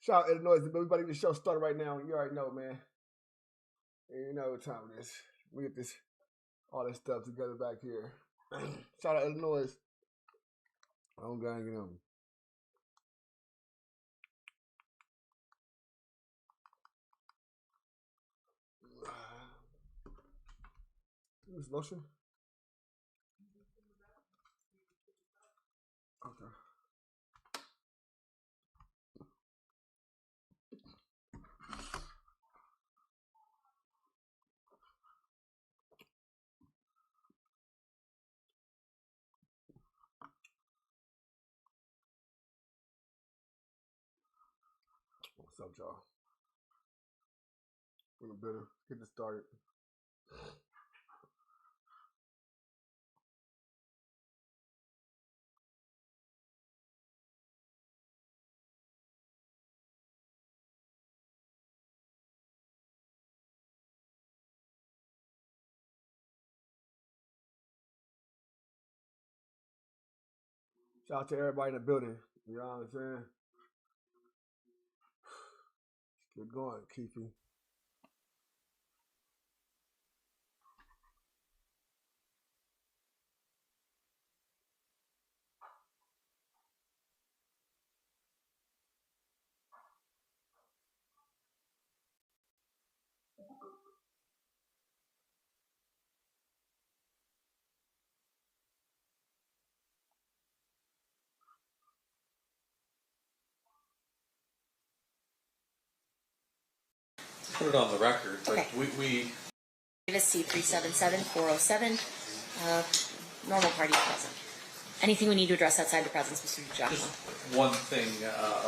Shout out Illinois, but we about to get the show started right now. You already know, man. And you know what time it is. We get this, all this stuff together back here. Shout out Illinois. I'm going to get them. This lotion? Okay. What's up, y'all? We're in the building. Get this started. Shout out to everybody in the building. You know what I'm saying? Let's get going, Keefe. Put it on the record, but okay. we C-377-407, normal parties present. Anything we need to address outside the presence, Mr. Joshua? just one thing.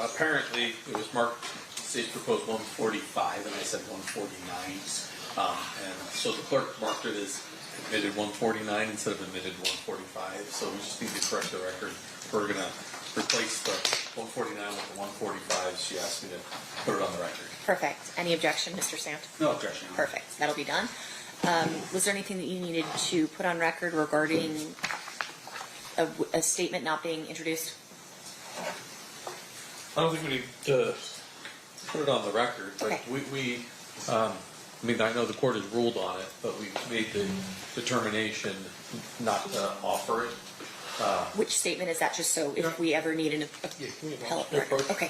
Apparently, it was marked. State proposed 145, and I said 149. And so the clerk marked it as admitted 149 instead of admitted 145. So we just need to correct the record. We're gonna replace the 149 with the 145. She asked me to put it on the record. Perfect. Any objection, Mr. Sant? No objection. Perfect. That'll be done. Was there anything that you needed to put on record regarding a statement not being introduced? I don't think we need to put it on the record, but okay. I mean, I know the court has ruled on it, but we made the determination not to offer it. Which statement is that, just so if we ever need an appellate record? Okay.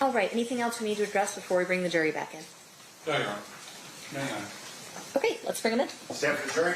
All right. Anything else we need to address before we bring the jury back in? No, Your Honor. No, Your Honor. Okay, let's bring them in. Stand for the jury.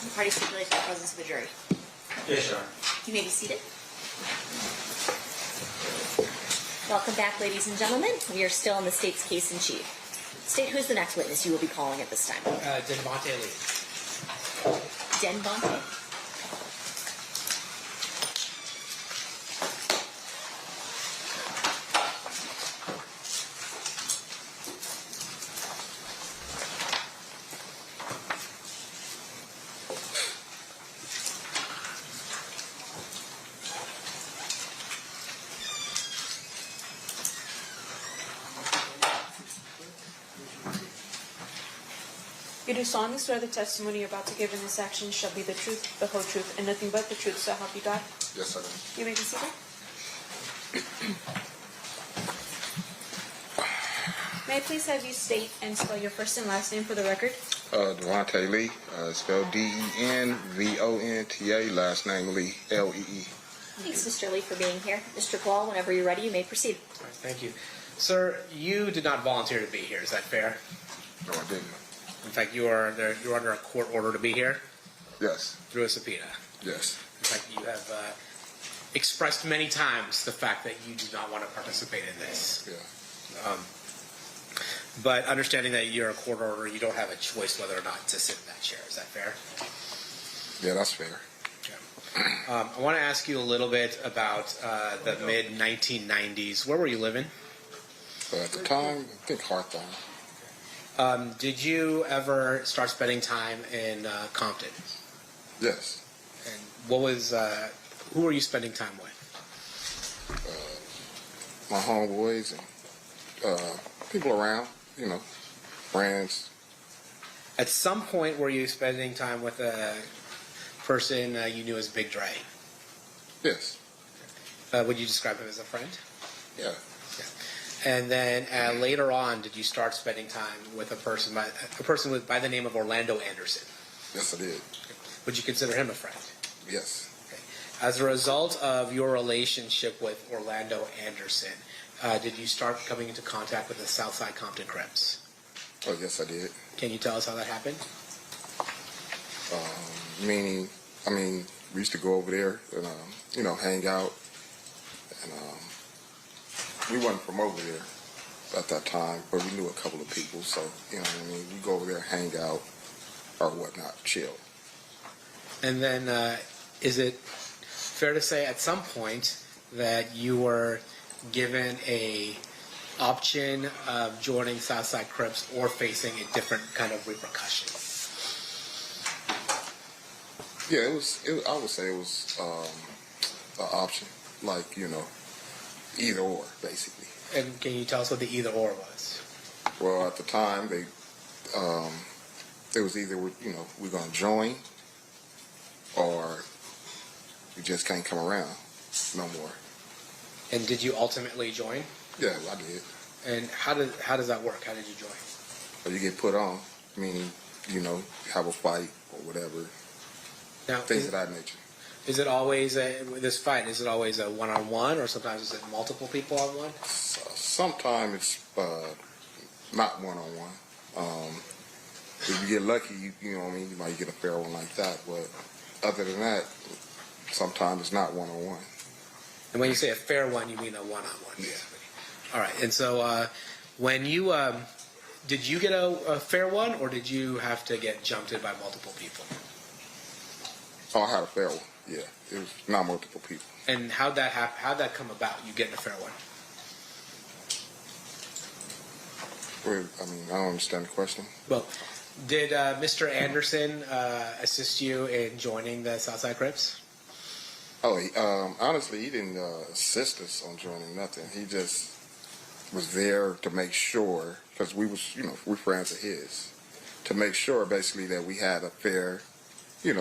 The party stipulates the presence of the jury. Yes, Your Honor. You may be seated. Welcome back, ladies and gentlemen. We are still in the state's case in chief. State, who's the next witness you will be calling at this time? Denbonte Lee. Denbonte? You do solemnly swear the testimony you're about to give in this action shall be the truth, the whole truth, and nothing but the truth, so help you God? Yes, sir. You may be seated. I please have you state and spell your first and last name for the record? Devontae Lee, spelled Denvonta, last name Lee, Lee. Thanks, Mr. Lee, for being here. Mr. Paul, whenever you're ready, you may proceed. All right, thank you. Sir, you did not volunteer to be here, is that fair? No, I didn't. In fact, you're under a court order to be here Yes, through a subpoena. yes, In fact, you have expressed many times the fact that you do not want to participate in this. yeah. But understanding that you're a court order, you don't have a choice whether or not to sit in that chair. Is that fair? Yeah, that's fair. I want to ask you a little bit about the mid-1990s. Where were you living? At the time, I think Hawthorne. Did you ever start spending time in Compton? Yes. And what was who were you spending time with? My homeboys and people around, friends. At some point, were you spending time with a person you knew as Big Dre? Yes. Would you describe him as a friend? Yeah. And then later on, did you start spending time with a person by the name of Orlando Anderson? Yes, I did. Would you consider him a friend? Yes. Okay. As a result of your relationship with Orlando Anderson, did you start coming into contact with the Southside Compton Crips? Oh, yes, I did. Can you tell us how that happened? Meaning, we used to go over there and, hang out. And we wasn't from over there at that time, but we knew a couple of people. So, we go over there, hang out, or whatnot, chill. And then, is it fair to say at some point that you were given a option of joining Southside Crips or facing a different kind of repercussion? Yeah, I would say it was an option, either or, basically. And can you tell us what the either or was? Well, at the time, it was either, we're going to join or we just can't come around no more. And did you ultimately join? Yeah, I did. And how does that work? How did you join? Or you get put on, meaning, have a fight or whatever, Now, things of that nature. is it always this fight? Is it always a one-on-one, or sometimes is it multiple people on one? Sometimes it's not one-on-one. If you get lucky, you might get a fair one like that. But other than that, sometimes it's not one-on-one. And when you say a fair one, you mean a one-on-one. Yeah. All right. And so when you did you get a fair one, or did you have to get jumped in by multiple people? Oh, I had a fair one. Yeah, it was not multiple people. And how'd that happen? How'd that come about? You getting a fair one? Well, I don't understand the question. Well, did Mr. Anderson assist you in joining the Southside Crips? Oh, honestly, he didn't assist us on joining nothing. He just was there to make sure, because we was, we're friends of his, to make sure basically that we had a fair,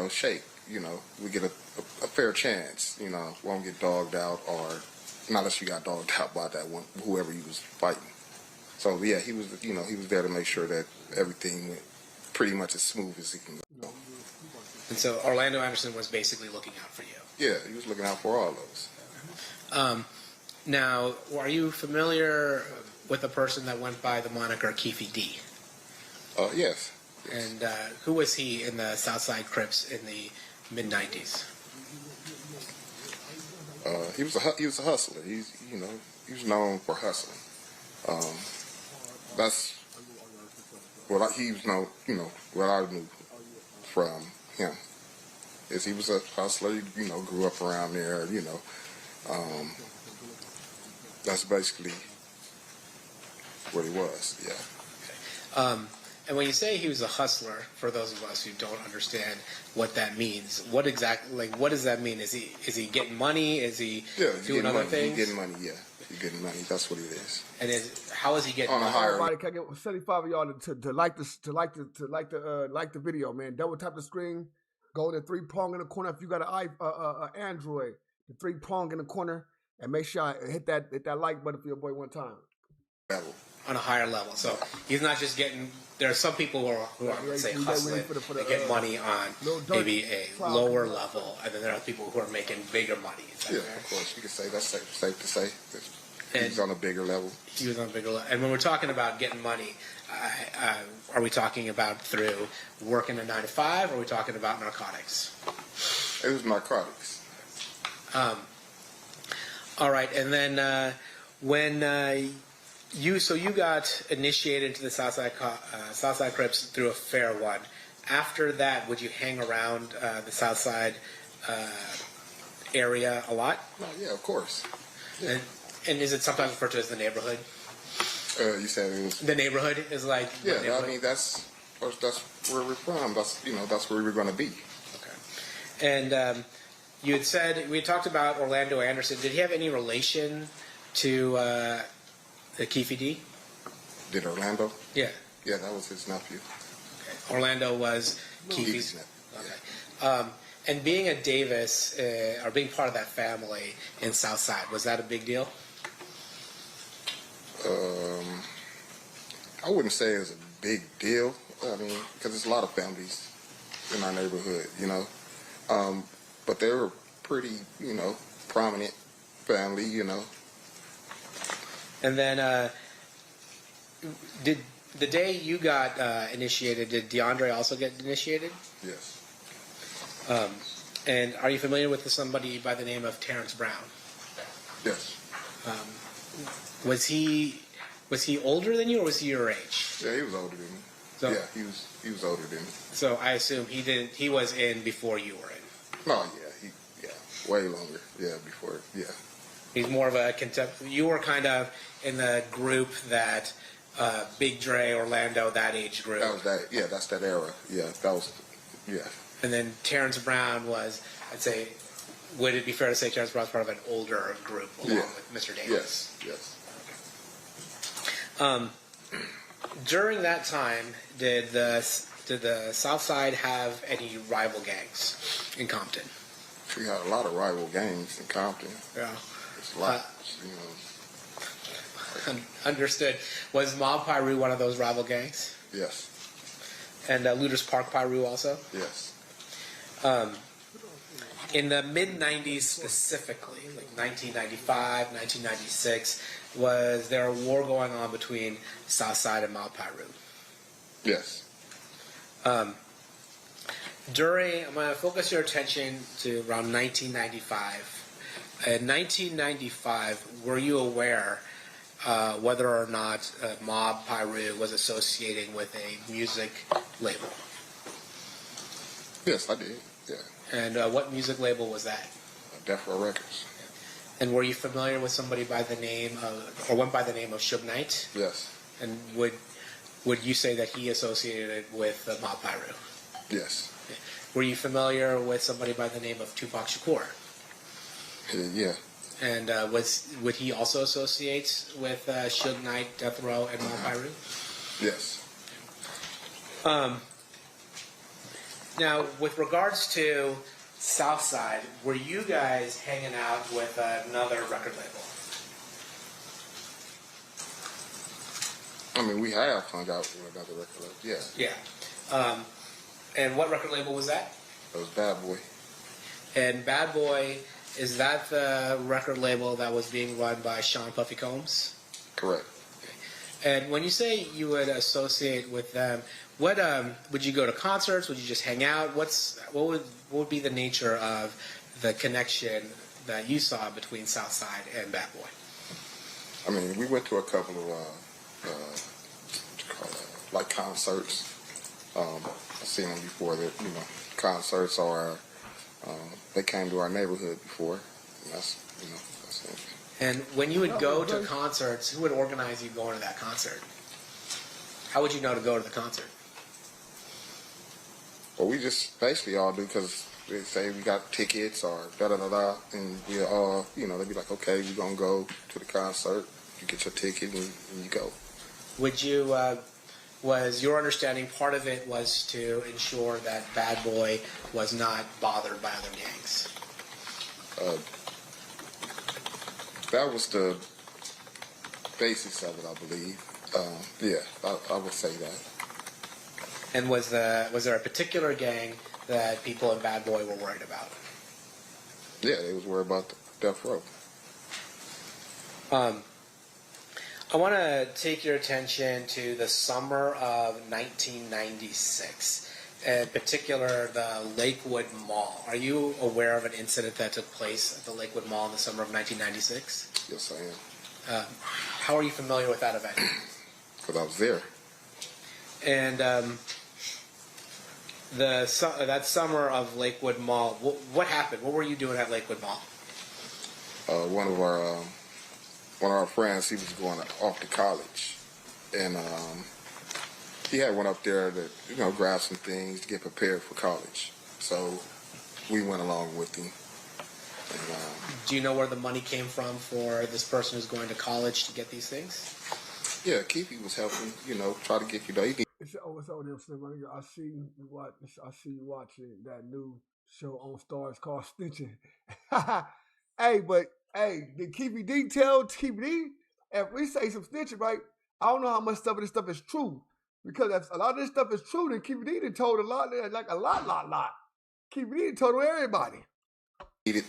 shake. We get a fair chance. Won't get dogged out, or not unless you got dogged out by that one, whoever you was fighting. So yeah, he was, he was there to make sure that everything went pretty much as smooth as it can go. And so Orlando Anderson was basically looking out for you. Yeah, he was looking out for all of us. Now, are you familiar with a person that went by the moniker Keffe D? Yes. And who was he in the Southside Crips in the mid-90s? He was a hustler. He was known for hustling. That's what he was known. What I knew from him is he was a hustler. Grew up around there. That's basically what he was. Yeah. And when you say he was a hustler, for those of us who don't understand what that means, what does that mean? Is he getting money? Is he doing other things? He's getting money. Yeah, he's getting money. That's what it is. And how is he getting On a money? higher. Everybody, can I get 75 of y'all to like the video, man? Double tap the screen. Go to 3-prong in the corner. If you got an Android, the 3-prong in the corner, and make sure I hit that like button for your boy one time. level. On a higher level. So he's not just getting. There are some people who are let's say, hustling and get money on maybe a lower level, and then there are people who are making bigger money. Yeah, of course. You could say that's safe to say. He's on a bigger level. He was on a bigger level. And when we're talking about getting money, are we talking about through working a 9 to 5, or are we talking about narcotics? It was narcotics. All right, and then when you got initiated into the Southside Crips through a fair one. After that, would you hang around the Southside area a lot? Oh, yeah, of course. Yeah. And is it sometimes referred to as the neighborhood? You said it was The neighborhood is like yeah. I mean that's where we're from. That's where we're going to be. Okay. And you had said we talked about Orlando Anderson. Did he have any relation to the Keffe D? Did Orlando? Yeah. Yeah, that was his nephew. Okay. Orlando was Keffe's nephew. Okay. And being a Davis or being part of that family in Southside, was that a big deal? I wouldn't say it was a big deal. I mean, because there's a lot of families in our neighborhood, you know. But they were pretty, you know, prominent family, you know. And then, did the day you got initiated, did DeAndre also get initiated? Yes. And are you familiar with somebody by the name of Terrence Brown? Yes. Was he older than you, or was he your age? Yeah, he was older than me. So, yeah, he was older than me. So I assume he was in before you were in. No, yeah, way longer. Yeah, before, yeah. He's more of a you were kind of in the group that Big Dre, Orlando, that age group. That was that. Yeah, that's that era. Yeah, that was. Yeah. And then Terrence Brown was, I'd say, would it be fair to say Terrence Brown was part of an older group along with Mr. Davis? Yes. During that time, did the South Side have any rival gangs in Compton? We had a lot of rival gangs in Compton. Yeah. It's a lot, you know. Understood. Was Mob Piru one of those rival gangs? Yes. And Looters Park Piru also? Yes. In the mid-90s specifically, like 1995, 1996, was there a war going on between Southside and Mob Piru? Yes. I'm going to focus your attention to around 1995. In 1995, were you aware whether or not Mob Piru was associating with a music label? Yes, I did. Yeah. And what music label was that? Death Row Records. And were you familiar with somebody by the name of, or went by the name of Suge Knight? Yes. And would you say that he associated with Mob Piru? Yes. Were you familiar with somebody by the name of Tupac Shakur? Yeah. And would he also associate with Suge Knight, Death Row, and Mob Piru? Yes. Now, with regards to Southside, were you guys hanging out with another record label? I mean, we have hung out with another record label. Yeah. Yeah. And what record label was that? It was Bad Boy. And Bad Boy, is that the record label that was being run by Sean Puffy Combs? Correct. And when you say you would associate with them, what would you go to concerts? Would you just hang out? What would be the nature of the connection that you saw between Southside and Bad Boy? I mean, we went to a couple of like concerts. I've seen them before. That concerts or they came to our neighborhood before. And that's it. And when you would go to concerts, who would organize you going to that concert? How would you know to go to the concert? Well, we just basically all do because they say we got tickets or da-da-da-da, and we all, they'd be like, okay, we're going to go to the concert. You get your ticket and you go. Would you, was your understanding part of it was to ensure that Bad Boy was not bothered by other gangs? That was the basics of it, I believe. Yeah, I would say that. And was there a particular gang that people in Bad Boy were worried about? Yeah, they was worried about the death row. I want to take your attention to the summer of 1996, in particular the Lakewood Mall. Are you aware of an incident that took place at the Lakewood Mall in the summer of 1996? Yes, I am. How are you familiar with that event? Because I was there. And that summer of Lakewood Mall, what happened? What were you doing at Lakewood Mall? One of our friends, he was going off to college, and he had went up there to grab some things to get prepared for college. So we went along with him. And, do you know where the money came from for this person who's going to college to get these things? Yeah, Keefe was helping. Try to get you. It's ODM SLIM. I see you watching that new show on Stars called Snitching. Hey, did Keffe D tell Keffe D? If we say some snitching, right? I don't know how much of this stuff is true. Because if a lot of this stuff is true, then Keffe D told a lot, like a lot. Keffe D told everybody. A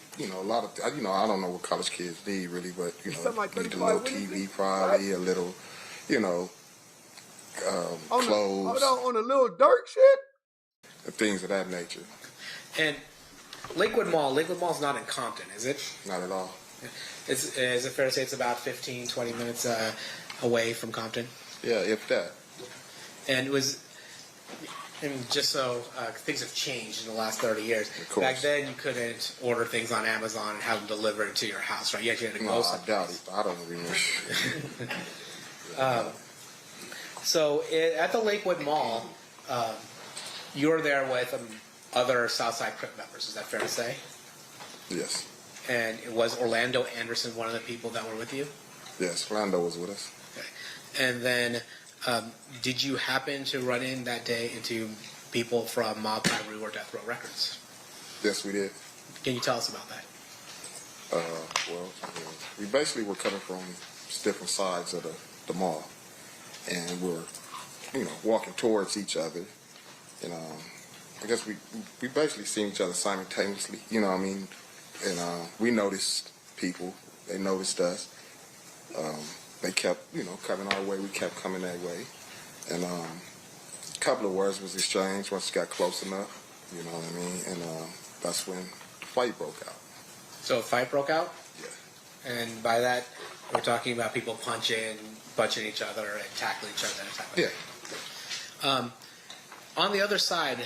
lot of, I don't know what college kids need really, but, like need a little TV probably, right? A little, clothes. On a little dirt shit? And things of that nature. And Lakewood Mall's not in Compton, is it? Not at all. Is it fair to say it's about 15, 20 minutes away from Compton? Yeah, if that. And just so things have changed in the last 30 years. Back then, you couldn't order things on Amazon and have them delivered to your house, right? You actually had to go I doubt it. I don't remember. So at the Lakewood Mall, you were there with other Southside Crip members. Is that fair to say? Yes. And was Orlando Anderson one of the people that were with you? Yes, Orlando was with us. Okay. And then, did you happen to run in that day into people from Mob Piru or Death Row Records? Yes, we did. Can you tell us about that? We basically were coming from different sides of the mall, and we're, walking towards each other, and I guess we basically seen each other simultaneously, and we noticed people, they noticed us, they kept, coming our way, we kept coming that way, and a couple of words was exchanged once it got close enough, you know what I mean, and that's when the fight broke out. So a fight broke out? Yeah. And by that, we're talking about people punching each other and tackling each other. Yeah. On the other side,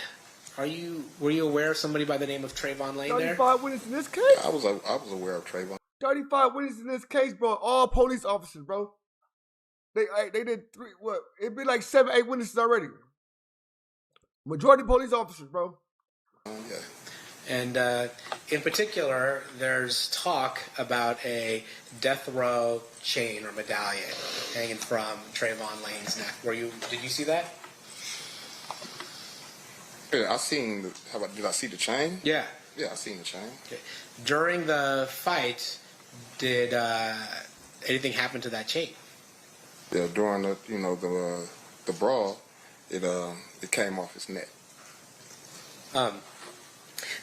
were you aware of somebody by the name of Trayvon Lane there? 35 witnesses in this case? I was aware of Trayvon. 35 witnesses in this case, bro. All police officers, bro. They did it'd be like 7, 8 witnesses already. Majority police officers, bro. Yeah. And in particular, there's talk about a death row chain or medallion hanging from Trayvon Lane's neck. Did you see that? Yeah, I seen. Did I see the chain? Yeah. Yeah, I seen the chain. Okay. During the fight, did anything happen to that chain? Yeah, during the brawl, it came off his neck.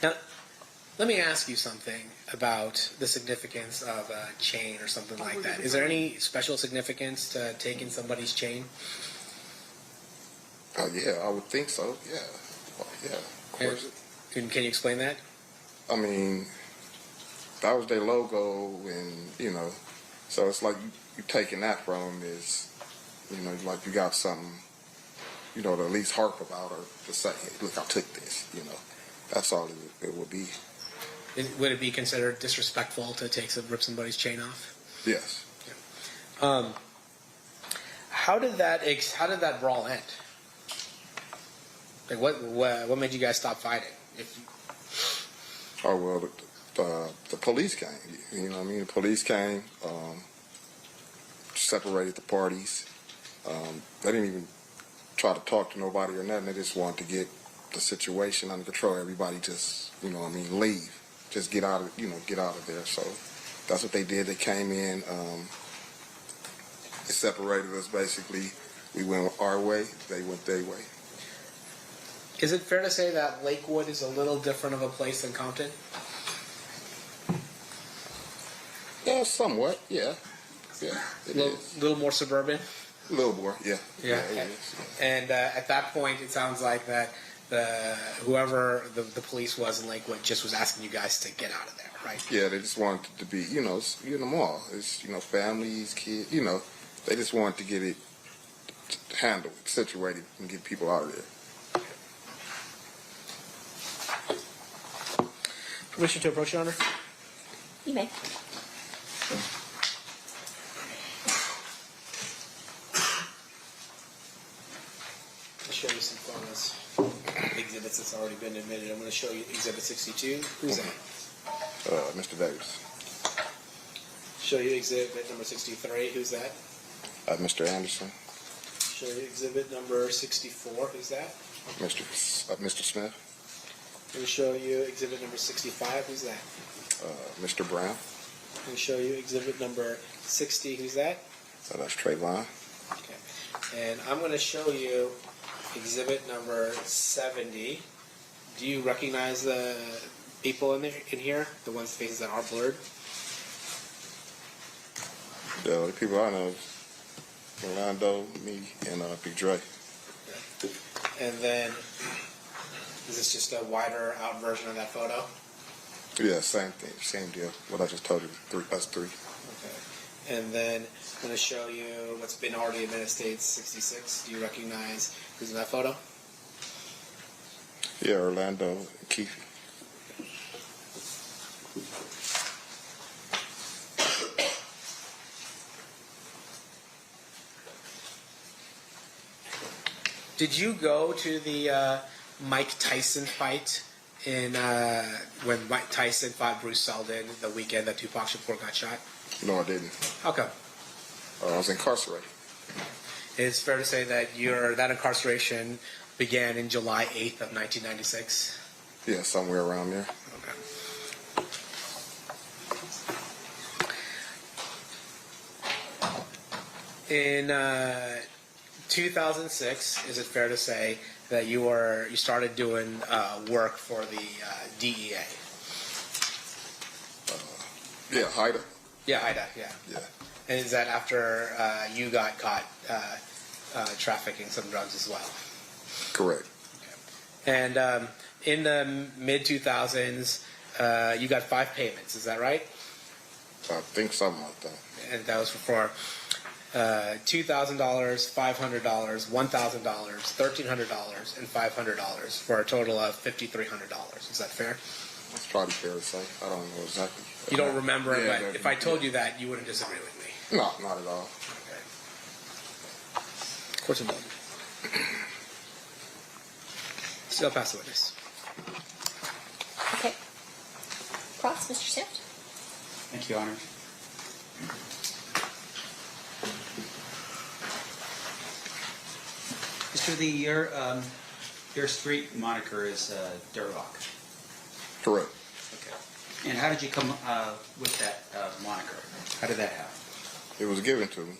Now, let me ask you something about the significance of a chain or something like that. Is there any special significance to taking somebody's chain? Yeah, I would think so. Yeah, yeah, of course. And can you explain that? I mean, that was their logo, and so it's like you taking that from them is, like you got something, to at least harp about or to say, hey, look, I took this. That's all it would be. Would it be considered disrespectful to rip somebody's chain off? Yes. Yeah. How did that brawl end? Like what made you guys stop fighting? Oh well, the police came. You know what I mean? The police came, separated the parties. They didn't even try to talk to nobody or nothing. They just wanted to get the situation under control. Everybody just, leave. Just get out of there. So that's what they did. They came in, just separated us basically. We went our way, they went their way. Is it fair to say that Lakewood is a little different of a place than Compton? Yeah, somewhat, yeah. Yeah, it A is. little more suburban? A little more, yeah. Yeah. It is. And at that point, it sounds like that whoever the police was in Lakewood just was asking you guys to get out of there, right? Yeah, they just wanted it to be, you know, in the mall. It's, you know, families, kids, you know, they just wanted to get it handled, situated, and get people out of there. Permission to approach, Your Honor? You may. I'll show you some photos. Exhibits that's already been admitted. I'm going to show you Exhibit 62. Who's that? Mr. Davis. Show you Exhibit number 63. Who's that? Mr. Anderson. Show you Exhibit number 64. Who's that? Mr. Smith. I'm going to show you Exhibit number 65. Who's that? Mr. Brown. I'm going to show you Exhibit number 60. Who's that? That's Trayvon. Okay. And I'm going to show you Exhibit number 70. Do you recognize the people in here? The ones' faces that are blurred? The only people I know is Orlando, me, and Big Dre. And then, is this just a wider out version of that photo? Yeah, same thing, same deal. What I just told you, us three. Okay. And then I'm going to show you what's been already admitted, States 66. Do you recognize who's in that photo? Yeah, Orlando, and Keefe. Did you go to the Mike Tyson fight in when Mike Tyson fought Bruce Seldon the weekend that Tupac Shakur got shot? No, I didn't. How come? I was incarcerated. It's fair to say that that incarceration began in July 8th of 1996. Yeah, somewhere around there. Okay. In 2006, is it fair to say that you started doing work for the DEA? Yeah, Haida. Yeah, IDA, yeah. Yeah. And is that after you got caught trafficking some drugs as well? Correct. And in the mid-2000s, you got 5 payments, is that right? I think something like that. And that was for $2,000, $500, $1,000, $1,300, and $500 for a total of $5,300. Is that fair? That's probably fair to say. I don't know exactly. You don't remember, Yeah, but if I told you that, you wouldn't disagree with me. No, not at all. Okay. Court's indulged. Still pass the witness. Okay. Cross, Mr. Swift. Thank you, Your Honor. Mr. Lee, your street moniker is Durlock. Correct. Okay. And how did you come with that moniker? How did that happen? It was given to me.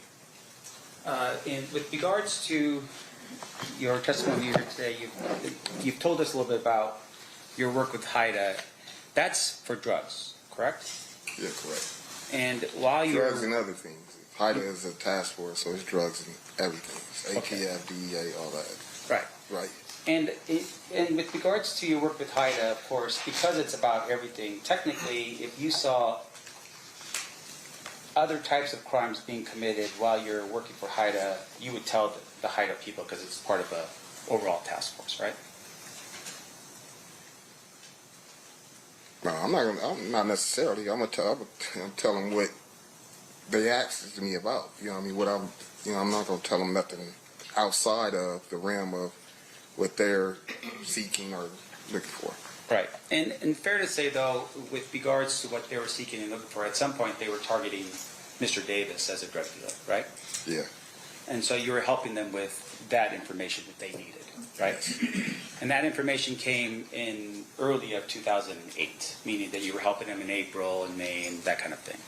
And with regards to your testimony here today, you've told us a little bit about your work with Haida. That's for drugs, correct? Yeah, correct. And while you're Drugs and other things. Haida is a task force, so it's drugs and everything. It's Okay. ATF, DEA, all that. right. Right. And with regards to your work with Haida, of course, because it's about everything, technically, if you saw other types of crimes being committed while you're working for Haida, you would tell the Haida people because it's part of a overall task force, right? No, I'm not necessarily. I'm tell them what they asked me about. You know what I mean? I'm not gonna tell them nothing outside of the realm of what they're seeking or looking for. Right. And fair to say, though, with regards to what they were seeking and looking for, at some point they were targeting Mr. Davis as a drug dealer, right? Yeah. And so you were helping them with that information that they needed, right? And that information came in early of 2008, meaning that you were helping them in April and May and that kind of thing.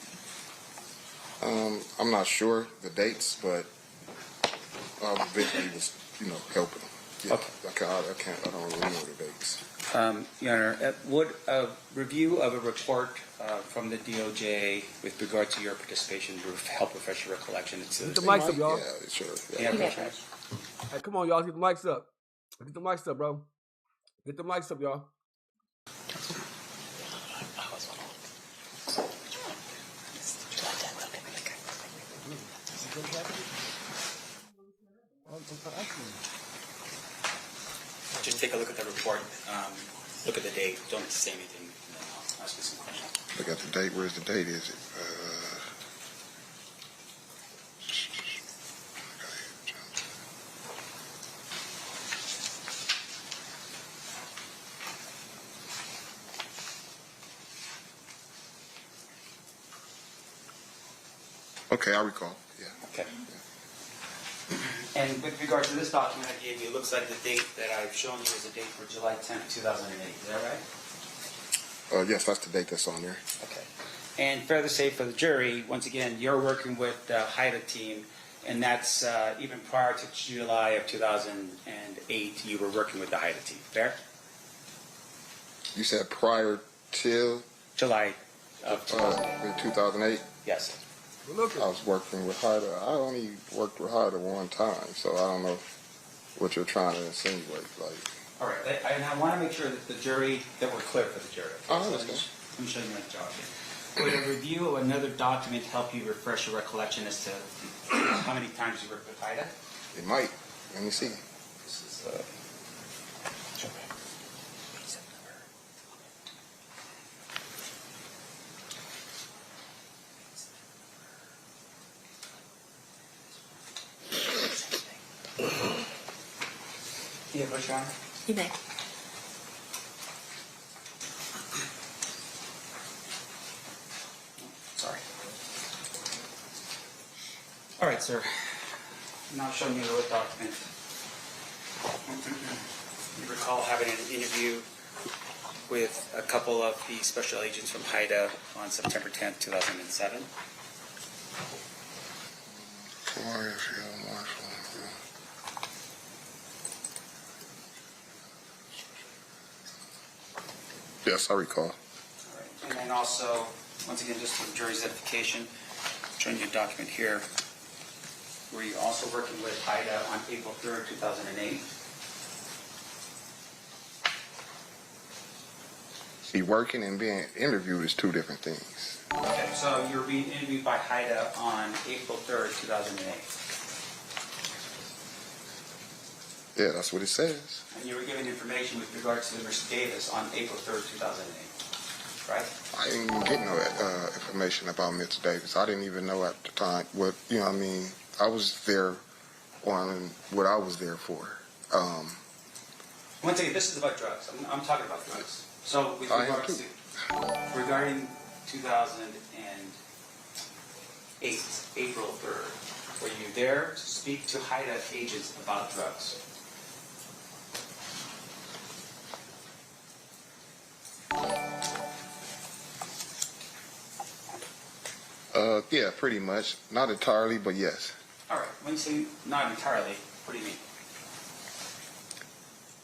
I'm not sure the dates, but Victory was, helping. Yeah, Okay. I don't remember the dates. Your Honor, would a review of a report from the DOJ with regard to your participation help refresh your recollection? Get the mics up, y'all. Yeah, sure. Yeah, You may. okay. Hey, come on, y'all. Get the mics up. Get the mics up, bro. Get the mics up, y'all. Just take a look at the report, look at the date, don't say anything, and then I'll ask you some questions. Look at the date. Where's the date? Is it? Okay, I recall. Yeah. Okay. And with regard to this document I gave you, it looks like the date that I've shown you is the date for July 10th, 2008. Is that right? Yes, that's the date that's on there. Okay. And fair to say for the jury, once again, you're working with the HIDA team, and that's even prior to July of 2008, you were working with the HIDA team. Fair? You said prior to July of 2008. 2008. Yes. I was working with HIDA. I only worked with HIDA one time, so I don't know what you're trying to insinuate. Like, All right. And I want to make sure that the jury, that we're clear for the jury. I So understand. let me show you my job here. Would a review of another document help you refresh your recollection as to how many times you worked with HIDA? it might. Let me see. This is Yeah, push on. You may. Sorry. All right, sir. Now showing you the document. You recall having an interview with a couple of the special agents from HIDA on September 10th, 2007. Yes, I recall. All right. And then also, once again, just for jury's edification, showing you a document here. Were you also working with HIDA on April 3rd, 2008? See, working and being interviewed is two different things. Okay, so you're being interviewed by HIDA on April 3rd, 2008. Yeah, that's what it says. And you were given information with regards to Mr. Davis on April 3rd, 2008, right? I didn't even get no information about Mr. Davis. I didn't even know at the time what, I was there on what I was there for. Once again, this is about drugs. I'm talking about drugs. So with I am regards too. to, regarding 2008, April 3rd, were you there to speak to HIDA agents about drugs? Yeah, pretty much. Not entirely, but yes. All right. When you say not entirely, what do you mean?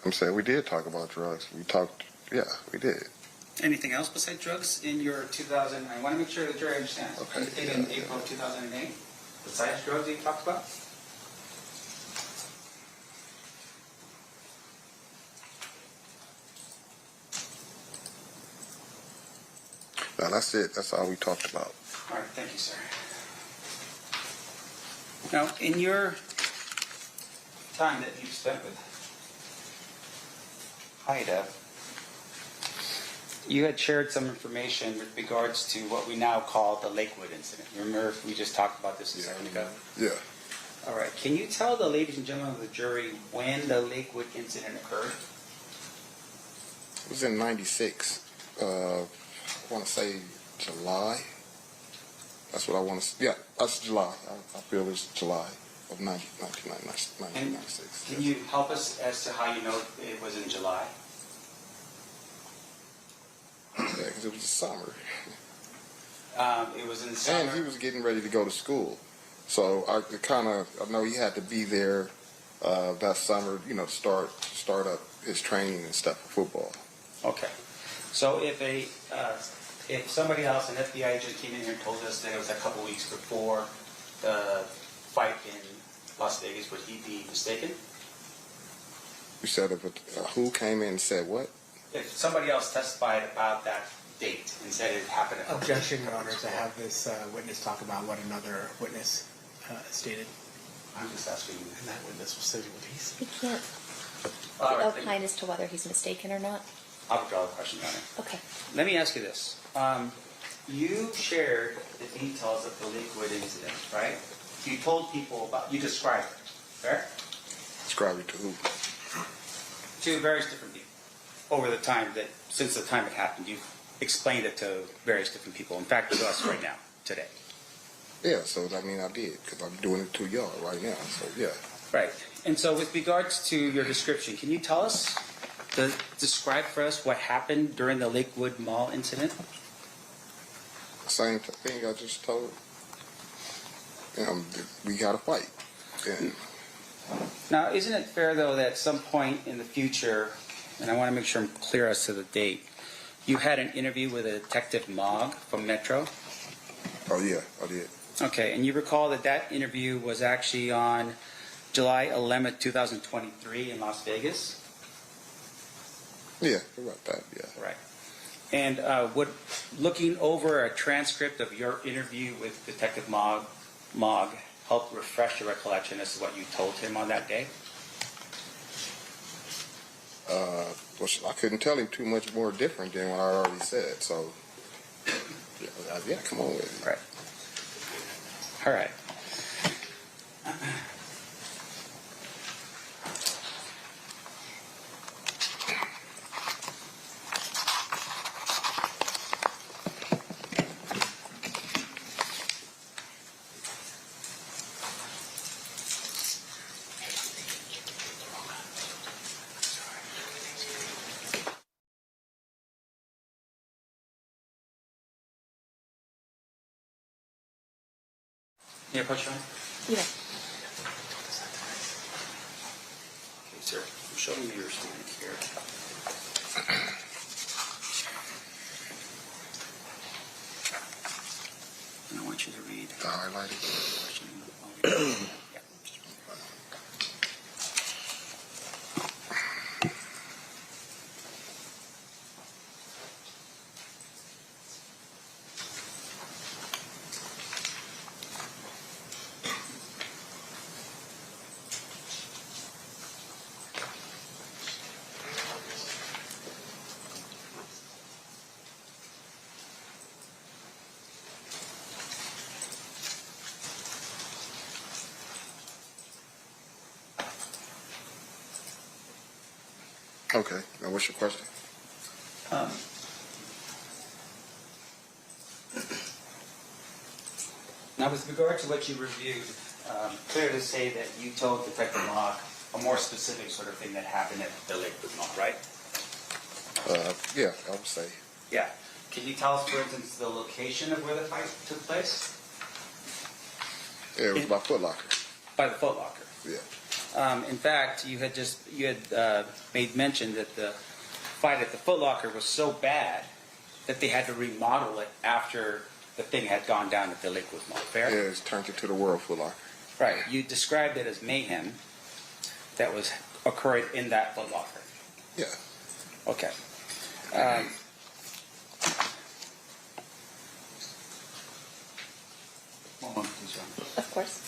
I'm saying we did talk about drugs. We did. Anything else besides drugs in your 2000? I want to make sure the jury understands. Okay, Anything in April of 2008 besides drugs that you talked about? No, that's it. That's all we talked about. All right, thank you, sir. Now, in your time that you've spent with HIDA, you had shared some information with regards to what we now call the Lakewood incident. Remember, we just talked about this a second ago? Yeah. All right, can you tell the ladies and gentlemen of the jury when the Lakewood incident occurred? It was in 96. I want to say July. That's what I want to say. Yeah, that's July. I feel it's July of 1996. Can you help us as to how you know it was in July? Yeah, because it was the summer. It was in the summer. And he was getting ready to go to school. So I know he had to be there that summer, start up his training and stuff for football. Okay. So if somebody else, an FBI agent, came in here and told us that it was a couple weeks before the fight in Las Vegas, would he be mistaken? You said who came in and said what? If somebody else testified about that date and said it happened. Objection, Your Honor, to have this witness talk about what another witness stated. I'm just asking you. And that witness was sitting with peace. He can't All right, opine as to whether he's mistaken or not. I'll withdraw the question, Your Honor. Okay. Let me ask you this. You shared the details of the Lakewood incident, right? You told people you described it, fair? Describe it to who? To various different people over the time since the time it happened. You've explained it to various different people. In fact, to us right now, today. Yeah, so I did, because I'm doing it to y'all right now, so yeah. Right. And so with regards to your description, can you describe for us what happened during the Lakewood Mall incident? Same thing I just told. We got to fight. And Now, isn't it fair, though, that at some point in the future, and I want to make sure I'm clear as to the date, you had an interview with a Detective Mogg from Metro? oh yeah, I did. Okay, and you recall that interview was actually on July 11th, 2023 in Las Vegas? Yeah, about that. Yeah. Right. And looking over a transcript of your interview with Detective Mogg help refresh your recollection as to what you told him on that day? Well, I couldn't tell him too much more different than what I already said. So, yeah, come on with it. Right. All right. Yeah, approach your hand. Yeah. Okay, sir. Show me your statement here. And I want you to read. The highlighted. Yeah. Okay. Now, what's your question? Now, with regard to what you reviewed, clear to say that you told Detective Mogg a more specific sort of thing that happened at the Lakewood Mall, right? Yeah, I would say. Yeah. Can you tell us, for instance, the location of where the fight took place? Yeah, it was by Foot Locker. By the Foot Locker. Yeah. In fact, you had made mention that the fight at the Foot Locker was so bad that they had to remodel it after the thing had gone down at the Lakewood Mall. Fair? Yeah, it's turned into the World Foot Locker. Right. You described it as mayhem that was occurred in that Foot Locker. Yeah. Okay. One moment, please, John. Of course.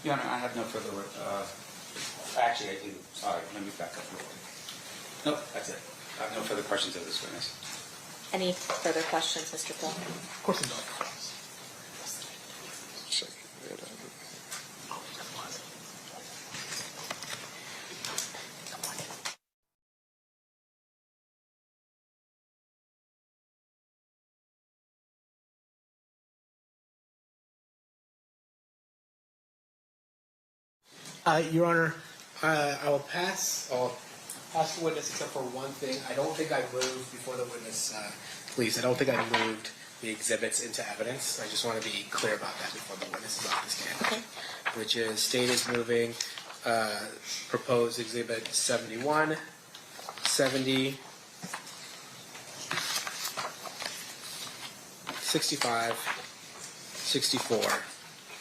Your Honor, I have no further. Actually, I do. Sorry, let me back up. Nope, that's it. I have no further questions of this witness. Any further questions, Mr. Paul? Of course I don't. Check it out. Your Honor, I will pass. I'll ask the witness except for one thing. I don't think I moved before the witness leaves. I don't think I moved the exhibits into evidence. I just want to be clear about that before the witness is off the stand. Okay. Which is state is moving proposed exhibit 71, 70, 65, 64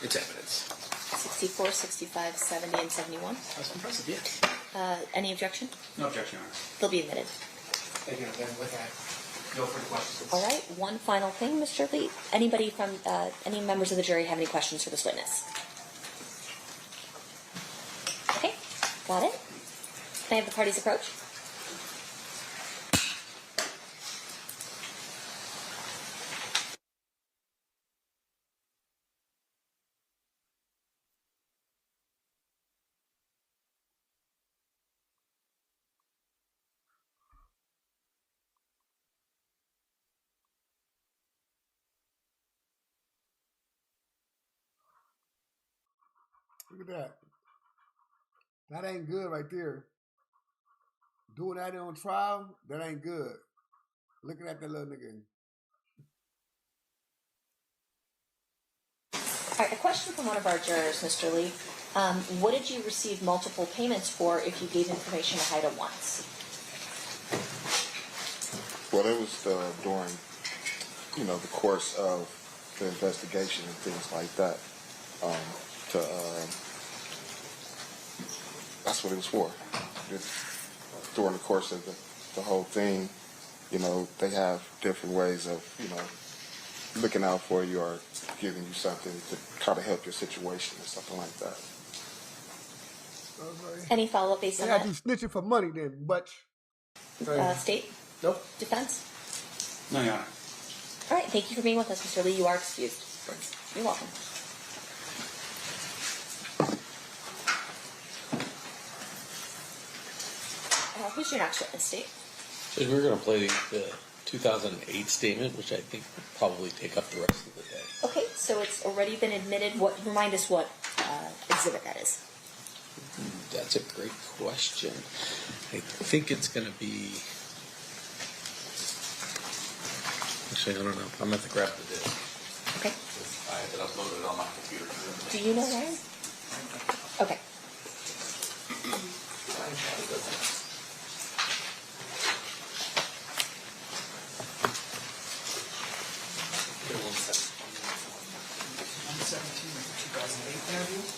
into evidence. 64, 65, 70, and 71. That's impressive, yes. Any objection? No objection, Your Honor. They'll be admitted. Thank you. Then with that, no further questions. All right, one final thing, Mr. Lee. Anybody from, any members of the jury have any questions for this witness? Okay, got it. Can I have the parties approach? Look at that. That ain't good right there. Doing that on trial, that ain't good. Looking at that little nigga. All right, a question from one of our jurors, Mr. Lee. What did you receive multiple payments for if you gave information to HIDA once? Well, it was during, the course of the investigation and things like that. That's what it was for. During the course of the whole thing, they have different ways of, looking out for you or giving you something to try to help your situation or something like that. Okay. Any follow-up based on Yeah, that? you snitching for money then, but State? Nope. Defense? No, Your Honor. All right, thank you for being with us, Mr. Lee. You are excused. You're welcome. Who's your next witness, State? So we're going to play the 2008 statement, which I think will probably take up the rest of the day. Okay, so it's already been admitted. Remind us what exhibit that is. That's a great question. I think it's going to be... Actually, I don't know. I'm going to have to grab the disc. Okay. I have it uploaded on my computer. Do you know, Ryan? Okay.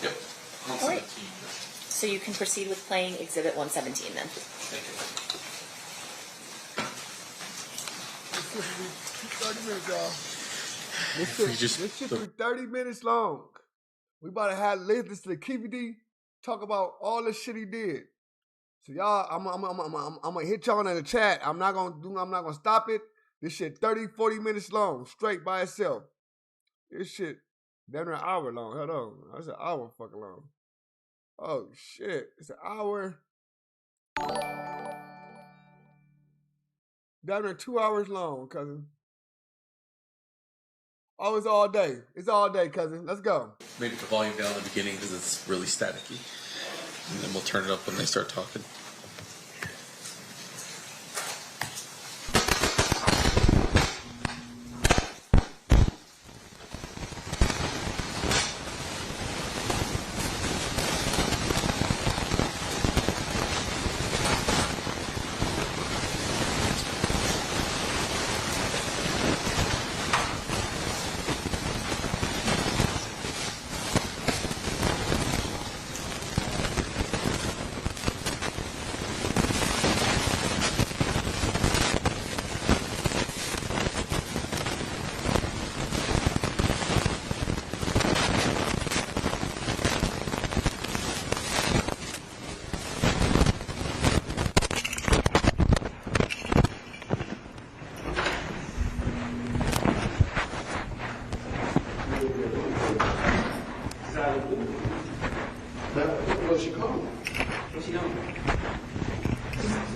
Yep. All right. So you can proceed with playing Exhibit 117 then. Thank you. 30 minutes, y'all. This shit be 30 minutes long. We about to have listen to the Keffe D talk about all the shit he did. So y'all, I'm gonna hit y'all in the chat. I'm not gonna stop it. This shit 30, 40 minutes long, straight by itself. This shit damn near an hour long. Hold on. That's an hour fucking long. Oh shit. It's an hour. Damn near 2 hours long, cousin. Oh, it's all day. It's all day, cousin. Let's go. Maybe the volume down at the beginning because it's really staticky. And then we'll turn it up when they start talking. What's she calling? What's he doing?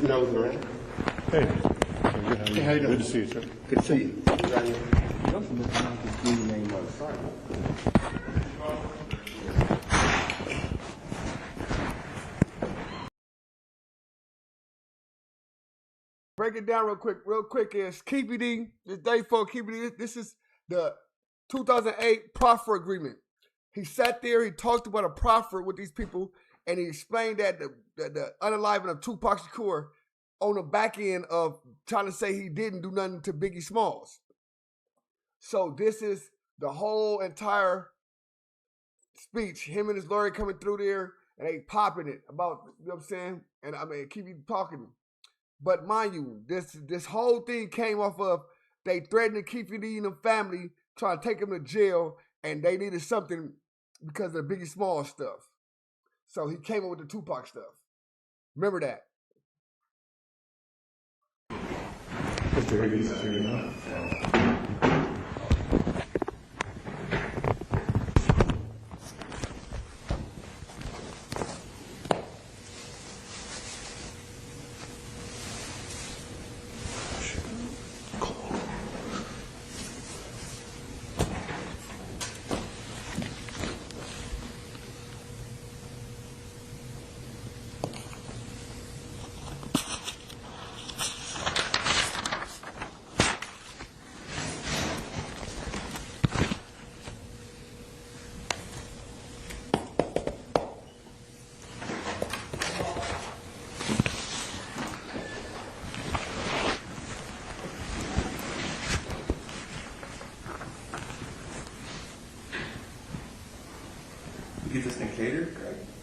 No, Lorraine. Hey. Hey, how you doing? Good to see you, sir. Good to see you. break it down real quick is Keffe D, this day for Keffe D, this is the 2008 proffer agreement. He sat there, he talked about a proffer with these people, and he explained that the unaliving of Tupac Shakur on the back end of trying to say he didn't do nothing to Biggie Smalls. So this is the whole entire speech, him and his lawyer coming through there, and they popping it about, you know what I'm saying? And I mean, keep talking. But mind you, this whole thing came off of they threatened Keefe D and the family, trying to take him to jail, and they needed something because of the Biggie Smalls stuff. So he came up with the Tupac stuff. Remember that. Get this thing catered?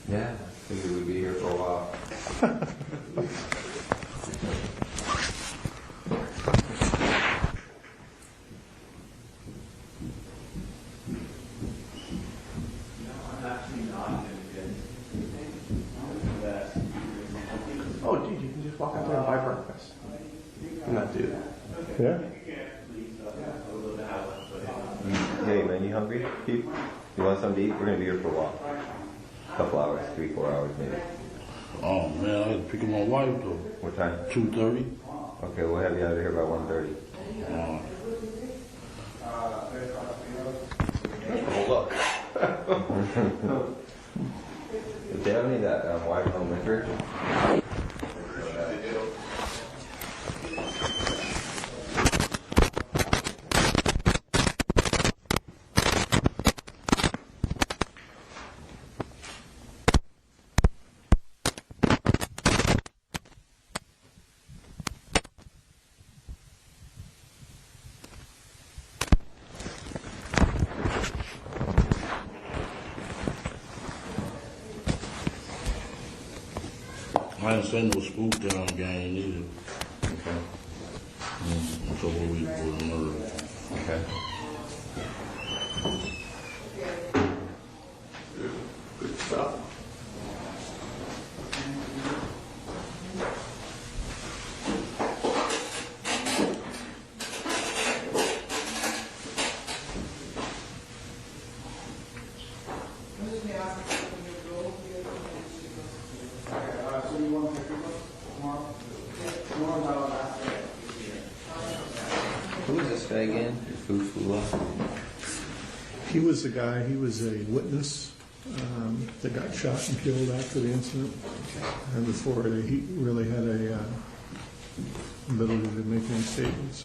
Yeah, I figured we'd be here for a while. Oh, dude, you can just walk out there and buy breakfast. And not do that. Yeah? Hey man, you hungry? Keith? You want something to eat? We're gonna be here for a while. A couple hours, 3-4 hours maybe. Oh man, I had to pick up my wife though. What time? 2:30. Okay, we'll have you out of here by 1:30. Hold up. If they have any of that white home liquor. I didn't say no spook down gang either. Okay. So what we were murdered. Okay. Good stuff. Who is this guy again? Fufula? He was the guy, he was a witness that got shot and killed after the incident. And before he really had a ability to make any statements.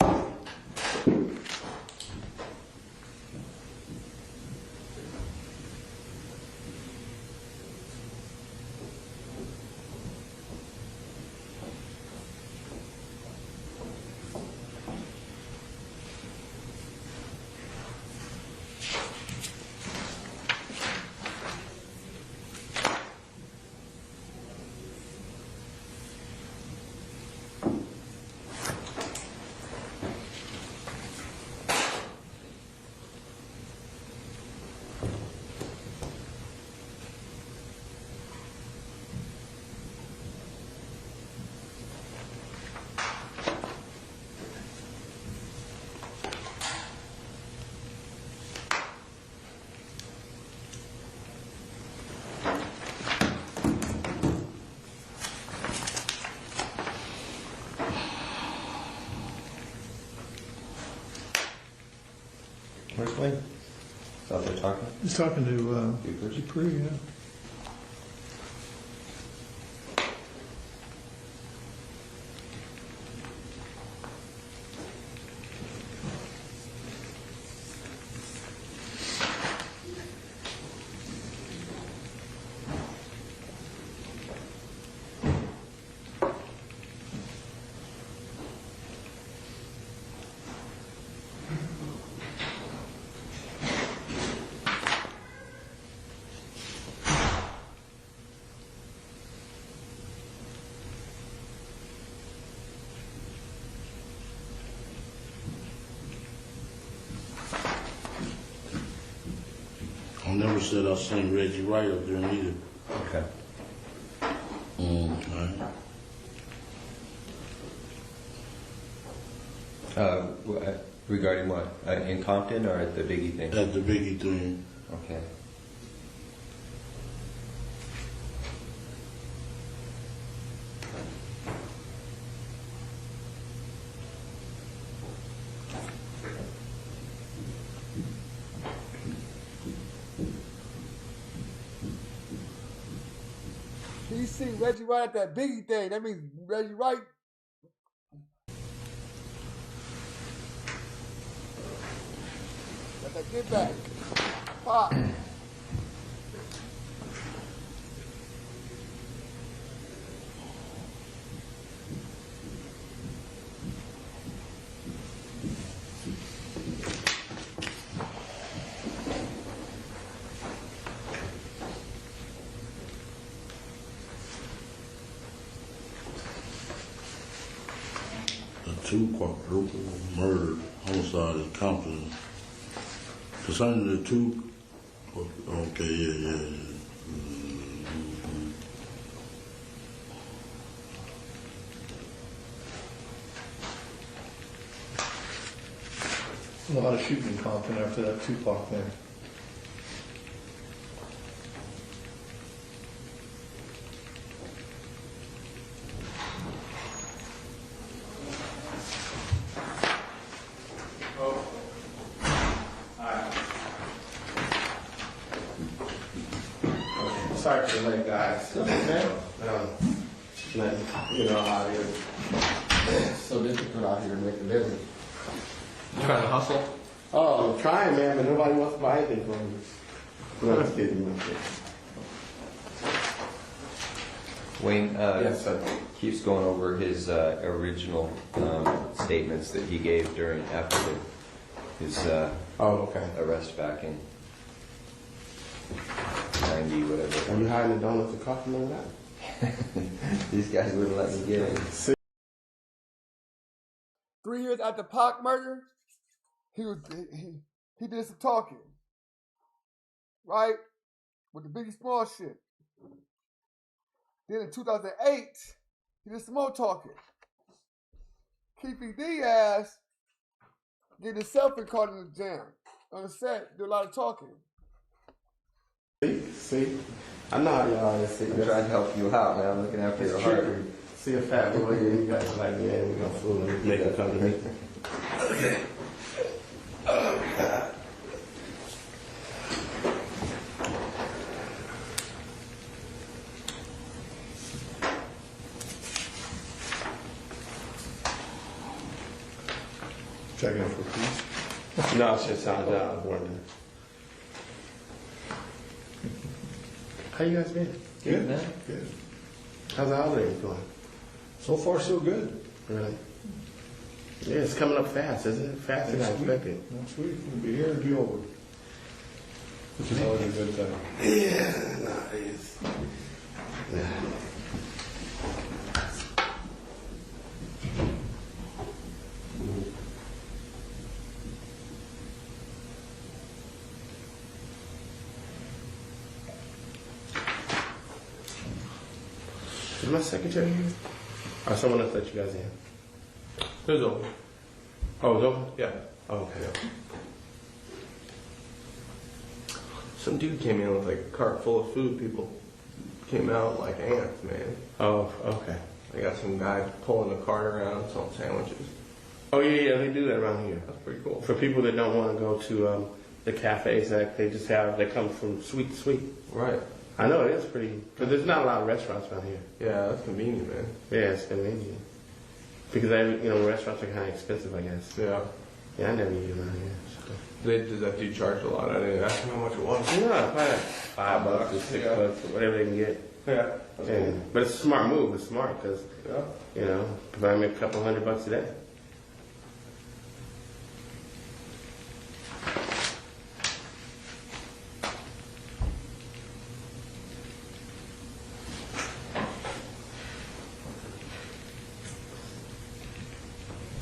Where's Wayne? He's out there talking? He's talking to Dupree, yeah. never said I seen Reggie Wright up there either. Okay. Regarding what? In Compton or at the Biggie thing? At the Biggie thing. Okay. He seen Reggie Wright at that Biggie thing. That means Reggie Wright. Let that get back. Pop. Two quadruple murder, homicide in Compton. Concerning the two, okay, yeah. A lot of shooting in Compton after that Tupac thing. Sorry for the late, guys. You know how it is. It's so difficult out here to make a living. You trying to hustle? Oh, I'm trying, man, but nobody wants to buy anything from me. No, I'm kidding. Wayne, Yes, sir. keeps going over his original statements that he gave after his arrest back in 90, whatever. Are you hiding the donuts and coffee and all that? These guys wouldn't let me get in. 3 years after Pac murder, he did some talking, right? With the Biggie Small shit. Then in 2008, he did some more talking. Keffe D ass get himself in caught in the jam. On the set, do a lot of talking. See? I know how y'all is. I'm trying to help you out, man. I'm looking after your heart. See a fat boy here, you guys like, man, we're gonna fool him, make him come to me. Okay. Oh, God. Checking for peace. No, it's just out of wonder. How you guys been? Good, man. Good. How's the holidays going? So far, so good. Really? Yeah, it's coming up fast, isn't it? Faster than I expected. Next week, we'll be here and be over. Which is always a good time. Yeah, no, it's... Is my secretary here? Or someone else let you guys in? It was open. Oh, it was open? Yeah. Oh, okay. Some dude came in with like a cart full of food. People came out like ants, man. Oh, okay. I got some guy pulling a cart around selling sandwiches. Oh, yeah, they do that around here. That's pretty cool. For people that don't want to go to the cafes, that they just they come from sweet to sweet. Right. I know, it is pretty, because there's not a lot of restaurants around here. Yeah, that's convenient, man. Yeah, it's convenient. Because, restaurants are kind of expensive, I guess. Yeah. Yeah, I never eat around here. So. Does that dude charge a lot? I didn't ask him how much it was. No, probably like $5 or $6 or whatever they can get. Yeah. Yeah. But it's a smart move. It's smart because, provide me a couple $100 a day.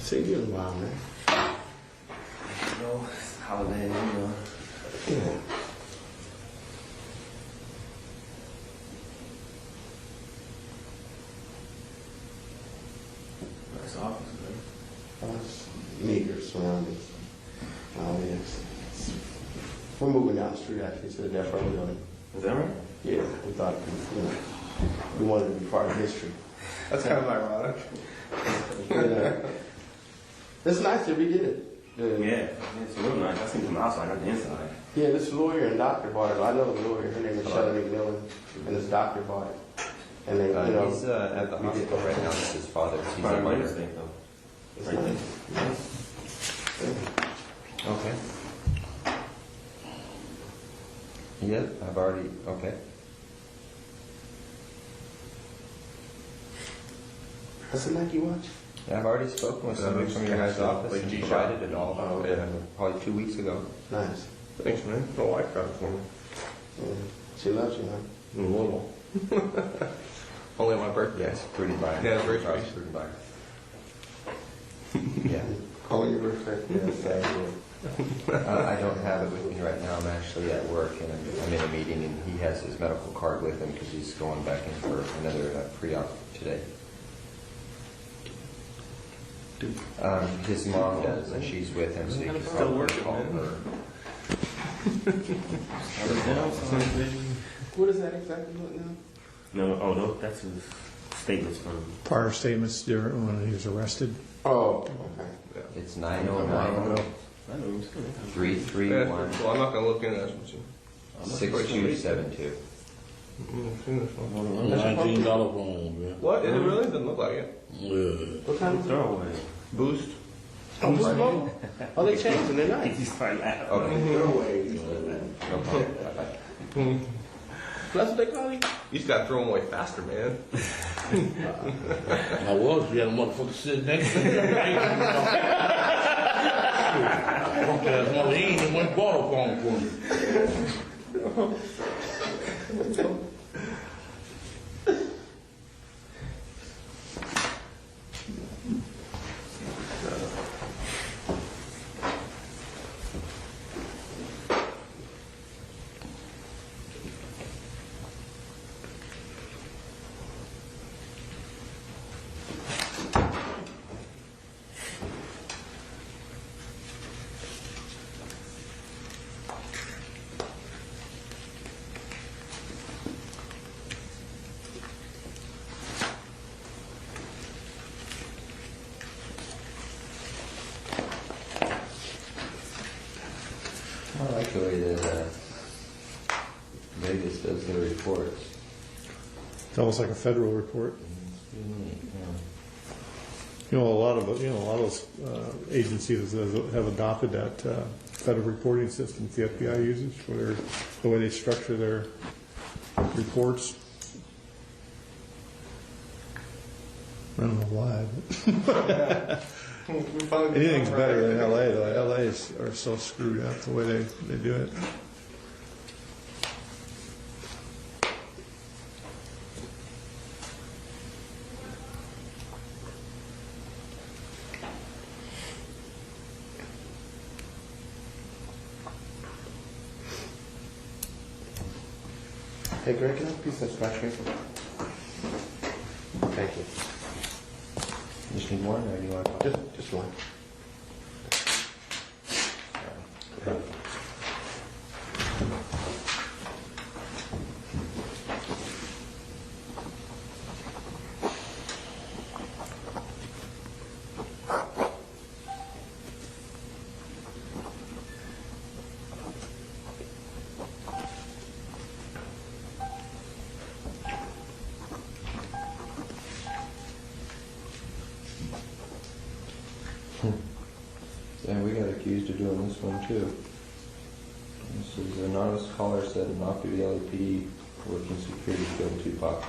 See you in a while, man. Holiday, Yeah. surroundings. Yes. We're moving down the street actually to the Death Row building. Is that right? Yeah, we thought, we wanted to be part of history. That's kind of ironic. It's nice that we did it. Yeah, it's real nice. I seen from the outside, not the inside. Yeah, this lawyer and doctor bought it. I know the lawyer. Her name is Shelley McMillan, and this doctor bought it. And they, he's at the hospital right now with his father. He's a minor. It's nice. Okay. Yep, I've already. Okay. What's the Nike watch? Yeah, I've already spoken with somebody from your guys' office and provided it all. Oh, okay. Probably 2 weeks ago. Nice. Thanks, man. My wife got it for me. Yeah. She loves you, huh? A little. Only on my birthday. Yes, pretty by. Yeah, very nice. Pretty by. Yeah. Calling your birthday. Yes, I do. I don't have it with me right now. I'm actually at work and I'm in a meeting, and he has his medical card with him because he's going back in for another pre-op today. His mom does, and she's with him, so he can probably call her. What is that exactly now? No, that's his statements from Prior statements during when he was arrested. Oh, okay. It's 909 331 Well, I'm not going to look into that with you. 6272. $19 phone, man. What? It really doesn't look like it. Yeah. What kind of Throwaway. Boost. Oh, Boost Mobile? Oh, they changed them. They're nice. He's fine now. Okay. Throwaways. No problem. Bye-bye. That's what they call you? You just got to throw them away faster, man. I was, you had a motherfucker sitting next to me. He ain't even went bought a phone for me. I like the way that Vegas does their reports. It's almost like a federal report. A lot of those agencies have adopted that federal reporting system the FBI uses for the way they structure their reports. I don't know why. But anything's better than LA though. LA are so screwed up the way they do it. Hey, Greg, can I have a piece of scratch paper? Thank you. You just need one, or do you want to? Just one. Yeah, we got accused of doing this one too. This is an anonymous caller said an Knoxville LAPD working security killed Tupac.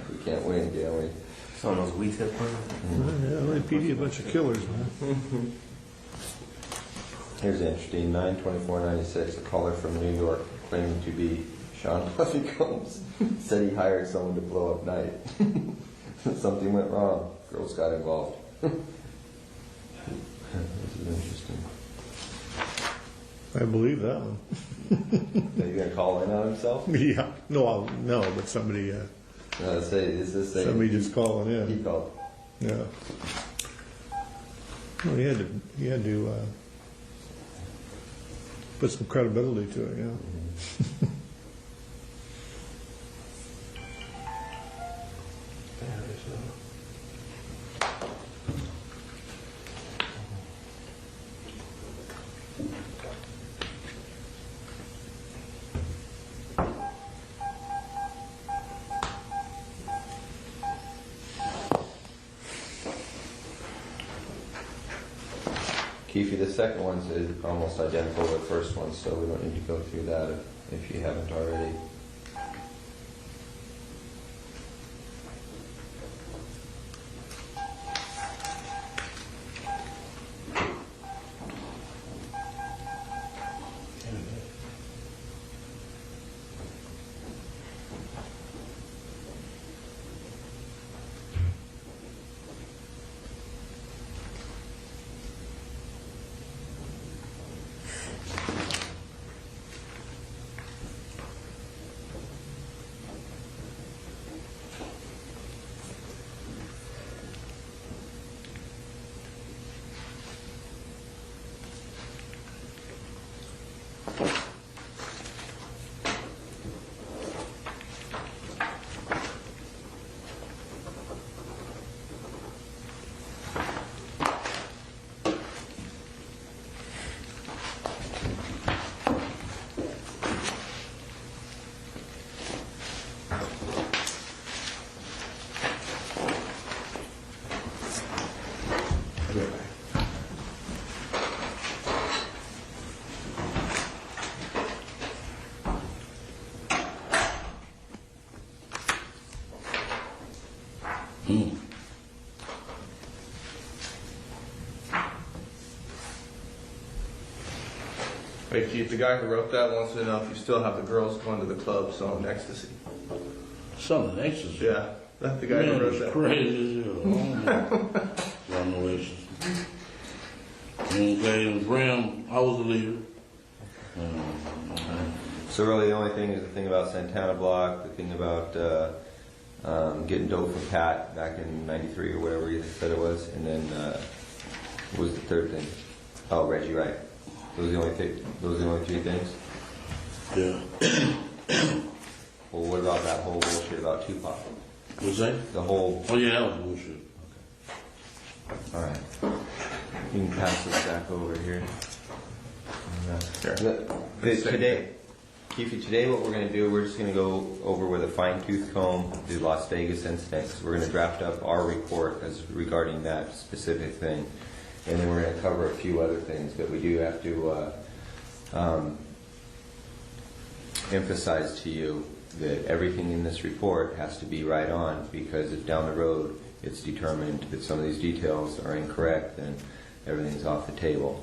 We can't win, can we? Some of those weed tip ones. LAPD, a bunch of killers, man. Here's interesting. 9/24/96. A caller from New York claiming to be Sean Puffy Combs said he hired someone to blow up night. Something went wrong. Girls got involved. This is interesting. I believe that one. Are you gonna call in on himself? Yeah. No, but somebody. Say, is this a, Somebody just calling in. He called. Yeah. Well, he had to put some credibility to it, yeah. Keefe, the second one is almost identical to the first one, so we don't need to go through that if you haven't already. Hey, Keith, the guy who wrote that wants to know if you still have the girls going to the club selling ecstasy. Selling ecstasy? Yeah, that's the guy who wrote that. Crazy as hell. Revelations. Okay, and Graham, I was the leader. So really the only thing is the thing about Santana Block, the thing about getting dope from Pat back in '93 or whatever you said it was, and then what was the third thing? Oh, Reggie Wright. Those are the only three things? Yeah. Well, what about that whole bullshit about Tupac? What's that? The whole... Oh yeah, that was bullshit. Okay. Alright. You can pass this back over here. Today, Keefe, today what we're going to do, we're just going to go over with a fine-tooth comb the Las Vegas incidents. We're going to draft up our report as regarding that specific thing. And then we're going to cover a few other things, but we do have to emphasize to you that everything in this report has to be right on, because if down the road it's determined that some of these details are incorrect, then everything's off the table.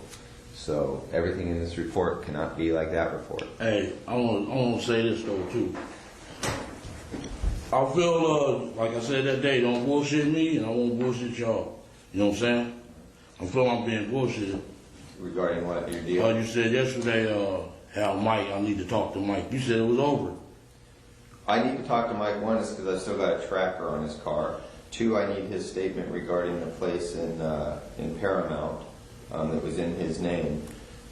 So everything in this report cannot be like that report. Hey, I want to say this though too. I feel like I said that day, don't bullshit me, and I won't bullshit y'all. You know what I'm saying? I feel I'm being bullshitted. Regarding what your deal? You said yesterday, how Mike, I need to talk to Mike. You said it was over. I need to talk to Mike, one is because I still got a tracker on his car. Two, I need his statement regarding the place in Paramount that was in his name.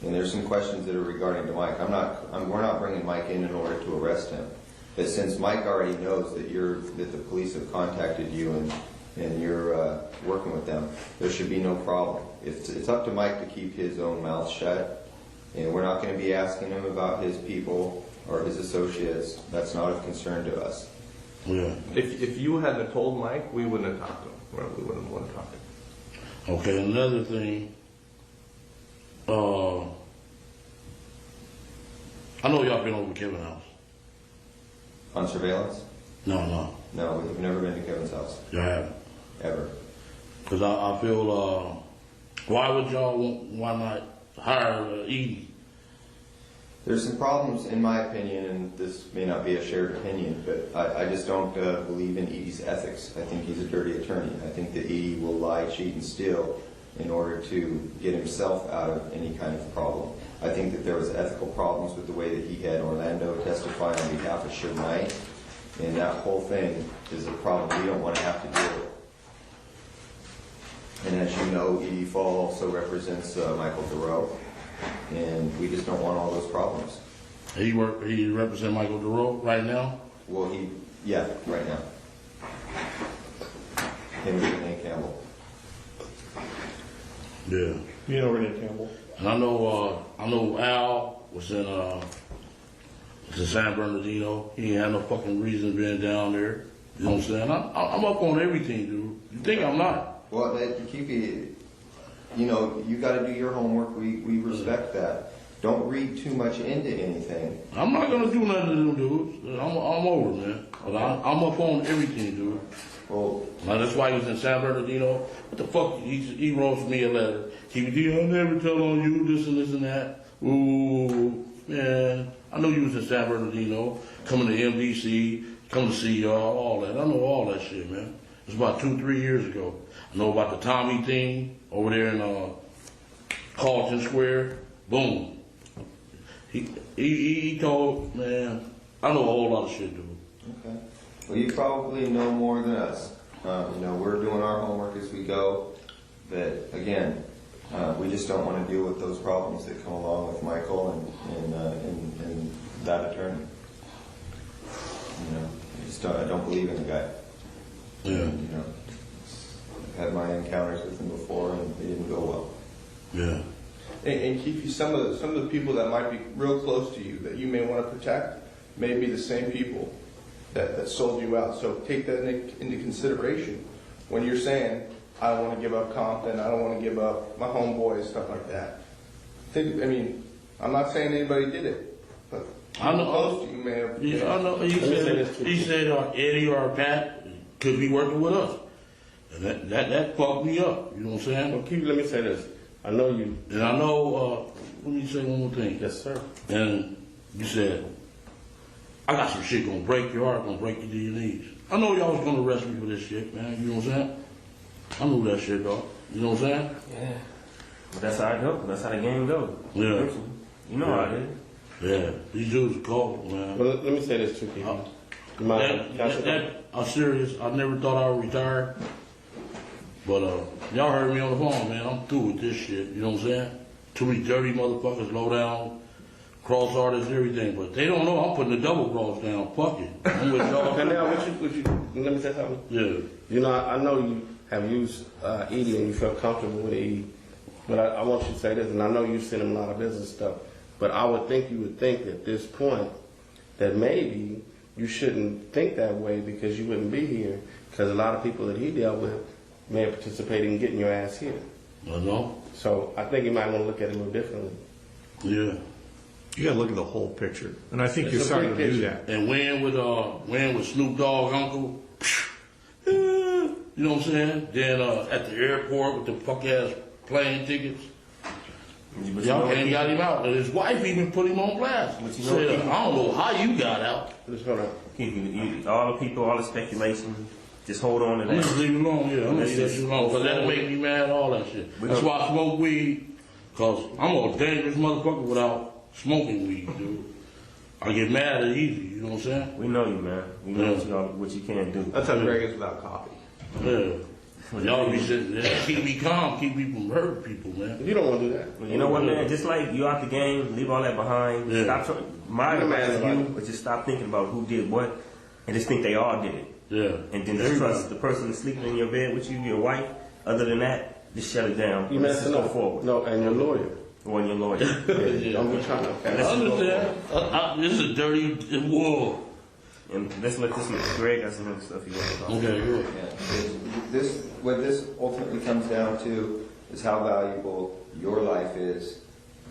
And there's some questions that are regarding to Mike. We're not bringing Mike in order to arrest him. But since Mike already knows that the police have contacted you and you're working with them, there should be no problem. It's up to Mike to keep his own mouth shut, and we're not going to be asking him about his people or his associates. That's not of concern to us. Yeah. If you hadn't told Mike, we wouldn't have talked to him. We wouldn't want to talk to him. Okay, another thing. I know y'all been over Kevin's house. On surveillance? No. No, we've never been to Kevin's house. Y'all haven't? Ever. Because I feel, why would y'all why not hire Edie? There's some problems, in my opinion, and this may not be a shared opinion, but I just don't believe in Edie's ethics. I think he's a dirty attorney. I think that Edie will lie, cheat, and steal in order to get himself out of any kind of problem. I think that there was ethical problems with the way that he had Orlando testify on behalf of Suge Knight, and that whole thing is a problem we don't want to have to deal with. And as you know, E.D. Fall also represents Michael Thoreau, and we just don't want all those problems. He represents Michael Thoreau right now? Well, right now. Him and Renee Campbell. Yeah. You know Renee Campbell. And I know Al was in San Bernardino. He ain't had no fucking reason being down there. You know what I'm saying? I'm up on everything, dude. You think I'm not? Well, Keefe, you know, you got to do your homework. We respect that. Don't read too much into anything. I'm not gonna do nothing to them dudes. I'm over, man. But I'm up on everything, dude. Well, now, that's why he was in San Bernardino. What the fuck? He wrote me a letter. Keefe D, I'll never tell on you this and this and that. Ooh, man. I know you was in San Bernardino, coming to MDC, coming to see y'all, all that. I know all that shit, man. It was about 2-3 years ago. I know about the Tommy thing over there in Carlton Square. Boom. He told, man, I know a whole lot of shit, dude. Okay. Well, you probably know more than us. You know, we're doing our homework as we go. But again, we just don't want to deal with those problems that come along with Michael and that attorney. You know, I don't believe in the guy. Yeah. You know, I've had my encounters with him before, and they didn't go well. Yeah. And Keefe, some of the people that might be real close to you that you may want to protect may be the same people that sold you out. So take that into consideration when you're saying, I don't want to give up Compton, I don't want to give up my homeboys, stuff like that. I'm not saying anybody did it, but I know close to you may have. Yeah, I know. He said Eddie or Pat could be working with us. And that fucked me up. You know what I'm saying? Well, Keefe, let me say this. I know you. And I know, let me say one more thing. Yes, sir. And you said, I got some shit gonna break your heart, gonna break you to your knees. I know y'all was gonna arrest me for this shit, man. You know what I'm saying? I knew that shit, dog. You know what I'm saying? Yeah. But that's how it go. That's how the game go. Yeah. You know how it is. Yeah. These dudes are cold, man. Well, let me say this too, Keefe. I'm serious. I never thought I would retire. But y'all heard me on the phone, man. I'm through with this shit. You know what I'm saying? Too many dirty motherfuckers, low down, cross artists, and everything. But they don't know I'm putting the double cross down. Fuck it. I'm with y'all. And now, let me say something. Yeah. You know, I know you have used Edie and you felt comfortable with Edie, but I want you to say this, and I know you sent him a lot of business stuff, but I would think you would think at this point that maybe you shouldn't think that way because you wouldn't be here, because a lot of people that he dealt with may have participated in getting your ass here. I know. So I think you might want to look at it a little differently. Yeah. You got to look at the whole picture, and I think you're starting to do that. And when with Snoop Dogg uncle, you know what I'm saying? Then at the airport with the fuck ass plane tickets, y'all ain't got him out. And his wife even put him on blast. But you Said, know, I don't know how you got out. All the people, all the speculation. Just hold on to that. I'm just leave it alone, yeah. I'm just leave it alone. Because that'll make me mad, all that shit. That's why I smoke weed. Because I'm a dangerous motherfucker without smoking weed, dude. I get mad at easy, you know what I'm saying? We know you, man. We know what you can do. That's how Greg is without coffee. Yeah. Y'all be sitting there, keep me calm, keep me from hurting people, man. You don't want to do that. Well, you know what, man? Just like you out the game, leave all that behind. Yeah. Stop. My advice to you is just stop thinking about who did what, and just think they all did it. Yeah. And then just trust the person sleeping in your bed with you, your wife. Other than that, just shut it down. You Let's just go up. forward. No, and your lawyer. Or your lawyer. Yeah. Don't be trying to. I understand. This is a dirty war. And let's let this Greg got some other stuff he wants to talk about. Okay, good. Yeah. What this ultimately comes down to is how valuable your life is,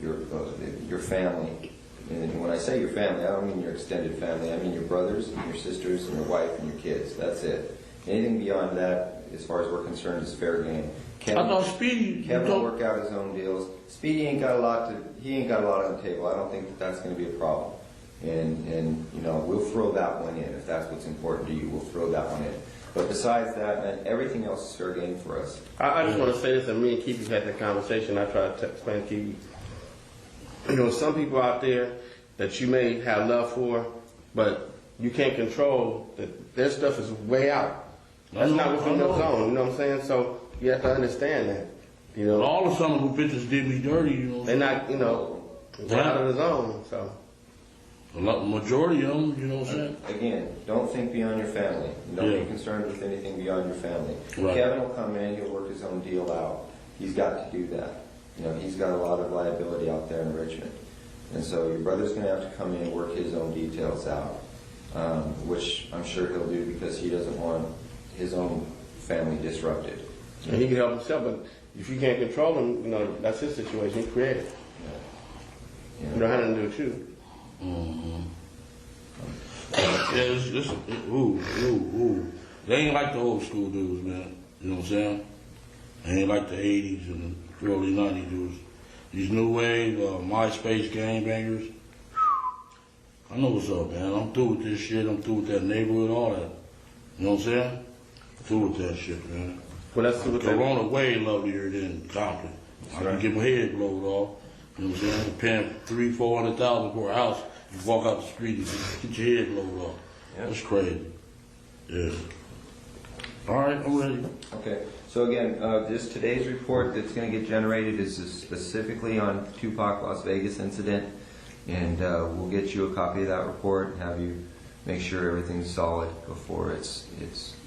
your family. And when I say your family, I don't mean your extended family. I mean your brothers and your sisters and your wife and your kids. That's it. Anything beyond that, as far as we're concerned, is fair game. I thought Speedy. Kevin will work out his own deals. Speedy ain't got a lot on the table. I don't think that's going to be a problem. And you know, we'll throw that one in if that's what's important to you. We'll throw that one in. But besides that, man, everything else is fair game for us. I just want to say this, and me and Keefe had that conversation. I tried to explain to Keefe. You know, some people out there that you may have love for, but you can't control that their stuff is way out. That's not within your zone, you know what I'm saying? So You have to understand that. You know, But all of some of the bitches did me dirty, you know. they're not, you know, they're out of the zone. So a lot, majority of them, you know what I'm saying? Again, don't think beyond your family. Don't Yeah. be concerned with anything beyond your family. Right. Kevin will come in, he'll work his own deal out. He's got to do that. You know, he's got a lot of liability out there in Richmond. And so your brother's going to have to come in and work his own details out, which I'm sure he'll do because he doesn't want his own family disrupted. and he can help himself, but if you can't control him, you know, that's his situation. He created. Yeah. You know how to do it too. Yeah, ooh. They ain't like the old school dudes, man. You know what I'm saying? They ain't like the 80s and the early 90s dudes. These new wave, MySpace gangbangers. I know what's up, man. I'm through with this shit. I'm through with that neighborhood, all that. You know what I'm saying? Through with that shit, man. Well, that's through with that. Corona way lovelier than Compton. I can get my head blowed off. You know what I'm saying? Paying $300,000-$400,000 for a house. You walk out the street and get your head blowed off. Yep. That's crazy. Yeah. All right, I'm ready. Okay. So again, this today's report that's going to get generated is specifically on Tupac Las Vegas incident, and we'll get you a copy of that report and have you make sure everything's solid before it's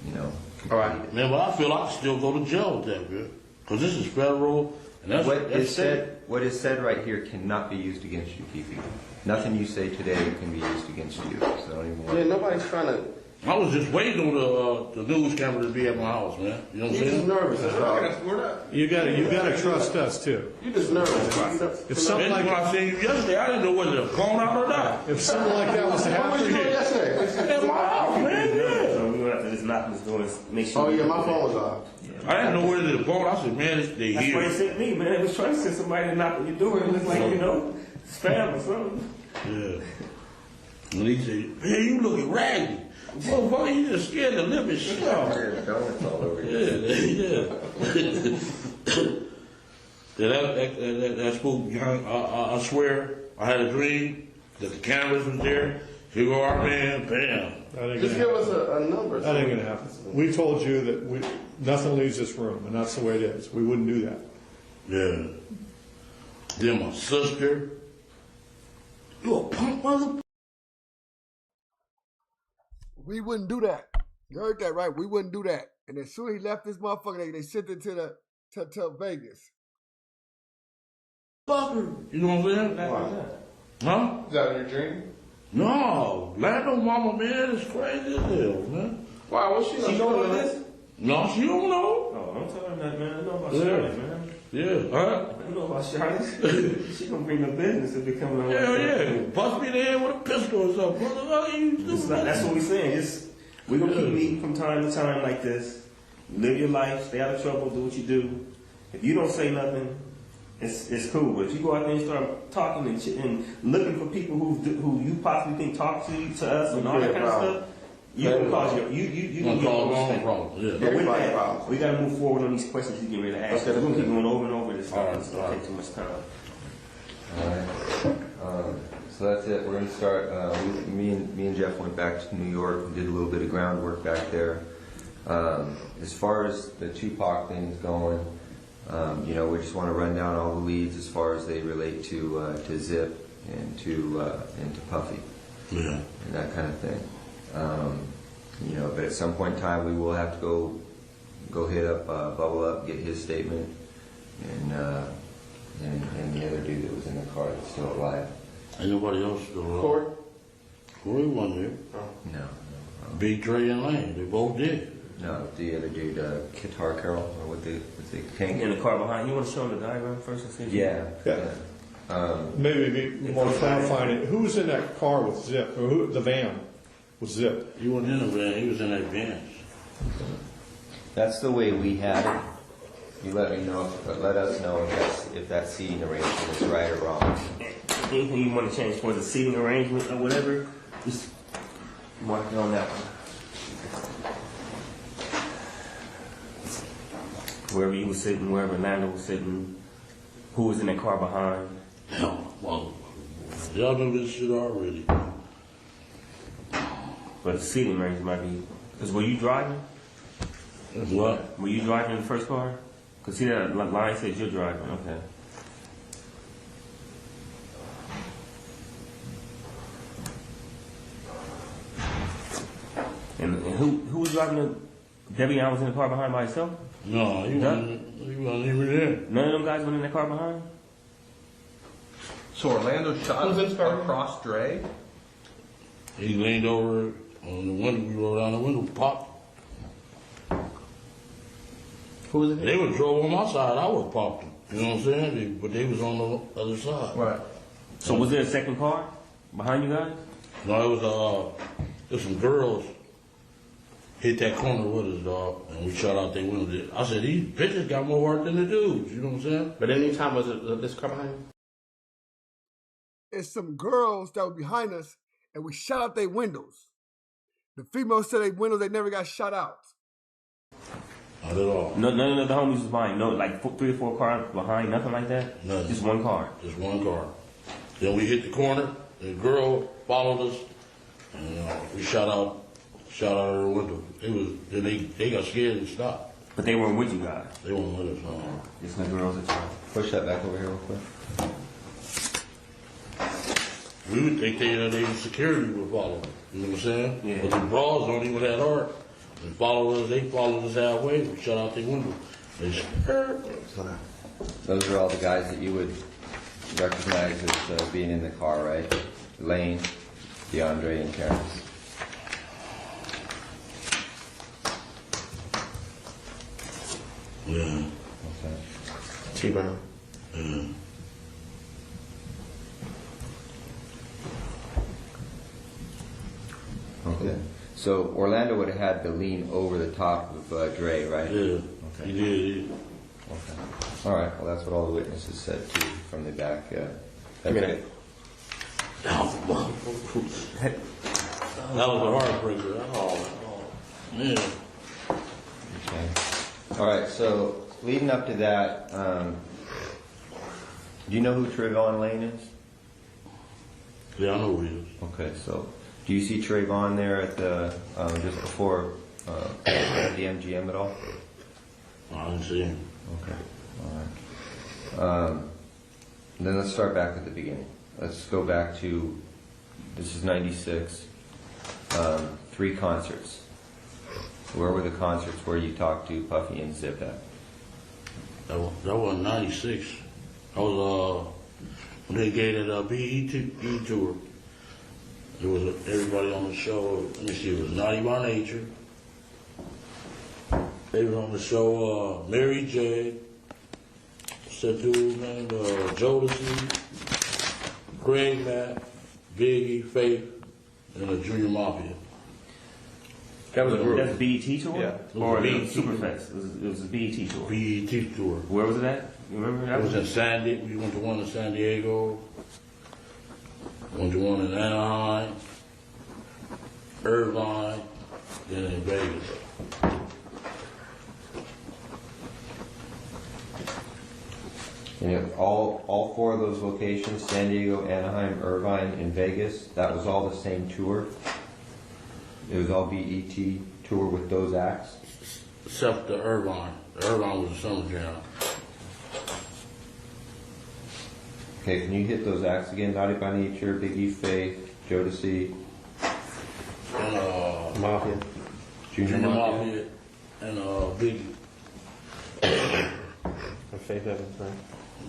you know. All right. Man, but I feel I can still go to jail with that, man. Because this is federal, and that's What is said right here cannot be used against you, Keefe. Nothing you say today can be used against you. So don't even worry. Yeah, nobody's trying to. I was just waiting on the news camera to be at my house, man. You know what I'm You're just saying? nervous. That's all. You gotta trust us too. You're just nervous. If something Man, like when I seen you yesterday, I didn't know whether to phone out or not. if something like that was to What was you doing happen, yesterday? At my house, man, yeah. So we're gonna have to just knock this door and make sure. Oh yeah, my phone was off. I didn't know whether to phone. I said, man, they That's why here. they sent me, man. They was trying to send somebody to knock on your door and it's like, you know, spam or something. Yeah. And he said, man, you looking raggedy. Motherfucker, you just scared the living shit out. Donuts all over you. Yeah. That spook, I swear, I had a dream that the cameras was there. Here go our man, bam. Just give us a number. that ain't gonna happen. We told you that nothing leaves this room, and that's the way it is. We wouldn't do that. Yeah. Then my sister, you a punk mother. We wouldn't do that. You heard that right? We wouldn't do that. And as soon as he left this motherfucker, they sent it to Vegas. Fucker. You know what I'm saying? Wow. Huh? Is that in your dream? No. Lando mama, man, is crazy as hell, man. Why? What's she She know about this? No, she don't know. Oh, don't tell her that, man. I know about Yeah. Charlotte, man. Yeah, huh? I know about Charlotte. She gonna bring the business if it comes out. Hell yeah. Bust me in the head with a pistol or something. What the fuck are you doing? That's what we saying. We're gonna keep meeting from time to time like this. Live your life, stay out of trouble, do what you do. If you don't say nothing, it's cool. But if you go out there and start talking and looking for people who you possibly think talk to us and all that kind of stuff, you can cause you gonna can cause your your own own problem. Yeah. But with Everybody that, problem. we gotta move forward on these questions you get ready to ask. Okay, We're gonna okay. keep going over and over this stuff. All right, It's gonna all take too much time. All right. So that's it. We're going to start. Me and Jeff went back to New York and did a little bit of groundwork back there. As far as the Tupac thing is going, you know, we just want to run down all the leads as far as they relate to Zip and to Puffy, Yeah. and that kind of thing. You know, but at some point in time, we will have to go hit up Bubble Up, get his statement, and the other dude that was in the car that's still alive. Ain't nobody else still around. Corey wasn't there. No. Big Dre and Lane, they both did. No, the other dude, Guitar Carol, or what they can't In the car behind you, want to show them the diagram first and see? If Yeah. maybe more clarifying it. Who was in that car with Zip, or the van with Zip? He wasn't in the van, he was in that van. That's the way we had it. You let us know if that seating arrangement is right or wrong. Anything you want to change towards the seating arrangement or whatever, just mark it on that one. Wherever you were sitting, wherever Lando was sitting, who was in that car behind. Hell, well, y'all know this shit already. But the seating arrangement might be, because were you driving? What? Were you driving in the first car? Because see that line says you're driving. Okay. And who was driving the... Debbie Allen was in the car behind by herself? No, he wasn't even there. None of them guys went in the car behind? So Orlando shot across Dre? He leaned over on the window, we rolled down the window, popped. Who was it? They would drove on my side, I would have popped them. You know what I'm saying? But they was on the other side. Right. So was there a second car behind you guys? No, it was some girls hit that corner with us, dog, and we shot out their window. I said, these bitches got more work than the dudes, you know what I'm saying? But any time was it this car behind you? It's some girls that were behind us, and we shot out their windows. The females said their windows, they never got shot out. Not at all. None of the homies was behind. No, like 3 or 4 cars behind, nothing like that? Nothing. Just one car? Just one car. Then we hit the corner, the girl followed us, and we shot out her window. They got scared and stopped. But they weren't with you guys? They weren't with us, no. Just the girls that you... Push that back over here real quick. We would think they security would follow them. You know what I'm saying? Yeah. But the bras don't even that hard. They followed us halfway, we shot out their window. They scared. Those are all the guys that you would recognize as being in the car, right? Lane, DeAndre, and Terrence. Yeah. Okay. T-Brown. Yeah. Okay. So Orlando would have had to lean over the top of Dre, right? Yeah. Okay. He did. Okay. All right. Well, that's what all the witnesses said too from the back. Give me that. That was a heartbreaker. Oh, man. Okay. All right. So leading up to that, do you know who Trayvon Lane is? Yeah, I know who he is. Okay. So do you see Trayvon there at the just before the MGM at all? I didn't see him. Okay. All right. Then let's start back at the beginning. Let's go back to, this is 96, 3 concerts. Where were the concerts where you talked to Puffy and Zip at? That was 96. I was, when they gave that BET tour. It was everybody on the show. Let me see, it was Naughty by Nature. They were on the show, Mary J. Said dude named Jodeci, Craig Mack, Biggie, Faith, and a Junior Mafia. That was a group. That's BET tour? Yeah. Or Superfest? It was a BET tour. BET tour. Where was it at? You remember that? It was in San Diego. We went to one in San Diego. Went to one in Anaheim, Irvine, then in Vegas. And all 4 of those locations, San Diego, Anaheim, Irvine, and Vegas, that was all the same tour? It was all BET tour with those acts? Except the Irvine. The Irvine was a summer jam. Okay, can you hit those acts again? Naughty by Nature, Biggie, Faith, Jodeci, And Mafia. Junior Mafia, and Biggie. And Faith Evans, right?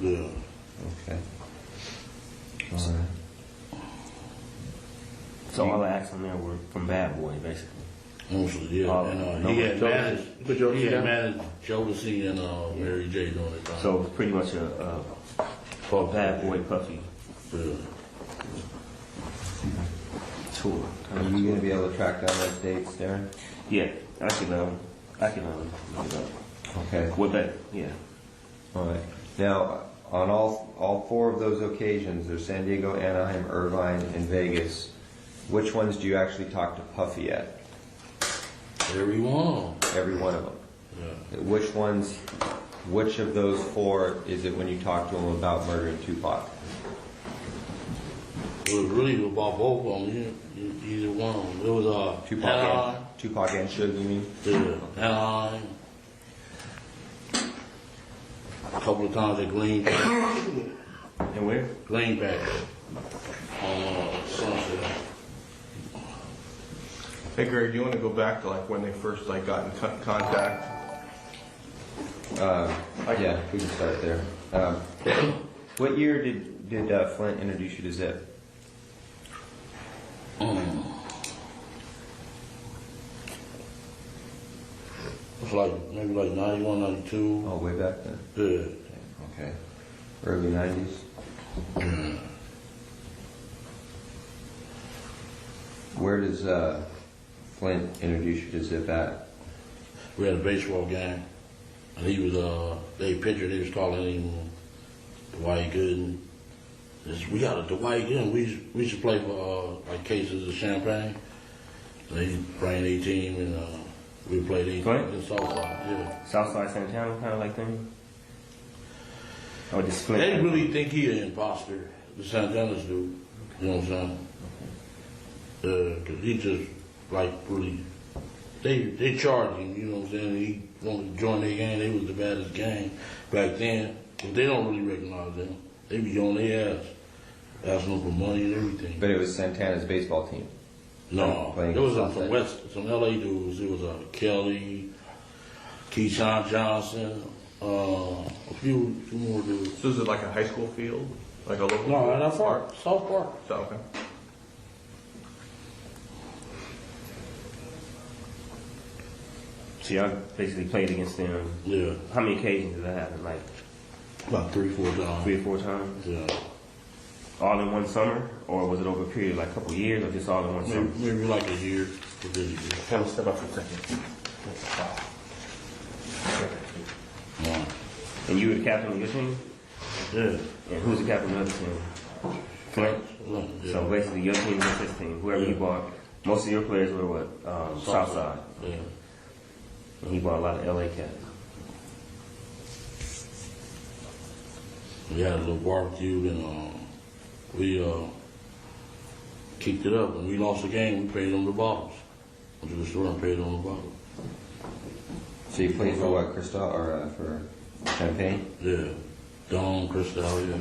Yeah. Okay. All right. So all the acts on there were from Bad Boy, basically. Mostly, yeah. And he had managed Jodeci and Mary J during that time. So it was pretty much a Bad Boy Puffy tour. Are you going to be able to track down those dates, Darren? Yeah, I can look it up. Okay. What that? Yeah. All right. Now, on all 4 of those occasions, there's San Diego, Anaheim, Irvine, and Vegas. Which ones do you actually talk to Puffy at? Every one. Every one of them. Yeah. Which of those 4 is it when you talk to him about murdering Tupac? It was really about both of them. Either one of them. It was Tupac Tupac and Suge, you mean? Yeah, Anaheim. A couple of times at Green Pack. And where? Green Pack. On Sunset. Hey Greg, do you want to go back to like when they first like got in contact? Yeah, we can start there. What year did Flint introduce you to Zip? It's like maybe like 91, 92. Oh, way back then? Yeah. Okay. Early 90s? Yeah. Where does Flint introduce you to Zip at? We had a baseball game, and he was they pictured, they was calling him Dwight Gooden. We got a Dwight Gooden. We used to play for like cases of champagne. And he bring a team, and we played in Southside. Yeah. Southside Santana kind of like thing? Or just Flint? They really think he an imposter. The Santanas do. You know what I'm saying? Cause he just like really. They charged him, you know what I'm saying? He wanted to join their gang. They was the baddest gang back then. But they don't really recognize them. They be on their ass, asking them for money and everything. But it was Santana's baseball team. No, it was some LA dudes. It was Kelly, Keyshawn Johnson, a few more dudes. So is it like a high school field? Like a local No, field? that's South Park. So, okay. So y'all basically played against them. Yeah. How many occasions did that happen? Like about 3-4 times. 3 or 4 times? Yeah. All in one summer? Or was it over a period like a couple years or just all in one summer? Maybe like a year. Come step up for a second. And you were the captain of your team? Yeah. And who's the captain of the other team? Flint? Yeah. So basically your team against his team. Whoever you bought. Most of your players were what? Southside. Yeah. And he bought a lot of LA cats. We had a little barbecue and we kicked it up. When we lost the game, we paid them the bottles. Went to the store and paid them the bottles. So you played for what, Cristal or for Champagne? Yeah. Dawn, Cristal, yeah.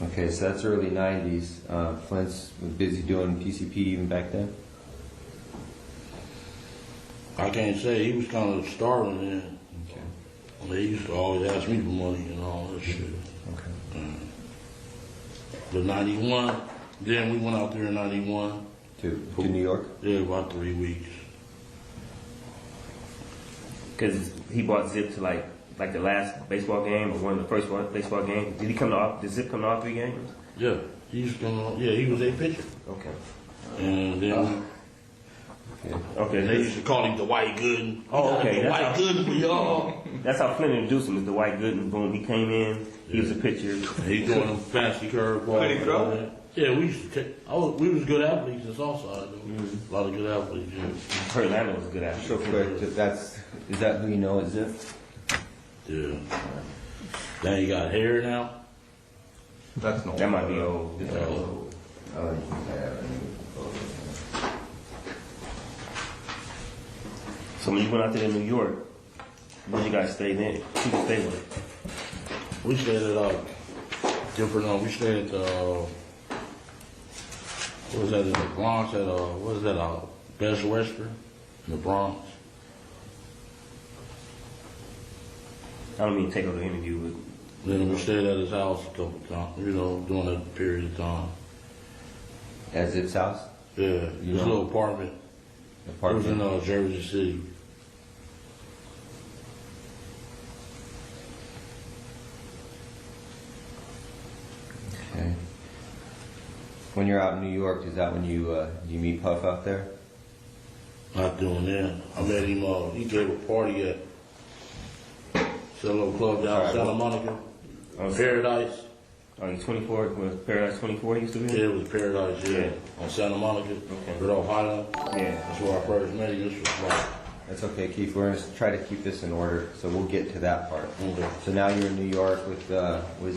Okay, so that's early 90s. Flint's was busy doing PCP even back then? I can't say. He was kind of starving then. Okay. They used to always ask me for money and all that shit. Okay. But 91, then we went out there in 91. To New York? Yeah, about 3 weeks. Because he bought Zip to like the last baseball game or one of the first baseball games. Did Zip come to all 3 games? Yeah. He used to come on. Yeah, he was a pitcher. Okay. And then Okay. they used to call him Dwight Gooden. Oh, okay. Dwight Gooden for y'all. That's how Flint introduced him, is Dwight Gooden. Boom, he came in. He was a pitcher. He's doing them fancy curveballs. Could he throw? Yeah, we used to. We was good athletes in Southside. A lot of good athletes. Yeah. Orlando was a good athlete. So quick, is that who you know as Zip? Yeah. Now you got hair now. That's no. That might be old. So when you went out there in New York, where you guys stayed in? Who you stayed with? We stayed at different. We stayed at what was that in the Bronx? At what is that? Best Western in the Bronx. I don't mean to take over the interview, but Then we stayed at his house a couple of times. You know, during that period of time. At Zip's house? Yeah, his little apartment. It was in Jersey City. Okay. When you're out in New York, is that when you meet Puff out there? Not doing that. I met him. He gave a party at a little club down in Santa Monica. Paradise. Oh, 24, was Paradise 24 used to be? Yeah, it was Paradise, yeah. On Santa Monica. Okay. Rudolph Highland. Yeah. That's where I first met him. This was like, That's okay, Keefe. We're going to try to keep this in order, so we'll get to that part. Okay. So now you're in New York with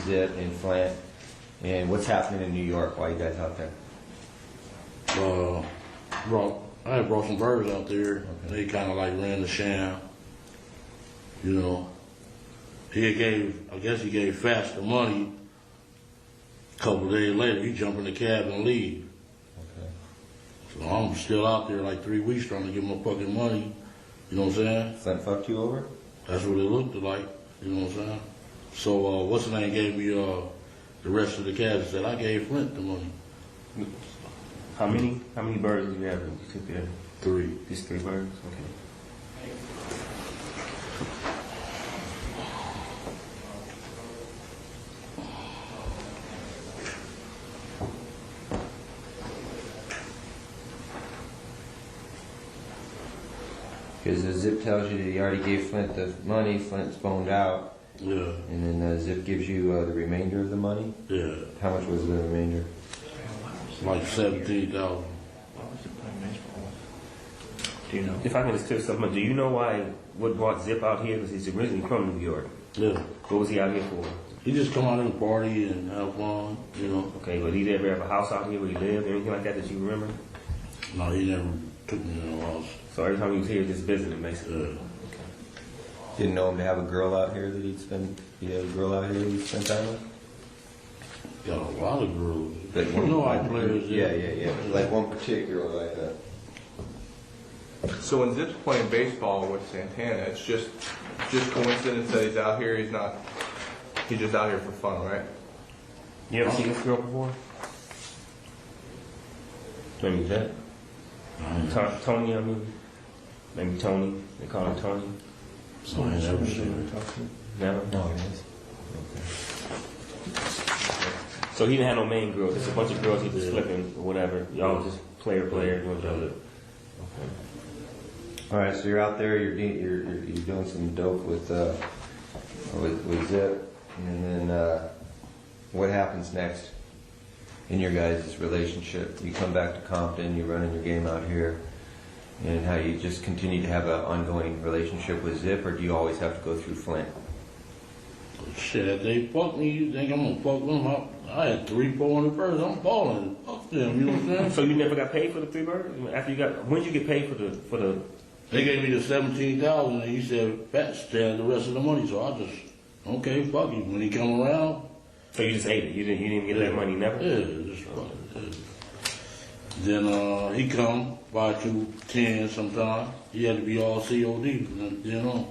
Zip and Flint. And what's happening in New York while you guys out there? I had brought some birds out there. They kind of like ran the sham. You know, I guess he gave Fats the money. A couple of days later, he jump in the cab and leave. Okay. So I'm still out there like 3 weeks trying to give him my fucking money. You know what I'm saying? Flint fucked you over? That's what it looked like. You know what I'm saying? So what's the name gave me the rest of the cash and said I gave Flint the money. How many birds did you have that you took there? 3. Just 3 birds? Okay. Because the Zip tells you that he already gave Flint the money, Flint's boned out. Yeah. And then Zip gives you the remainder of the money? Yeah. How much was the remainder? Like 17,000. Do you know? If I can just clear something, do you know what brought Zip out here? Because he's originally from New York. Yeah. What was he out here for? He just come out and party and have fun, you know. Okay, but he ever have a house out here where he lived or anything like that you remember? No, he never took me to no house. So every time he was here, just visiting, basically. Yeah. Didn't know him to have a girl out here that he had a girl out here he'd spend time with? Got a lot of girls. Like You know how players. Yeah. Like one particular like that. So when Zip's playing baseball with Santana, it's just coincidence that he's out here. He's just out here for fun, right? You ever seen this girl before? Maybe that. Tony, I mean. Maybe Tony. They call him Tony. So I ain't never seen her. Never? No, it is. So he didn't have no main girl. Just a bunch of girls he was flipping or whatever. Y'all just player doing that. Okay. All right, so you're out there. You're doing some dope with Zip, and then what happens next in your guys' relationship? You come back to Compton. You're running your game out here, and how you just continue to have an ongoing relationship with Zip, or do you always have to go through Flint? Shit, if they fuck me, you think I'm gonna fuck them up? I had 300-400 birds. I'm balling. Fuck them. You know what I'm saying? So you never got paid for the 3 birds? After you got, when did you get paid for the? They gave me the 17,000, and he said, "Fats, stand the rest of the money." So I just, okay, fuck him. When he come around, so you just ate it. You didn't get that money, never. Yeah, just fuck it. Then he come by 2:10 sometime. He had to be all COD from then on.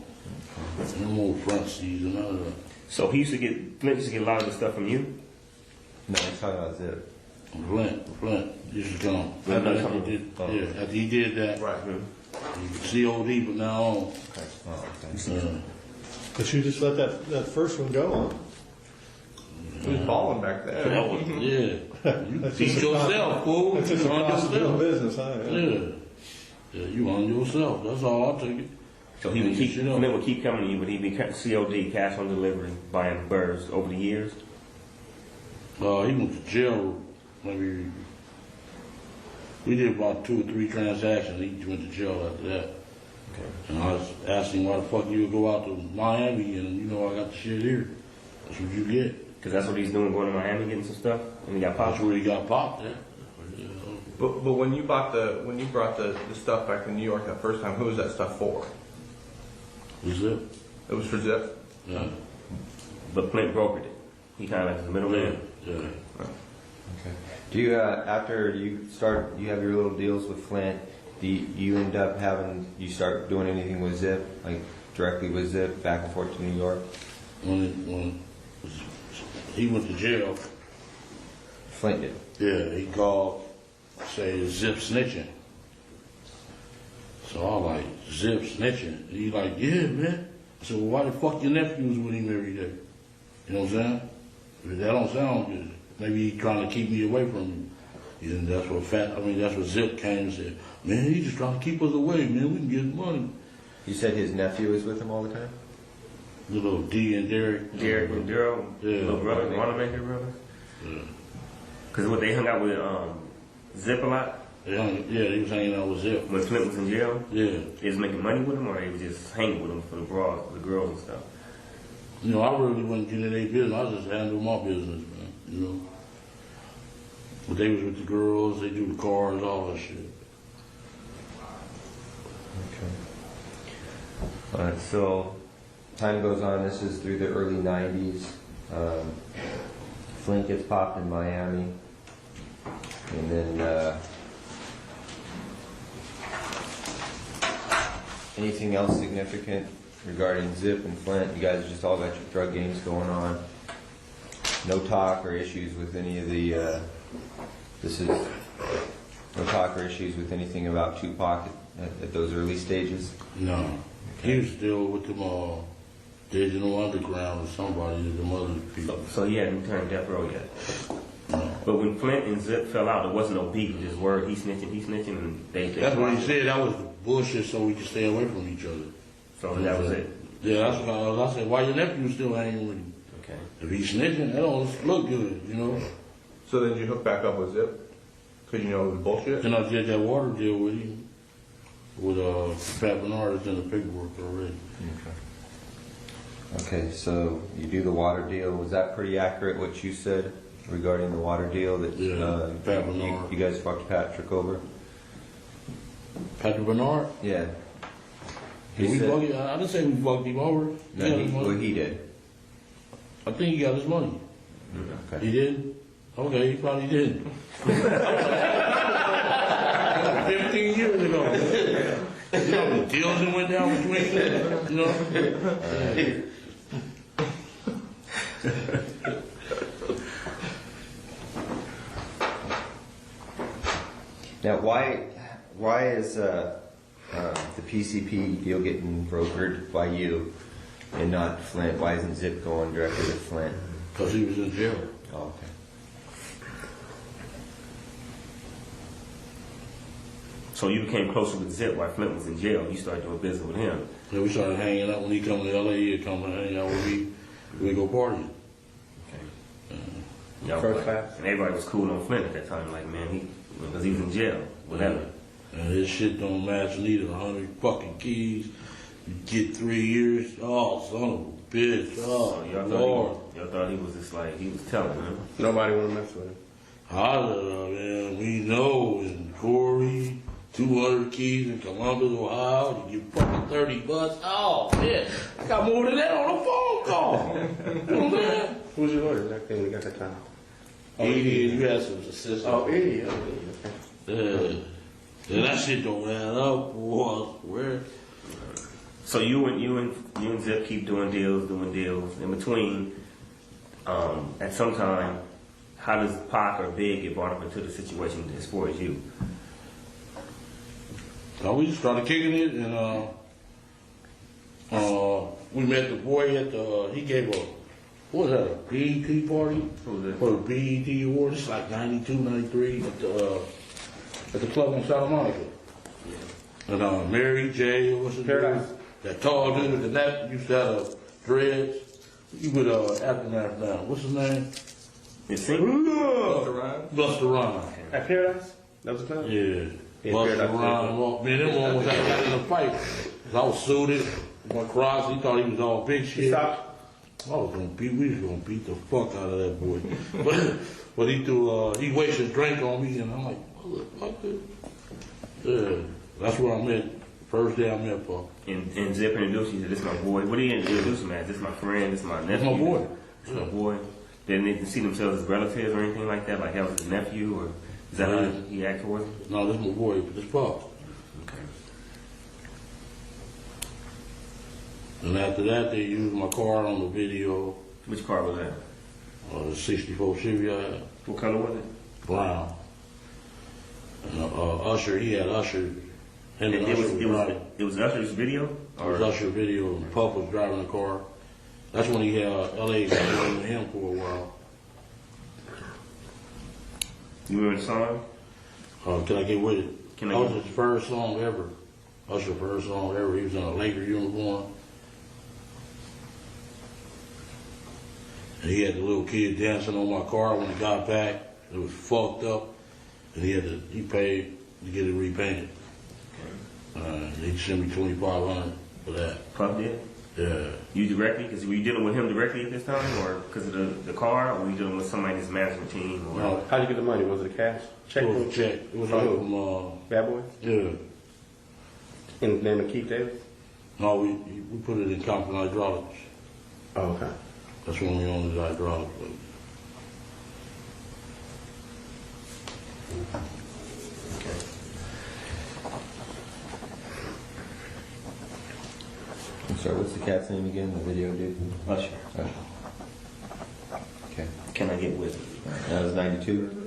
No more front seats and all that. So Flint used to get a lot of the stuff from you? No, he's talking about Zip. Flint used to come. After he did that, Right. COD from now on. Okay. But you just let that first one go, He was balling back then. That was, yeah. You teach yourself, fool. That's just You a on cost of doing yourself. business, huh? Yeah, you on yourself. That's all I take it. So he would keep coming to you, but he'd be COD, cash on delivery, buying birds over the years? He went to jail maybe. We did about 2 or 3 transactions. He went to jail after that. Okay. And I was asking why the fuck you would go out to Miami and you know I got the shit here. That's what you get. Because that's what he's doing, going to Miami getting some stuff, and he got popped. That's where he got popped at. But when you brought the stuff back to New York that first time, who was that stuff for? Zip. It was for Zip. Yeah. But Flint brokered it. He kind of like the middleman. Yeah. Okay. Do you after you have your little deals with Flint? Do you end up you start doing anything with Zip, like directly with Zip, back and forth to New York? When he went to jail. Flint did. Yeah, he called, say Zip snitching. So I like, Zip snitching. He like, yeah, man. I said, well, why the fuck your nephew was with him every day? You know what I'm saying? That don't sound good. Maybe he trying to keep me away from him. And that's what Zip came and said, man, he just trying to keep us away, man. We can get money. You said his nephew was with him all the time? The little D and Derek. Derek and Daryl, little brother, Wanamaker brother. Yeah. Because they hung out with Zip a lot. Yeah, he was hanging out with Zip. When Flint was in jail? Yeah. He was making money with him, or he was just hanging with him for the girls and stuff? You know, I really wasn't getting in their business. I just handled my business, man. You know. But they was with the girls, they do the cars, all that shit. Okay. All right, so time goes on. This is through the early 90s. Flint gets popped in Miami. And then anything else significant regarding Zip and Flint? You guys just all got your drug games going on. No talk or issues with any of the, no talk or issues with anything about Tupac at those early stages? No. Okay. He was still with them Digital Underground or somebody, the other people. So he hadn't turned death row yet. No. But when Flint and Zip fell out, there wasn't no beef. Just word, he snitching, and they. That's what he said. That was bullshit, so we could stay away from each other. So that was it. Yeah, that's what I said. Why your nephew still hanging with him? Okay. If he's snitching, that don't look good, you know. So then you hook back up with Zip? Because you know it was bullshit? Then I did that water deal with him. With Pat Bernard, it's in the paperwork already. Okay, so you do the water deal. Was that pretty accurate what you said regarding the water deal? That Pat Bernard. You guys fucked Patrick over? Patrick Bernard? Yeah. I didn't say we fucked him over. No, he did. I think he got his money. Okay. He did? Okay, he probably didn't. 15 years ago. You know, the deals that went down between them, you know? Now, why is the PCP deal getting brokered by you and not Flint? Why isn't Zip going directly to Flint? Because he was in jail. Oh, okay. So you became closer with Zip while Flint was in jail. You started doing business with him. Yeah, we started hanging out when he come to LA. He'd come and hang out with me. We go partying. Okay. First class. And everybody was cool on Flint at that time. Like, man, because he was in jail. Whatever. And his shit don't match neither. 100 fucking keys. You get 3 years. Oh, son of a bitch. Oh, Lord. Y'all thought he was just like, he was telling him. Nobody want to mess with him. Man, we know. And Corey, 200 keys in Columbus, Ohio. You get fucking 30 bucks. Oh, man. I got more than that on a phone call. You know what I'm saying? Who's your lawyer back then when you got that time? Edie, you had some assistants. Oh, Edie. Okay. Yeah, that shit don't add up, boy. Where? So you and Zip keep doing deals. In between, at some time, how does Pac or Big get brought up into the situation as far as you? We just started kicking it, and we met the boy at the. He gave a. What was that? A BET party? For the BET award. It's like 92, 93 at the club in Santa Monica. And Mary J. What's his name? That tall dude with the neck used to have dreads. He with Aftermath now. What's his name? Busta Rhymes. Busta Rhymes. At Paradise? That was the time? Yeah. Busta Rhymes. Man, them one was got in a fight. I was suited. My cross, he thought he was all big shit. We was gonna beat the fuck out of that boy. but he wasted his drink on me, and I'm like, motherfucker. Yeah, that's where I met. First day I met Paul. And Zip introduced you to this my boy. What did he introduce him as? This my friend. This my nephew. That's my boy. This my boy. They didn't see themselves as relatives or anything like that. Like that was his nephew, or is that how he acted towards him? No, this my boy. This Paul. Okay. And after that, they used my car on the video. Which car was that? The 64 Chevy I had. What color was it? Brown. And Usher, he had Usher. Him and Usher it was Usher's video? It was Usher's video, and Puff was driving the car. That's when he had LA was with him for a while. You remember the song? Can I Get With It? That was his first song ever. Usher's first song ever. He was in a Laker uniform. And he had the little kid dancing on my car when he got back. It was fucked up. And he paid to get it repainted. He sent me $2,500 for that. Puff did? Yeah. You directly? Because were you dealing with him directly at this time, or because of the car, or were you dealing with somebody in his management team? Or No. How'd you get the money? Was it a cash check? It was a check. It was like from Bad Boy? Yeah. In the name of Keefe Davis? No, we put it in Compton Hydraulics. Oh, okay. That's when we owned the hydraulics. I'm sorry, what's the cat's name again? The video dude? Usher. Okay. Can I get with it? That was 92?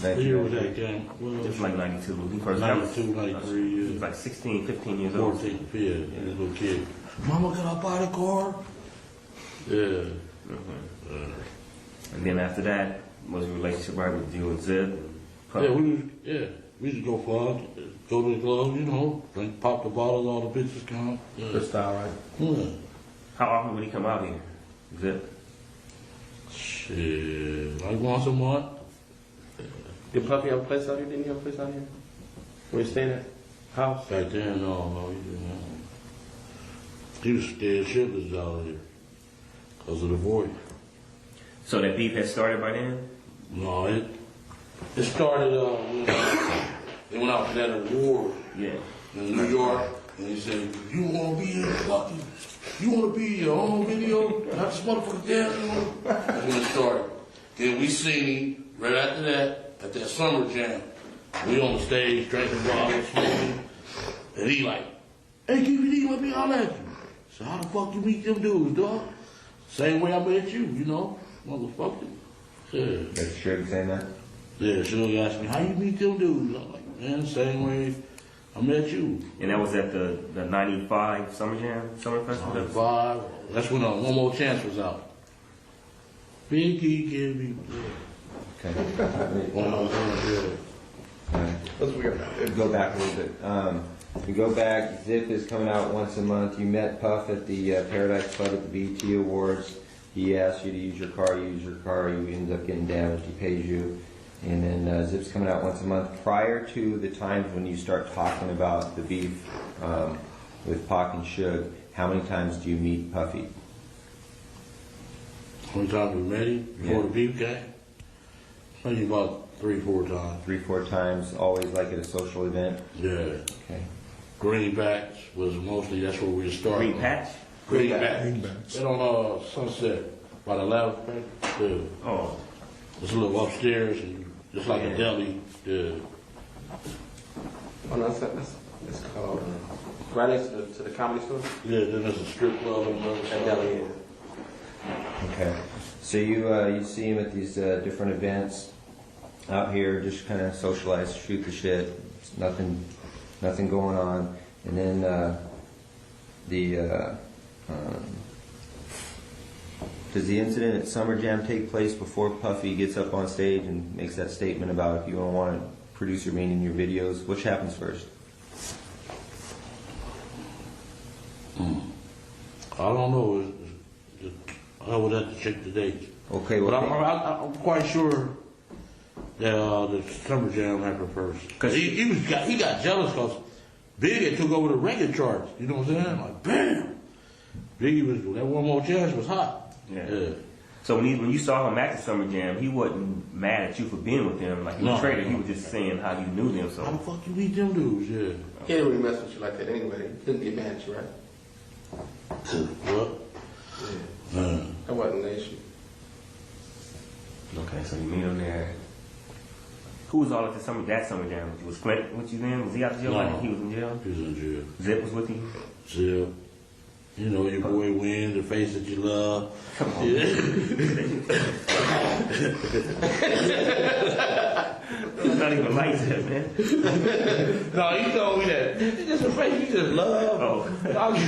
What year was that, Cam? Just like 92. When he first 92, 93 years. He was like 16, 15 years old. 14, yeah, a little kid. Mama, can I buy the car? Yeah. And then after that, was your relationship right with you and Zip? And We used to go fun, go to the club, you know, drink, pop the bottles, all the bitches come. Yeah. Good style, right? Yeah. How often would he come out here? Zip? Shit, like once a month. Did Puffy have a place out here? Didn't he have a place out here? Where you staying at? House? Back then, no, he didn't have. He was scared shitless out here because of the voice. So that beef had started by then? No, it started when they went out for that award in New York, and he said, "You want to be in fucking, you want to be in your own video, not this motherfucker dance." That's when it started. Then we seen him right after that at that summer jam. We on the stage drinking bottles, smoking, and he like, "Hey, Keffe D, let me holler at you." So how the fuck you meet them dudes, dog? Same way I met you, you know, motherfucker. Yeah. That's Suge saying that? Yeah, Suge asked me, how you meet them dudes? I'm like, man, same way I met you. And that was at the 95 Summer Jam, Summer Festival? 95. That's when One More Chance was out. Big Key, Kevy. Okay. One More Chance, yeah. Let's go back a little bit. We go back, Zip is coming out once a month. You met Puff at the Paradise Club at the BET Awards. He asked you to use your car, you use your car, you end up getting damaged, he pays you. And then Zip's coming out once a month. Prior to the times when you start talking about the beef with Pac and Suge, how many times do you meet Puffy? How many times we met him before the beef came? Maybe about 3-4 times. 3-4 times, always like at a social event? Yeah. Okay. Green Patch was mostly, that's where we started. Green Patch? Green Patch. Right on Sunset, by the lounge. Yeah. Oh. It's a little upstairs, and just like a deli. Yeah. Oh, no, that's called right next to the comedy store? Yeah, then there's a strip club on the other side. Deli. Okay. So you see him at these different events out here, just kind of socialize, shoot the shit. It's nothing going on. And then does the incident at Summer Jam take place before Puffy gets up on stage and makes that statement about if you don't want a producer being in your videos? Which happens first? I don't know. I would have to check the dates. Okay, but well, I'm quite sure that the Summer Jam happened first. Because he got jealous because Biggie took over the record charts. You know what I'm saying? Like, bam! Biggie was, that One More Chance was hot. Yeah. So when you saw him at the Summer Jam, he wasn't mad at you for being with them. Like, he was traded. He was just saying how you knew them. So how the fuck you meet them dudes? Yeah. He didn't really mess with you like that anyway. He couldn't get mad at you, right? What? Yeah. That wasn't an issue. Okay, so you meet him there. Who was all at that Summer Jam? Was Clint with you then? Was he out of jail? No. He was in jail? He was in jail. Zip was with you? Zip. You know, your boy Win, the face that you love. Come on. Yeah. It's not even like that, man. No, he told me that. It's just a face you just love. Oh.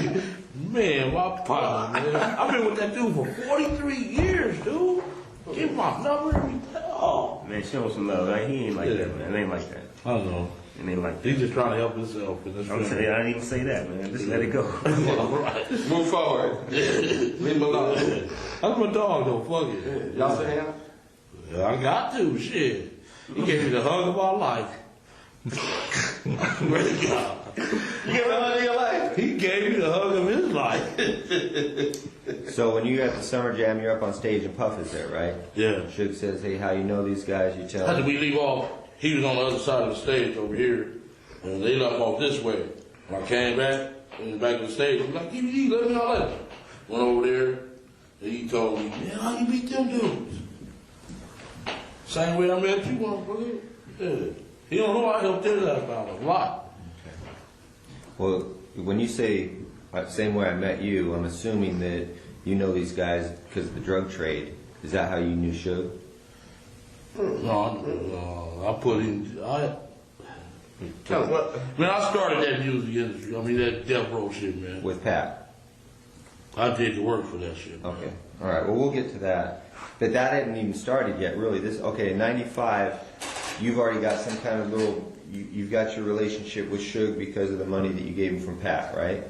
Man, my partner, man. I've been with that dude for 43 years, dude. Give him my number and oh. Man, show him some love. Like, he ain't like that, man. It ain't like that. I know. It ain't like that. He's just trying to help himself. I'm saying, I didn't even say that, man. Just let it go. All right. Move forward. Leave him alone. That's my dog, though. Fuck it. Y'all say him? Yeah, I got to. Shit. He gave me the hug of my life. I swear to God. You get a hug of your life. He gave you the hug of his life. So when you're at the summer jam, you're up on stage and Puff is there, right? Yeah. Suge says, hey, how you know these guys? You tell After him. we leave off, he was on the other side of the stage over here, and they left off this way. When I came back, in the back of the stage, he was like, Keffe D, let me know later. Went over there, and he told me, man, how you beat them dudes? Same way I met you, motherfucker. Yeah. He don't know I helped his ass out a lot. Well, when you say same way I met you, I'm assuming that you know these guys because of the drug trade. Is that how you knew Suge? No, I put in, man, I started that music industry. I mean, that death row shit, man. With Pat? I did the work for that shit. Man. Okay. All right. Well, we'll get to that. But that hadn't even started yet, really. In 95, you've already got some kind of little, you've got your relationship with Suge because of the money that you gave him from Pat, right?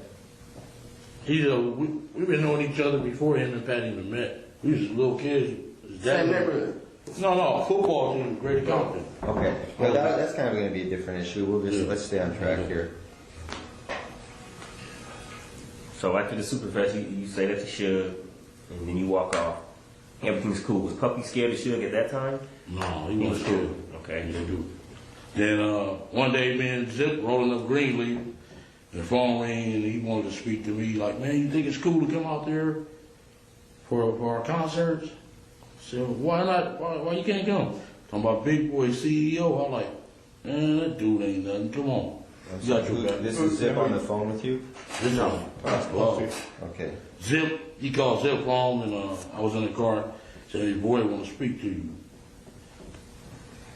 We've been knowing each other before him and Pat even met. We was little kids. Same neighborhood. No, football team, Great Compton. Okay. Well, that's kind of going to be a different issue. Let's stay on track here. So after the Superfest, you say that to Suge, and then you walk off. Everything's cool. Was Puppy scared of Suge at that time? No, he wasn't scared. Okay. He didn't do it. Then one day, me and Zip rolling up Greenleaf, the phone rang, and he wanted to speak to me. Like, man, you think it's cool to come out there for our concerts? I said, why not? Why you can't come? Talking about Big Boy CEO. I'm like, man, that dude ain't nothing. Come on. You got your back. This is Zip on the phone with you? No. Okay. Zip, he called Zip home, and I was in the car. Said, hey, boy, I want to speak to you.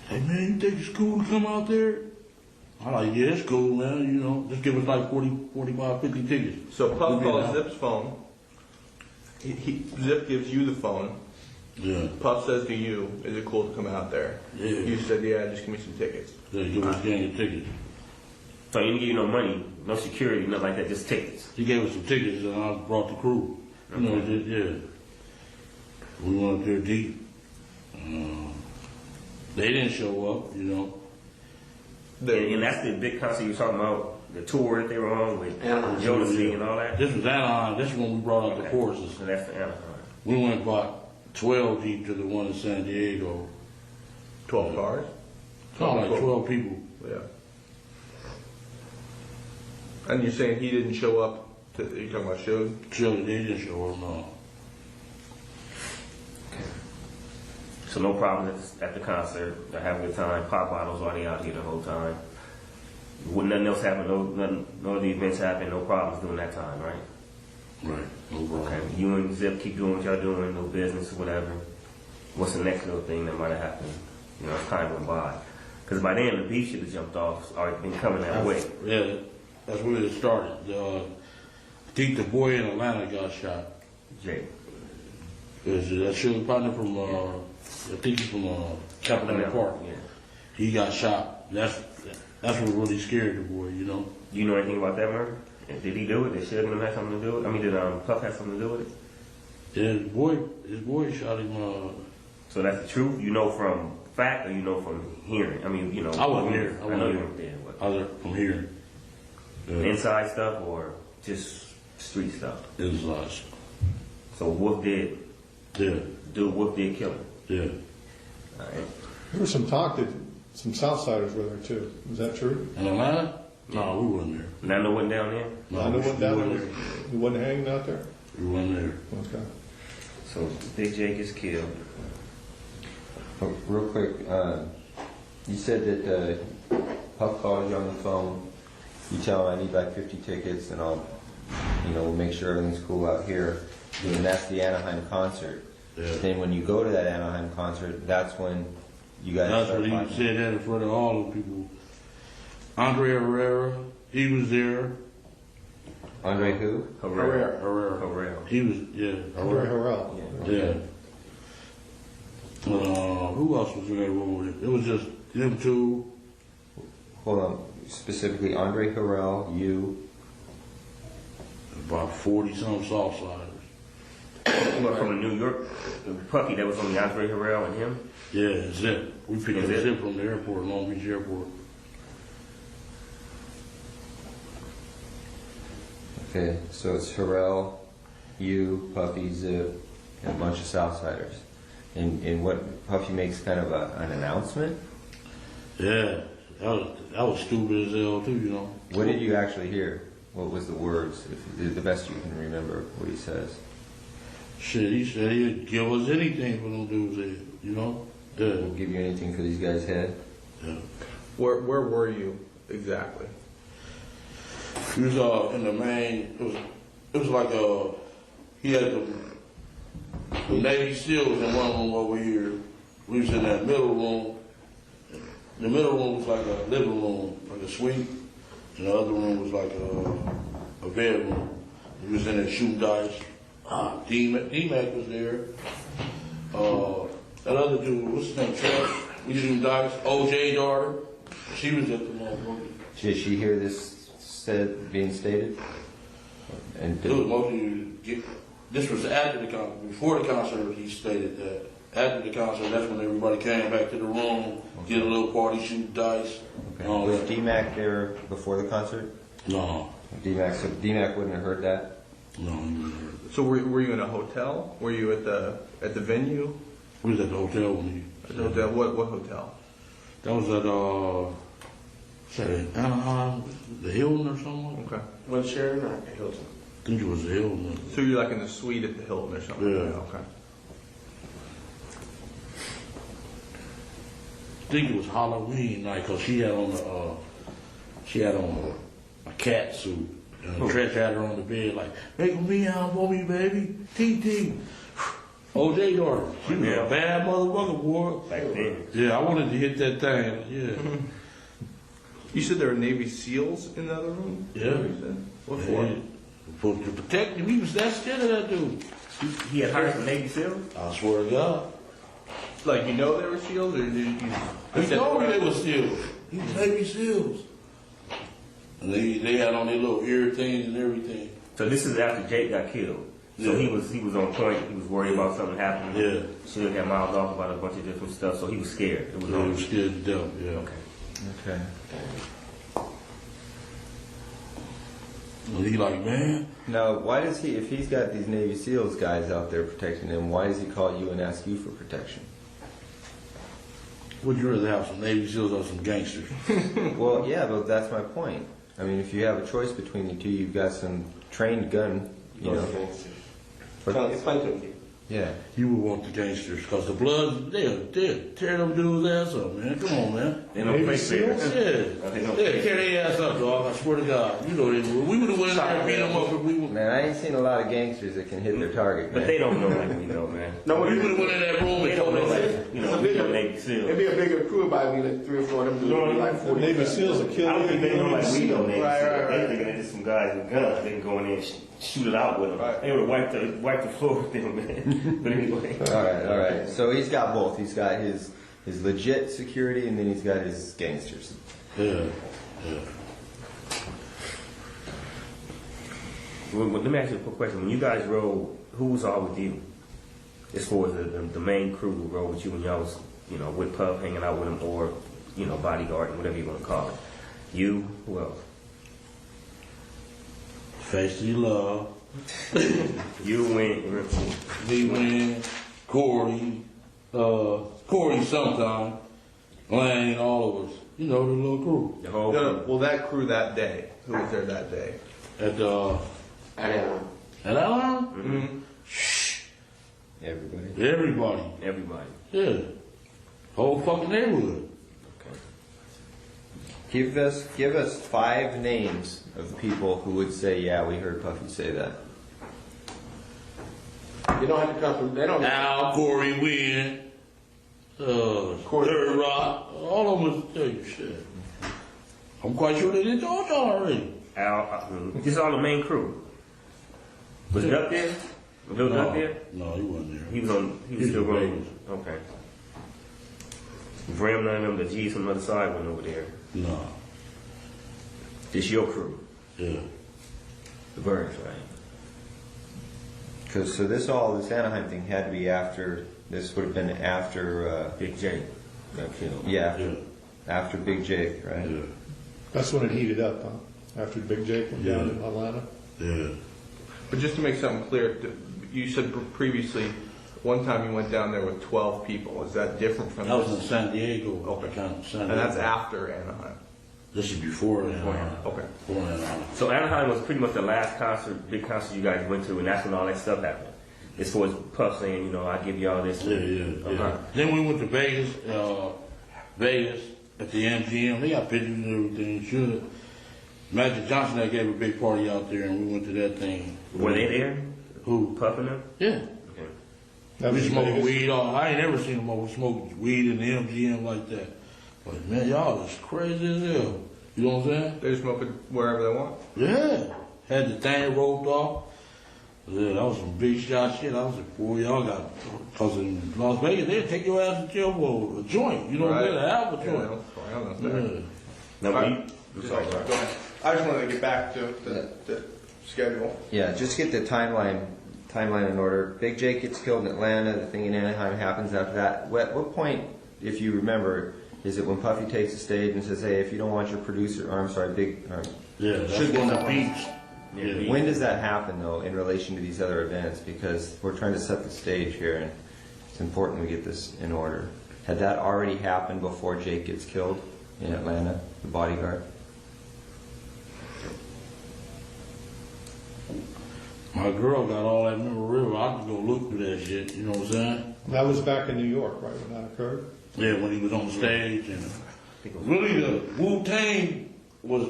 Hey, man, you think it's cool to come out there? I'm like, yeah, it's cool, man. You know, just give us like 40, 45, 50 tickets. So Puff calls Zip's phone. Zip gives you the phone. Yeah. Puff says to you, is it cool to come out there? Yeah. You said, yeah, just give me some tickets. Yeah, give us a gang of tickets. So he didn't give you no money, no security, nothing like that, just tickets. He gave us some tickets, and I brought the crew. You know, yeah. We went up there deep. They didn't show up, you know. And that's the big concert you were talking about, the tour that they were on with Jodeci and all that? This was Anaheim. This is when we brought out the choruses. So that's the Anaheim. We went about 12 deep to the one in San Diego. 12 cars? Like 12 people. Yeah. And you're saying he didn't show up? You're talking about Suge? Suge, they didn't show up, no. So no problem at the concert. They're having a good time. Pop bottles while they out here the whole time. Would nothing else happen? No other events happen. No problems during that time, right? Right. No problem. Okay. You and Zip keep doing what y'all doing. No business or whatever. What's the next little thing that might have happened? You know, as time went by. Because by then the beef should have jumped off. It's already been coming that way. Yeah, that's where it started. I think the boy in Atlanta got shot. Jay. That Suge partner from I think he's from Capitol Park. Yeah. He got shot. That's what really scared the boy, you know. Do you know anything about that murder? Did he do it? Did Suge have something to do with it? I mean, did Puff have something to do with it? Yeah, his boy shot him. So that's the truth? You know from fact or you know from hearing? I mean, you know. I wasn't there. I know you weren't there. I was from hearing. Inside stuff or just street stuff? Inside. So Wolf did? Yeah. Dude, Wolf did kill him? Yeah. All right. There was some talk that some Southsiders were there too. Is that true? In Atlanta? No, we weren't there. Nando wasn't down there? Nando wasn't down there? He wasn't hanging out there? We weren't there. Okay. So Big J gets killed. Oh, real quick, you said that Puff called you on the phone. You tell him I need like 50 tickets and I'll, we'll make sure everything's cool out here. And that's the Anaheim concert. Yeah. Then when you go to that Anaheim concert, that's when you guys That's start what he talking. said that in front of all the people. Andre Herrera, he was there. Andre who? Herrera. He was, yeah. Andre Harrell. Yeah. Who else was in that room with him? It was just them two. Hold on. Specifically, Andre Harrell, you. About 40-some Southsiders. From the New York, Puffy, that was only Andre Harrell and him? Yeah, Zip. We picked up Zip from the airport, Long Beach Airport. Okay, so it's Harrell, you, Puffy, Zip, and a bunch of Southsiders. And what Puffy makes kind of an announcement? Yeah, that was stupid as hell too, you know. What did you actually hear? What was the words? If the best you can remember what he says. Shit, he said he'd give us anything for them dudes, you know. Yeah. We'll give you anything for these guys' head. Yeah. Where were you exactly? He was in the main. It was like he had the Navy SEALs in one room over here. We was in that middle room. The middle room was like a living room, like a suite, and the other room was like a bedroom. He was in there shooting dice. D-Mac was there. That other dude, what's his name? Trev. We shooting dice. OJ daughter. She was at the motherfucker. Did she hear this being stated? And it was mostly, this was after the concert. Before the concert, he stated that. After the concert, that's when everybody came back to the room, did a little party, shoot dice. Okay. Was D-Mac there before the concert? No. D-Mac wouldn't have heard that? No, he wouldn't have heard that. So were you in a hotel? Were you at the venue? We was at the hotel when he... At the hotel? What hotel? That was at, Anaheim, the Hilton or something. Okay. Was Sheridan or Hilton? I think it was the Hilton. So you're like in the suite at the Hilton or something? Yeah. Okay. I think it was Halloween night because she had on a cat suit. Trish had her on the bed like, make me out for me, baby. T. OJ daughter. She was a bad motherfucker, boy. Back then. Yeah, I wanted to hit that thing. Yeah. You said there were Navy SEAls in the other room? Yeah. What for? To protect him. He was that scared of that dude. He had hired some Navy SEAls? I swear to God. Like, you know they were SEAls, or did you... He told me they were SEAls. He was Navy SEAls. And they had on their little ear things and everything. So this is after Jake got killed. So Yeah. he was on point. He was worried about something happening. Yeah. She got miles off about a bunch of different stuff. So he was scared. It was He was scared to death, yeah. Okay. And he like, man. Now, why does he, if he's got these Navy SEALs guys out there protecting him, why does he call you and ask you for protection? Would you rather have some Navy SEALs or some gangsters? Well, yeah, but that's my point. I mean, if you have a choice between the two, you've got some trained gun, you know. Explain to me. Yeah. You would want the gangsters because the blood, they'll tear them dudes' ass up, man. Come on, man. They don't play fair. Yeah, tear their ass up, dog. I swear to God. You know they would. We would have went in there and beat them up if we would. Man, I ain't seen a lot of gangsters that can hit their target, man. But they don't know like we know, man. No, We would have went in that room They and don't told know them. like, you know, we know Navy SEALs. It'd be a bigger crew about me, like 3 or 4 of them. No, like 40. Navy SEAls are I killing don't think they know like we know Navy Right, SEAls. right, They right. thinking they're just some guys with guns. They can go in there and shoot it out with them. Right. They would have wiped the floor with them, man. But anyway. All right. So he's got both. He's got his legit security, and then he's got his gangsters. Yeah. Well, let me ask you a quick question. When you guys rode, who was all with you? As far as the main crew who rode with you when y'all was, you know, with Puff, hanging out with him, or, you know, bodyguard, whatever you want to call it. You, who else? Face to love. You went. Me win. Corey sometime. Lane, all of us. You know, the little crew. The whole No, crew. well, that crew that day. Who was there that day? At Anaheim? Mm-hmm. Everybody. Everybody. Yeah. Whole fucking neighborhood. Give us 5 names of people who would say, "Yeah, we heard Puffy say that." You don't have to come from. They don't. Al, Corey, Wynn, Third Rock, all of them would tell you shit. I'm quite sure they did told y'all already. Al, this is all the main crew. Was it up there? Was it up there? No, he wasn't there. He was still rolling. Okay. Bram, none of them, the G's from the other side went over there. No. This your crew. Yeah. The Burns, right? So this Anaheim thing had to be after. This would have been after Big J got killed. Yeah. After Big Jake, right? Yeah. That's when it heated up, huh? After Big Jake went down in Atlanta. Yeah. But just to make something clear, you said previously one time you went down there with 12 people. Is that different from That this? was in San Diego. Okay. San Diego. And that's after Anaheim. This is before Anaheim. Okay. Before Anaheim. So Anaheim was pretty much the last big concert you guys went to, and that's when all that stuff happened. As far as Puff saying, you know, I give y'all this. Yeah. Then we went to Vegas. Vegas at the MGM. They got pictures and everything. Sure. Magic Johnson that gave a big party out there, and we went to that thing. Were they there? Who? Puff and them? Yeah. We smoking weed all. I ain't never seen them smoking weed in the MGM like that. But man, y'all is crazy as hell. You know what I'm saying? They just smoke it wherever they want. Yeah. Had the thing roped off. Yeah, that was some big shot shit. I was like, boy, y'all got, because in Las Vegas, they'd take your ass to jail for a joint. You know what I'm saying? A half a joint. I understand. No, Go ahead. I just wanted to get back to the schedule. Yeah, just get the timeline in order. Big Jake gets killed in Atlanta. The thing in Anaheim happens after that. At what point, if you remember, is it when Puffy takes the stage and says, "Hey, if you don't want your producer," or I'm sorry, yeah, that's when the beats. Yeah. When does that happen, though, in relation to these other events? Because we're trying to set the stage here, and it's important we get this in order. Had that already happened before Jake gets killed in Atlanta, the bodyguard? My girl got all that memorabilia. I could go look through that shit. You know what I'm saying? That was back in New York, right, when that occurred? Yeah, when he was on stage. And really, the Wu-Tang was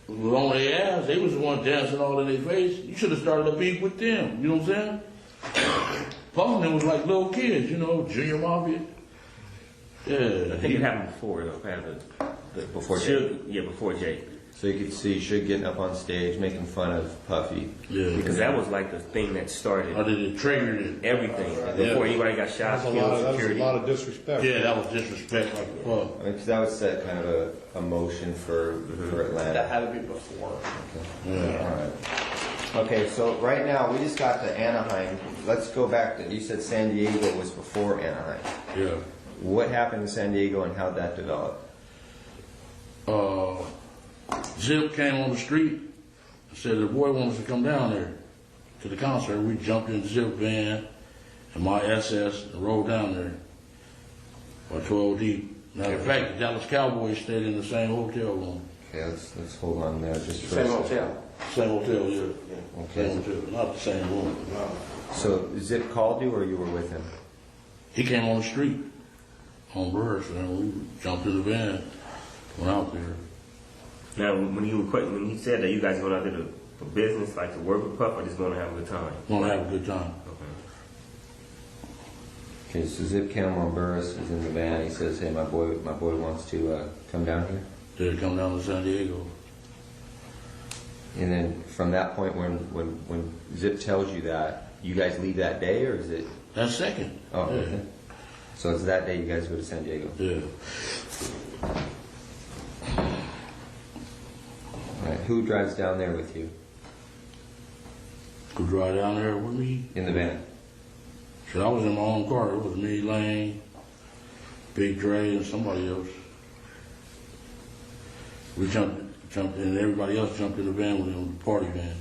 on their ass. They was the one dancing all in their face. You should have started a beef with them. You know what I'm saying? Paul and them was like little kids, you know, Junior Mafia. Yeah. I think it happened before, though. Before Jake? Yeah, before Jake. So you could see Suge getting up on stage, making fun of Puffy. Yeah. Because that was like the thing that started. Or did it trigger it? Everything. Before anybody got shot, killed, That was a security. lot of disrespect. Yeah, that was disrespect like fuck. I mean, 'cause that would set kind of a motion for Atlanta. That had to be before. Okay. Yeah. All right. Okay, so right now we just got to Anaheim. Let's go back to, you said San Diego was before Anaheim. Yeah. What happened in San Diego and how'd that develop? Zip came on the street and said the boy wants to come down there to the concert. We jumped in the Zip van and my SS and rode down there by 12 deep. Matter of fact, the Dallas Cowboys stayed in the same hotel room. Okay, let's hold on there just for Same a second. hotel. Same hotel, yeah. Okay. Same hotel, not the same room. So Zip called you or you were with him? He came on the street on Burris and we jumped in the van, went out there. Now, when he said that you guys going out there for business, like to work with Puff, or just going to have a good time? Gonna have a good time. Okay, so Zip Cameron Burris is in the van. He says, "Hey, my boy wants to come down here." Did come down to San Diego. And then from that point, when Zip tells you that, you guys leave that day, or is it? That second. Oh, yeah. okay. So it's that day you guys go to San Diego. Yeah. All right. Who drives down there with you? Who drive down there with me? In the van. Shit, I was in my own car. It was me, Lane, Big Dre, and somebody else. We jumped in, and everybody else jumped in the van with him, the party van.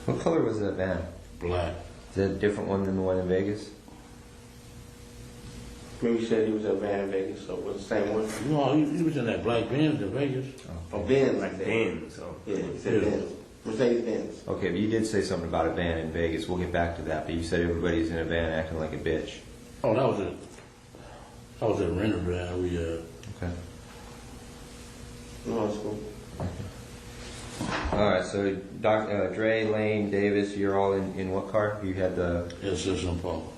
What color was that van? Black. Is that a different one than the one in Vegas? Maybe you said he was in a van in Vegas, so it was the same one. No, he was in that black Benz in Vegas. Oh, Benz. Like the end, so. Yeah, he said Benz. Mercedes Benz. Okay, but you did say something about a van in Vegas. We'll get back to that. But you said everybody's in a van acting like a bitch. Oh, that was it. That was a renter van. We Okay. No, it's cool. All right. So Dre, Lane, Davis, you're all in what car? You had the. Yes, it's some Paul.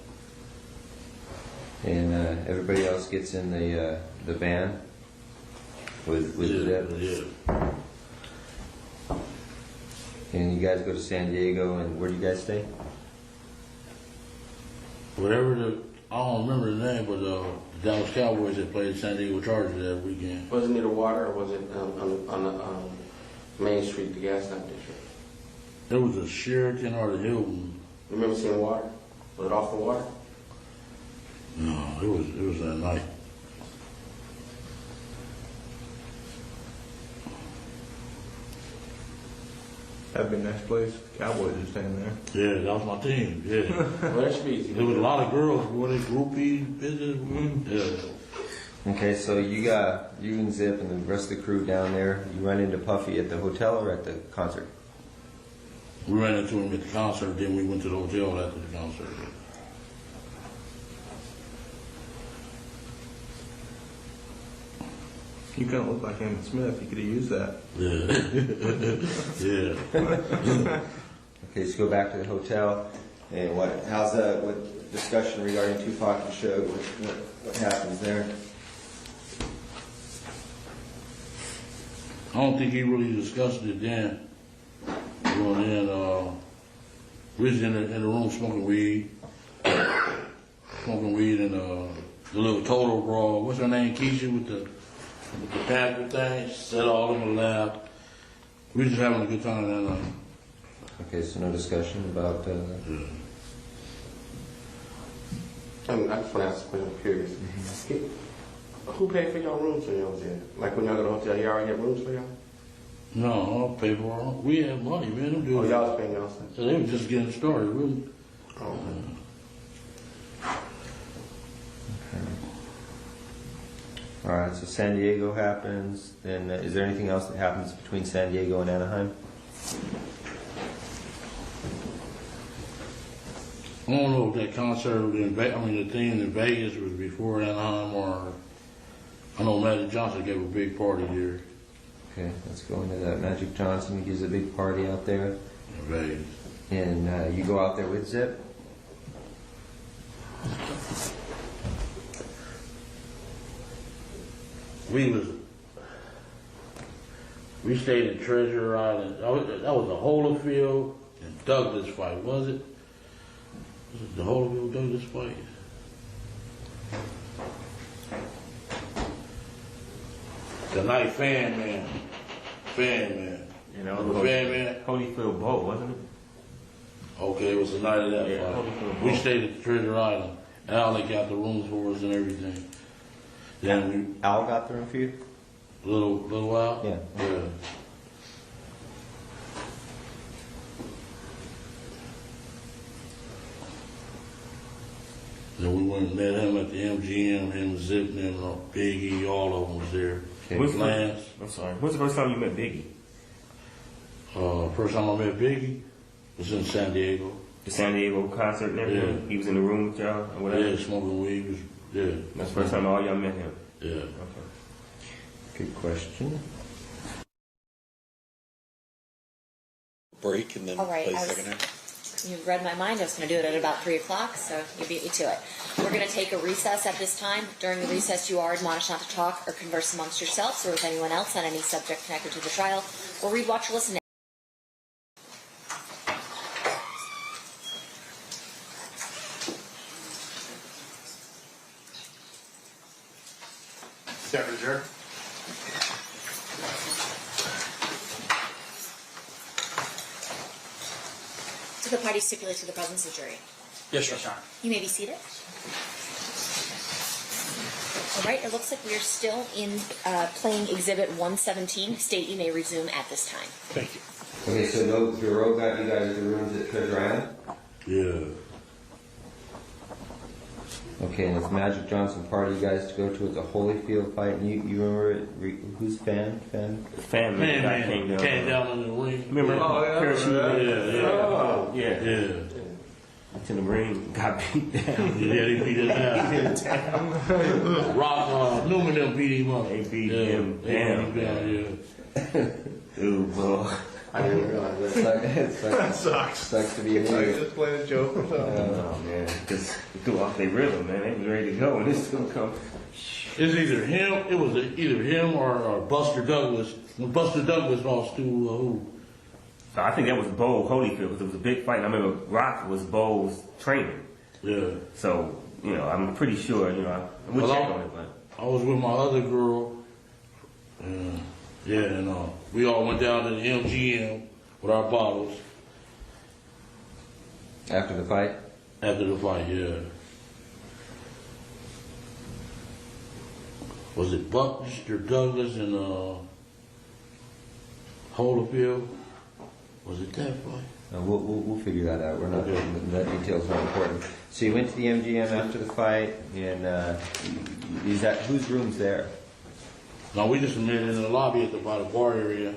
And everybody else gets in the van with Zip. Yeah. And you guys go to San Diego, and where do you guys stay? Whatever I don't remember the name, but the Dallas Cowboys that played San Diego Chargers that weekend. Was it near the water, or was it on the Main Street, the gas station district? It was a Sheraton or the Hilton. You remember seeing water? Was it off the water? No, it was that night. That'd be a nice place. Cowboys are staying there. Yeah, that was my team. Yeah. Well, that should be easy. There was a lot of girls, boy, they groupie, business, yeah. Okay, so you and Zip and the rest of the crew down there, you run into Puffy at the hotel or at the concert? We ran into him at the concert, then we went to the hotel after the concert. You kind of look like Emmett Smith. You could have used that. Yeah. Yeah. Okay, so go back to the hotel, and what discussion regarding Tupac and Shakur? What happens there? I don't think he really discussed it then. Going in, we was in the room smoking weed, and the little total brawl. What's her name? Keisha with the packer thing. She said all of them laughed. We was just having a good time that night. Okay, so no discussion about. I just want to ask a question. I'm curious. Who paid for y'all rooms when y'all was in? Like when y'all go to the hotel, y'all already have rooms for y'all? No, I don't pay for it. We had money, man. Them dudes. Oh, y'all was paying y'all stuff? So they were just getting started, really. Oh. All right, so San Diego happens. Then is there anything else that happens between San Diego and Anaheim? I don't know if that concert in the thing in Vegas was before Anaheim or I know Magic Johnson gave a big party there. Okay, let's go into that. Magic Johnson gives a big party out there. In Vegas. And you go out there with Zip? We stayed in Treasure Island. That was the Holyfield and Douglas fight, was it? Was it the Holyfield Douglas fight? The night Fan Man. You know, Fan Man. Holyfield Bowl, wasn't it? Okay, it was the night of that Yeah, fight. Holyfield We Bowl. stayed at the Treasure Island. Al they got the rooms for us and everything. Then Al got the room for you? Little Al? Yeah. Yeah. Then we went and met him at the MGM, him, Zip, and Biggie, all of them was there. Okay. Lance. I'm sorry. When's the first time you met Biggie? First time I met Biggie was in San Diego. The San Diego concert and everything? Yeah. He was in the room with y'all or whatever? Yeah, smoking weed. Yeah. That's the first time all y'all met him? Yeah. Okay. Good question. Break and then All right, play I was- second half. You read my mind. I was going to do it at about 3 o'clock, so you beat me to it. We're going to take a recess at this time. During the recess, you are admonished not to talk or converse amongst yourselves or with anyone else on any subject connected to the trial, or read, watch, or listen. Stand adjourned. Do the parties stipulate to the presence of jury? Yes, Your Honor. You may be seated. All right, it looks like we are still in playing Exhibit 117. State, you may resume at this time. Thank you. Okay, so no, Bureau got you guys the rooms at Treasure Island? Yeah. Okay, and it's Magic Johnson party you guys to go to at the Holyfield fight. And you remember it? Who's fan? The fan man guy came down. In the ring. Remember? Oh, yeah. Parachute? Yeah. Oh, yeah. Yeah. To the ring, got beat down. Yeah, they beat us down. Rock, Newman them beat him up. They beat Yeah, him they down. beat him down, Dude, boy. I didn't realize that. That sucks. Sucks to be a I nigga. just playing a joke or something. Oh, man. Because they threw off their rhythm, man. They was ready to go, and this gonna come. yeah. It's either him, either him or Buster Douglas. When Buster Douglas lost to who? So I think that was Bo Holyfield, because it was a big fight. And I remember Rock was Bo's trainer. Yeah. So, you know, I'm pretty sure, you know, we'll Well, check on it, but. I was with my other girl. And we all went down to the MGM with our bottles. After the fight? After the fight, yeah. Was it Buster Douglas and Holyfield? Was it that fight? We'll figure that out. We're not. That detail's not important. So you went to the MGM after the fight, and is that whose room's there? No, we just met in the lobby at the by the bar area.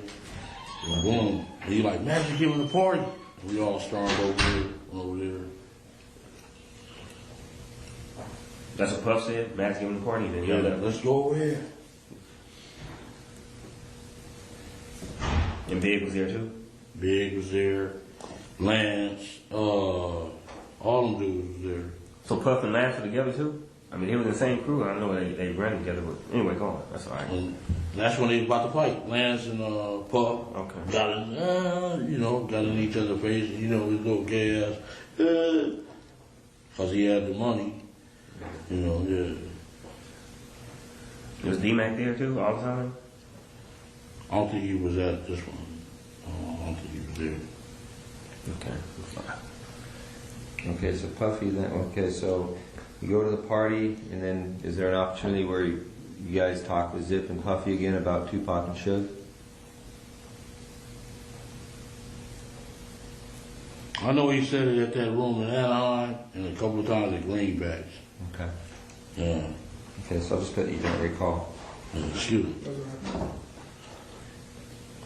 And boom, and he like, Magic giving a party. And we all stormed over there. That's what Puff said. Max giving the party. Then Yeah, let's go over here. And Big was there too. Big was there. Lance, all them dudes was there. So Puff and Lance were together too. I mean, they were in the same crew. I know they ran together, but anyway, go on. That's all right. And that's when they was about to fight. Lance and Puff got in, got in each other's face. His little gay ass, because he had the money. Yeah. Was D-Mac there too all the time? I don't think he was at this one. I don't think he was there. Okay. Okay, so Puffy then. Okay, so you go to the party, and then is there an opportunity where you guys talk with Zip and Puffy again about Tupac and Suge? I know he said it at that room in Anaheim and a couple of times at Greenbacks. Okay. Yeah. Okay, so I'll just put you don't recall. Excuse me.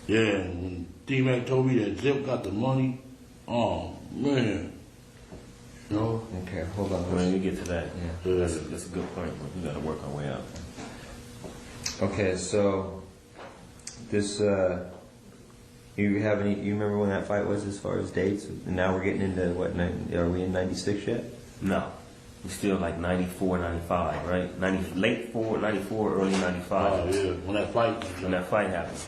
Yeah, and when D-Mac told me that Zip got the money, oh man. Okay, hold on. When you get to that, yeah. That's a good point. We got to work our way out. Okay, so this you remember when that fight was as far as dates? And now we're getting into what? Are we in '96 yet? No, we're still like 94, 95, right? Late 94, early 95. Oh yeah, when that fight happened.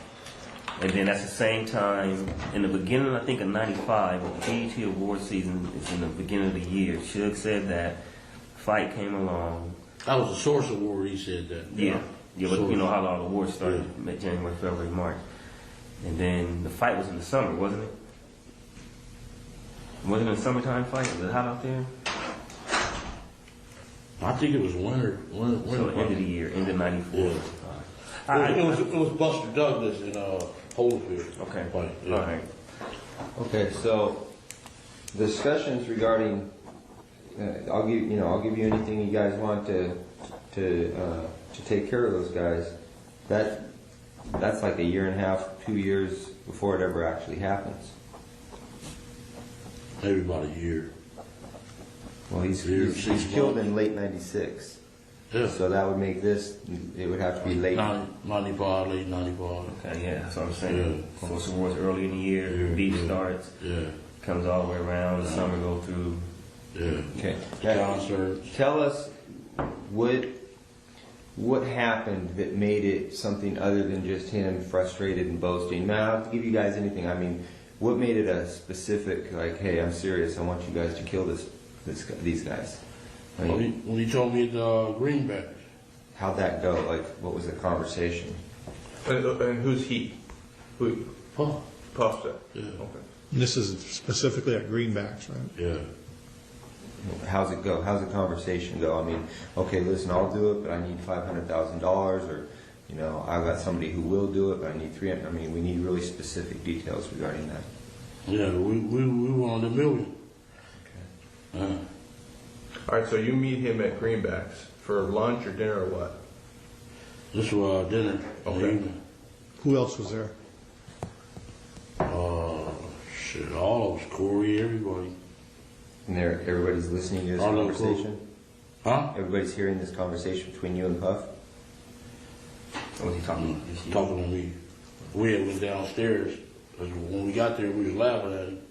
And then at the same time, in the beginning, I think of 95, when the BET award season is in the beginning of the year, Suge said that fight came along. That was a Source Award, he said that. Yeah, but you know how all the awards started, January, February, March. And then the fight was in the summer, wasn't it? Wasn't it a summertime fight? Was it hot out there? I think it was winter. So end of the year, end of 94. Yeah. It was Buster Douglas in Holyfield. Okay. Fight. Yeah. All right. Okay, so discussions regarding I'll give you anything you guys want to take care of those guys. That's like a year and a half, 2 years before it ever actually happens. Maybe about a year. Well, he's killed in late '96. Yeah. So that would make this, it would have to be late 95, late 95. Okay, yeah, that's what I'm saying. Yeah. So awards early in the year, the beat starts, comes all the way around, the summer go through. Yeah. Okay. Concerts. Tell us what happened that made it something other than just him frustrated and boasting. Now, I don't have to give you guys anything. I mean, what made it a specific, like, hey, I'm serious, I want you guys to kill these guys? I mean, when he told me the Greenbacks. How'd that go? Like, what was the conversation? And who's he? Who? Puff. Puff said. Yeah. Okay. And this is specifically at Greenbacks, right? Yeah. How's it go? How's the conversation go? I mean, okay, listen, I'll do it, but I need $500,000, or I've got somebody who will do it, but I need 300. I mean, we need really specific details regarding that. Yeah, we wanted $1 million. Okay. All right, so you meet him at Greenbacks for lunch or dinner or what? This was dinner. Okay. Who else was there? Shit, all of us, Corey, everybody. And everybody's listening to this conversation? Huh? Everybody's hearing this conversation between you and Puff? What was he talking about? He's talking to me. We had went downstairs. Cause when we got there, we was laughing at him.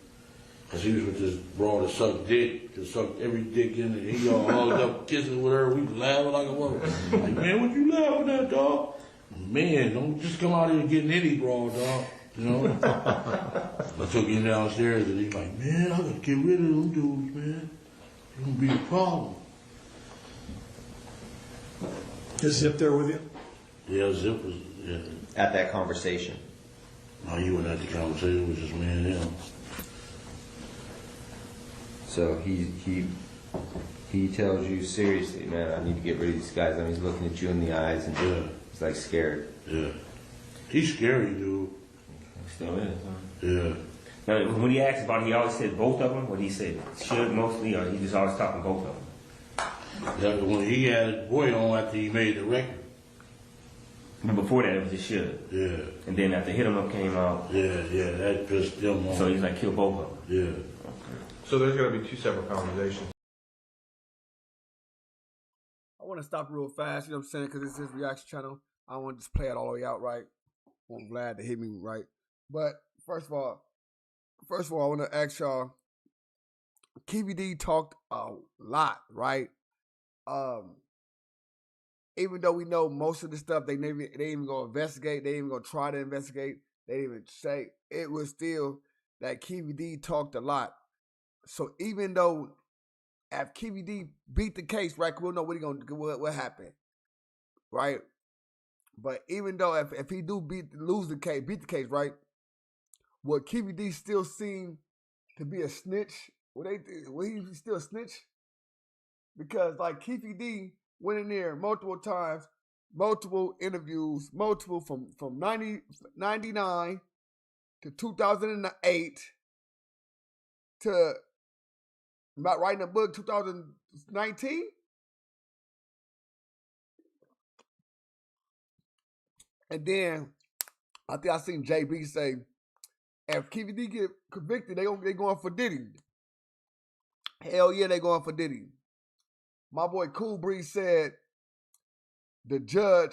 Because he was with this broad that sucked dick. Just sucked every dick in it. He all hugged up, kissing with her. We was laughing like a woman. Like, man, what you laughing at, dog? Man, don't just come out here getting any broad, dog. I took him downstairs and he's like, man, I gotta get rid of them dudes, man. It's gonna be a problem. Is Zip there with you? Yeah, Zip was, yeah. At that conversation? No, you weren't at the conversation. It was just me and him. So he tells you seriously, man, I need to get rid of these guys. I mean, he's looking at you in the eyes and he's like scared. Yeah. He's scary, dude. Still is, huh? Yeah. Now, when he asked about it, he always said both of them. What he said should mostly, or he just always talking both of them. Yeah, when he had his boy on after he made the record. But before that, it was just should. Yeah. And then after Hit 'Em Up came out. Yeah, that pissed them off. So he's like, kill both of them. Yeah. So there's going to be two separate conversations. I want to stop real fast, you know what I'm saying, because it's his reaction channel. I don't want to just play it all the way out right. I'm glad to hit me right. But first of all, I want to ask y'all, Keffe D talked a lot, right? Even though we know most of the stuff they ain't even gonna investigate, they ain't even gonna try to investigate, they didn't even say, it was still that Keffe D talked a lot. So even though if Keffe D beat the case, right, we'll know what happened, right? But even though if he do beat the case, right, would Keffe D still seem to be a snitch? Would he still a snitch? Because like Keffe D went in there multiple times, multiple interviews, from 99 to 2008 to about writing a book 2019. And then I think I seen JB say, if Keffe D get convicted, they going for Diddy. Hell yeah, they going for Diddy. My boy Cool Breeze said the judge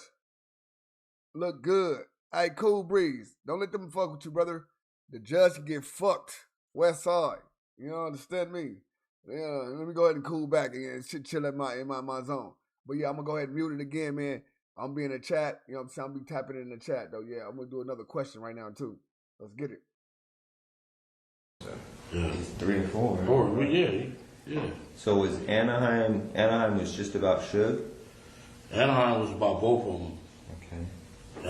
look good. Hey, Cool Breeze, don't let them fuck with you, brother. The judge can get fucked. West Side. You know, understand me? Yeah, let me go ahead and cool back and chill in my zone. But yeah, I'm gonna go ahead and mute it again, man. I'm be in the chat. You know what I'm saying? I'll be tapping in the chat though. Yeah, I'm gonna do another question right now too. Let's get it. Yeah. It's 3 and 4. Right? 4, yeah. So was Anaheim was just about Suge? Anaheim was about both of them. Okay.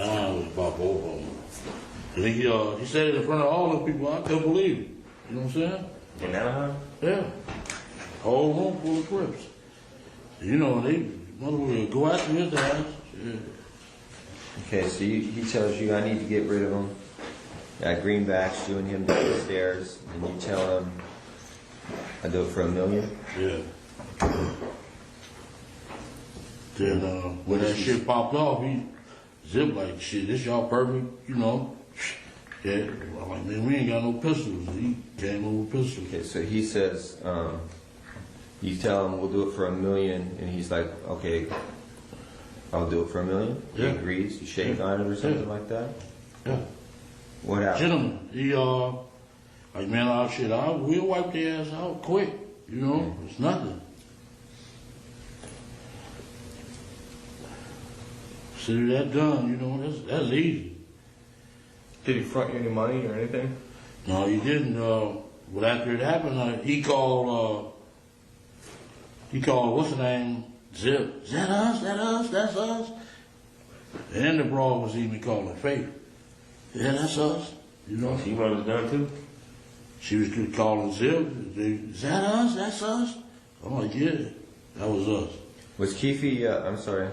Anaheim was about both of them. And he said it in front of all those people. I couldn't believe it. You know what I'm saying? In Anaheim? Yeah. Whole room full of Crips. You know, they motherfucker go after his ass. Yeah. Okay, so he tells you I need to get rid of him. Got greenbacks doing him down the stairs, and you tell him I do it for $1 million. Yeah. Then when that shit popped off, he zipped like, shit, this y'all perfect, you know. Yeah, I'm like, man, we ain't got no pistols. He came over with pistols. Okay, so he says, you tell him we'll do it for $1 million, and he's like, okay, I'll do it for $1 million. Yeah. He agrees. You shake on it or something like that. Yeah. What happened? Gentlemen, he like, man, we'll wipe their ass out quick. You know, it's nothing. So that done, you know, that's easy. Did he front you any money or anything? No, he didn't. But after it happened, he called, what's the name? Zip. Is that us? That's us? And the broad was even calling Faith. Yeah, that's us. You know? She was done too? She was calling Zip. Is that us? That's us? I'm like, yeah, that was us. Was Keefe, I'm sorry,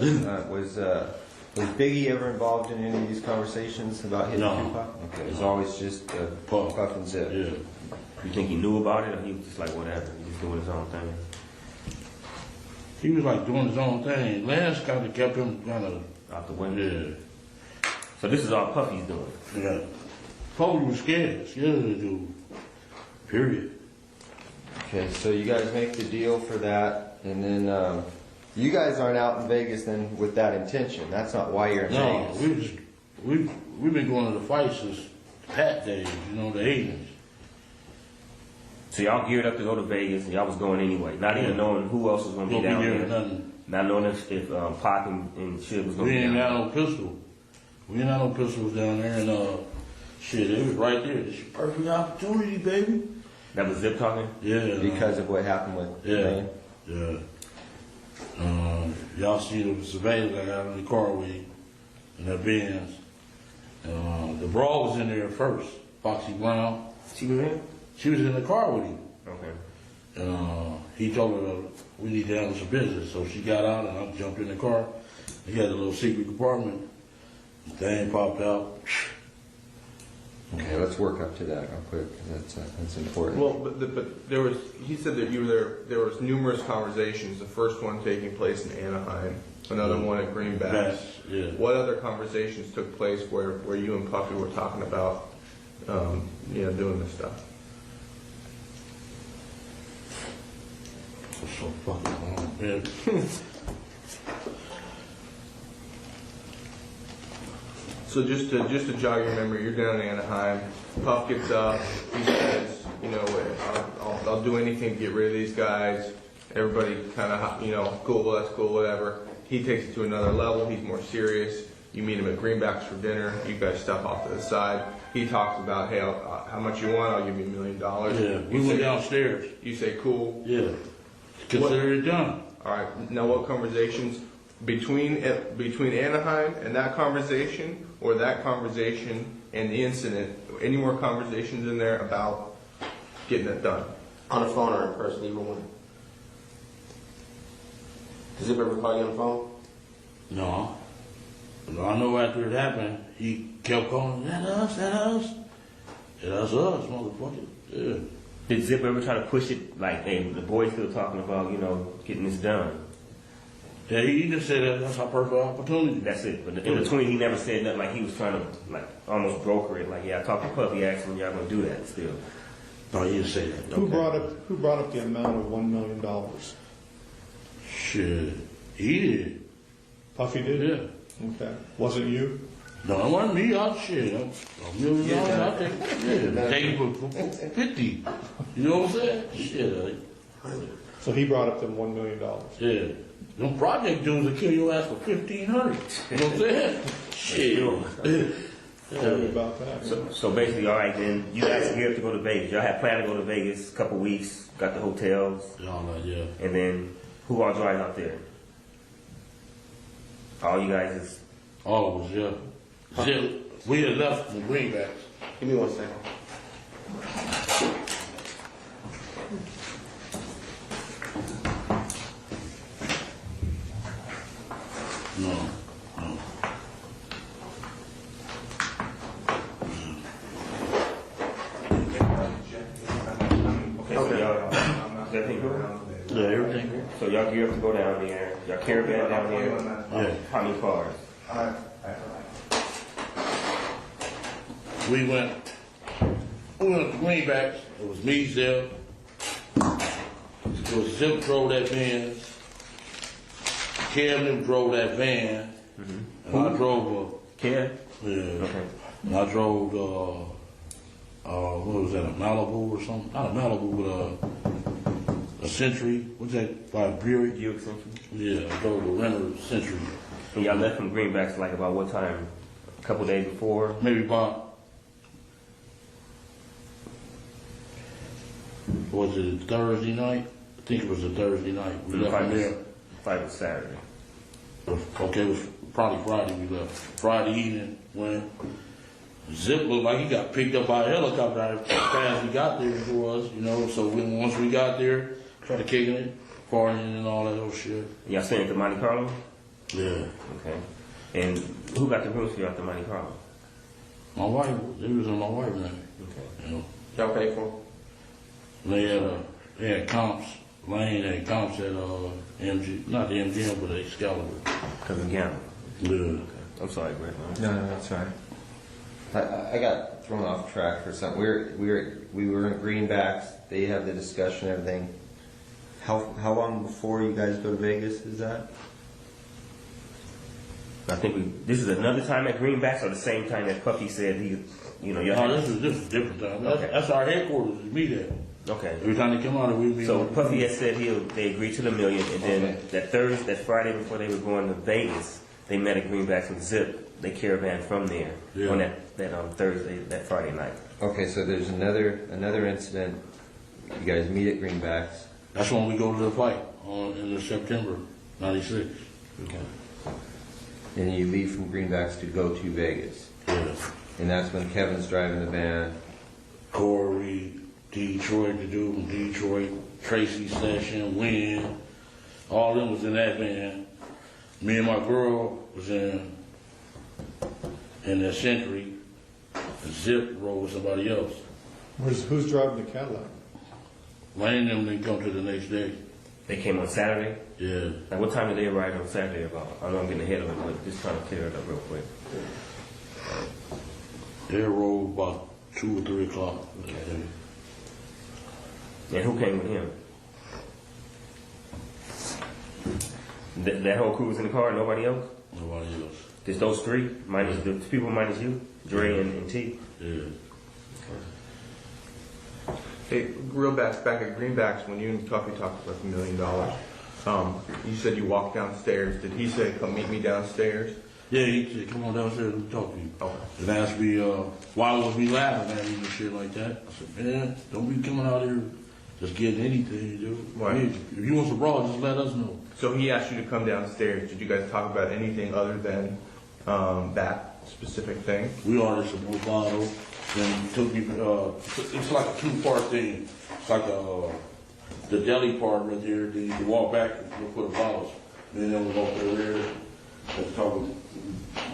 was Biggie ever involved in any of these conversations about hitting Tupac? Okay, it was always just Puff and Zip. Yeah. You think he knew about it, or he was just like, whatever, he was doing his own thing? He was like doing his own thing. Lance kind of kept him kind of out the window. Yeah. So this is all Puffy's doing? Yeah. Puffy was scared of the dude. Period. Okay, so you guys make the deal for that, and then you guys aren't out in Vegas then with that intention. That's not why you're in Vegas. We've been going to the fights since Pat days, you know, the 80s. So y'all geared up to go to Vegas, and y'all was going anyway, not even knowing who else was going to be down there. Not knowing if Pac and shit was going to be down there. We ain't got no pistol. We ain't got no pistols down there, and shit, it was right there. This is a perfect opportunity, baby. That was Zip talking? Yeah. Because of what happened with Duane? Yeah. Y'all see the surveillance I got in the car with him, in that Benz. The brawl was in there first. Foxy Brown. She was in? She was in the car with him. Okay. He told her we need to handle some business, so she got out and I jumped in the car. He had a little secret compartment. The thing popped out. Okay, let's work up to that real quick. That's important. Well, but there was. He said that you were there. There was numerous conversations. The first one taking place in Anaheim, another one at Greenbacks. Yeah. What other conversations took place where you and Puffy were talking about, doing this stuff? So fucking long, man. So just to jog your memory, you're down in Anaheim. Puff gets up. He says, I'll do anything to get rid of these guys. Everybody kind of, cool, that's cool, whatever. He takes it to another level. He's more serious. You meet him at Greenbacks for dinner. You guys step off to the side. He talks about, hey, how much you want? I'll give you $1 million. Yeah, we went downstairs. You say, cool. Yeah, consider it done. All right. Now, what conversations between Anaheim and that conversation, or that conversation and the incident? Any more conversations in there about getting it done? On the phone or in person, either one. Does it ever call you on the phone? No. I know after it happened, he kept calling, that us. Yeah, that's us, motherfucker. Yeah. Did Zip ever try to push it, like, hey, the boys still talking about, getting this done? Yeah, he just said that's our perfect opportunity. That's it. But in between, he never said nothing, like he was trying to, like, almost broker it. Like, yeah, I talked to Puffy, asked him, y'all gonna do that still. No, he didn't say that. Who brought up the amount of $1 million? Shit, he did. Puffy did? Yeah. Okay. Wasn't you? No, it wasn't me. I'll shit. $1 million, I'll take it. Yeah, take it for 50. You know what I'm saying? Shit. So he brought up them $1 million. Yeah. Them project dudes will kill your ass for $1,500. You know what I'm saying? Shit. Tell me about that. So basically, all right, then you guys are here to go to Vegas. Y'all had planned to go to Vegas a couple weeks, got the hotels. Yeah. And then who all driving out there? All you guys is. All of us, yeah. We had left from Greenbacks. Give me 1 second. No. Okay, so y'all, is everything good? Yeah, everything good. So y'all gear up to go down there. Y'all caravan down there. Yeah. How many cars? We went to Greenbacks. It was me, Zip. It was Zip drove that van. Kevin drove that van. And I drove Kev? Yeah. Okay. And I drove what was that, a Malibu or something? Not a Malibu, but a Century. What's that, by a Buick? Buick Century? Yeah, I drove a Renner Century. And y'all left from Greenbacks like about what time? A couple days before? Maybe about, was it Thursday night? I think it was a Thursday night. We left from there. Fight was Saturday. Okay, it was probably Friday we left. Friday evening when Zip looked like he got picked up by a helicopter as fast as we got there for us, so once we got there, started kicking it, partying and all that old shit. Y'all staying at the Monte Carlo? Yeah. Okay. And who got the rooms for you at the Monte Carlo? My wife, it was in my wife's name. Okay. Y'all pay for it? They had comps. Lane had comps at MG, not the MGM, but Excalibur. Because of gambling? Yeah. Okay. I'm sorry, Greg. No, that's all right. I got thrown off track for something. We were in Greenbacks. They have the discussion and everything. How long before you guys go to Vegas is that? I think this is another time at Greenbacks or the same time that Puffy said y'all. No, this is different time. That's our headquarters. We meet there. Okay. Every time they come out, we meet. So Puffy had said they agreed to the $1 million, and then that Friday before they were going to Vegas, they met at Greenbacks with Zip. They caravan from there on that Thursday, that Friday night. Okay, so there's another incident. You guys meet at Greenbacks. That's when we go to the fight in September '96. Okay. And you leave from Greenbacks to go to Vegas. Yeah. And that's when Kevin's driving the van. Corey, Detroit, the dude from Detroit, Tracy Session, Wynn, all of them was in that van. Me and my girl was in the Century. Zip rode with somebody else. Who's driving the Cadillac? Lane and them didn't come to the next day. They came on Saturday? Yeah. Like, what time did they arrive on Saturday about? I know I'm getting ahead of it, but just trying to clear it up real quick. They rode about 2 or 3 o'clock. Okay. And who came with him? That whole crew was in the car, nobody else? Nobody else. Just those 3? Minus the people minus you? Dre and T? Yeah. Hey, real back at Greenbacks, when you and Coffee talked about $1 million, you said you walked downstairs. Did he say, come meet me downstairs? Yeah, he said, come on downstairs and talk to you. Okay. And asked me, why was we laughing at him and shit like that? I said, man, don't be coming out here just getting anything, dude. Right. If you want some brawl, just let us know. So he asked you to come downstairs. Did you guys talk about anything other than that specific thing? We ordered some more bottles. Then he took me, it's like a 2-part thing. It's like the deli part right there. Then you can walk back and look for the bottles. And then we walk over there and talk when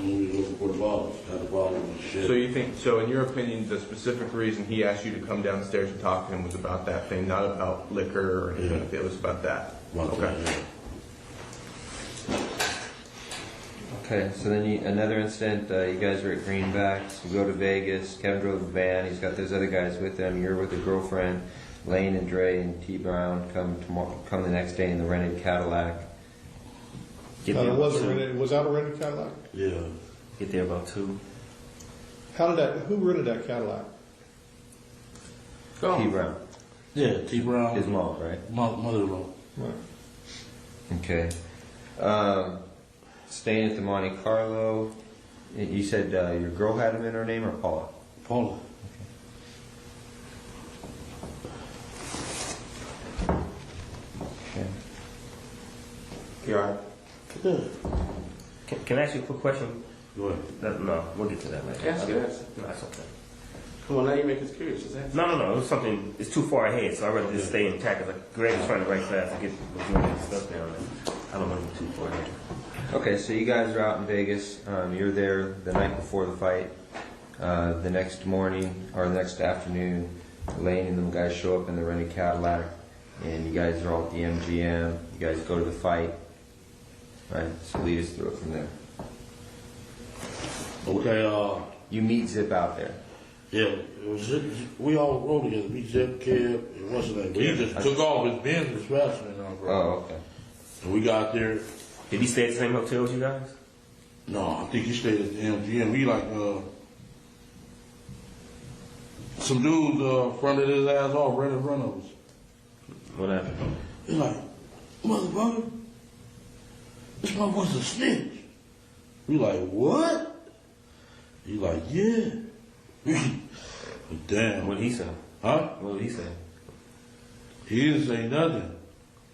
we looking for the bottles. Got the bottles and shit. So you think, so in your opinion, the specific reason he asked you to come downstairs and talk to him was about that thing, not about liquor or anything? Yeah. It was about that. Okay. Okay. Okay, so then another incident, you guys are at Greenbacks, you go to Vegas, Kevin drove the van, he's got those other guys with him, you're with a girlfriend, Lane and Dre and T Brown come the next day in the rented Cadillac. Was that a rented Cadillac? Yeah. Get there about 2. Who rented that Cadillac? T Brown. Yeah, T Brown. His mom, right? Mother-in-law. Right. Okay. Staying at the Monte Carlo, you said your girl had him in her name or Paula? Paula. Okay. You all right? Yeah. Can I ask you a quick question? Go ahead. No, we'll get to that later. Ask it. No, that's okay. Come on, now you make us curious. Just ask. No. It was something, it's too far ahead, so I'd rather just stay intact. Cause like Greg was trying to write fast to get stuff down there. I don't want to be too far ahead. Okay, so you guys are out in Vegas. You're there the night before the fight. The next morning or the next afternoon, Lane and them guys show up in the rented Cadillac, and you guys are all at the MGM. You guys go to the fight. Right, so lead us through it from there. Okay, you meet Zip out there. Yeah, it was Zip. We all rode together. Me, Zip, Kev, it wasn't that. But he just took off. His Benz was faster than our bro. Oh, okay. And we got there. Did he stay at the same hotel as you guys? No, I think he stayed at the MGM. We like, some dudes fronted his ass off right in front of us. What happened? He's like, motherfucker, this motherfucker's a snitch. We like, what? He like, yeah. Damn. What did he say? Huh? What did he say? He didn't say nothing.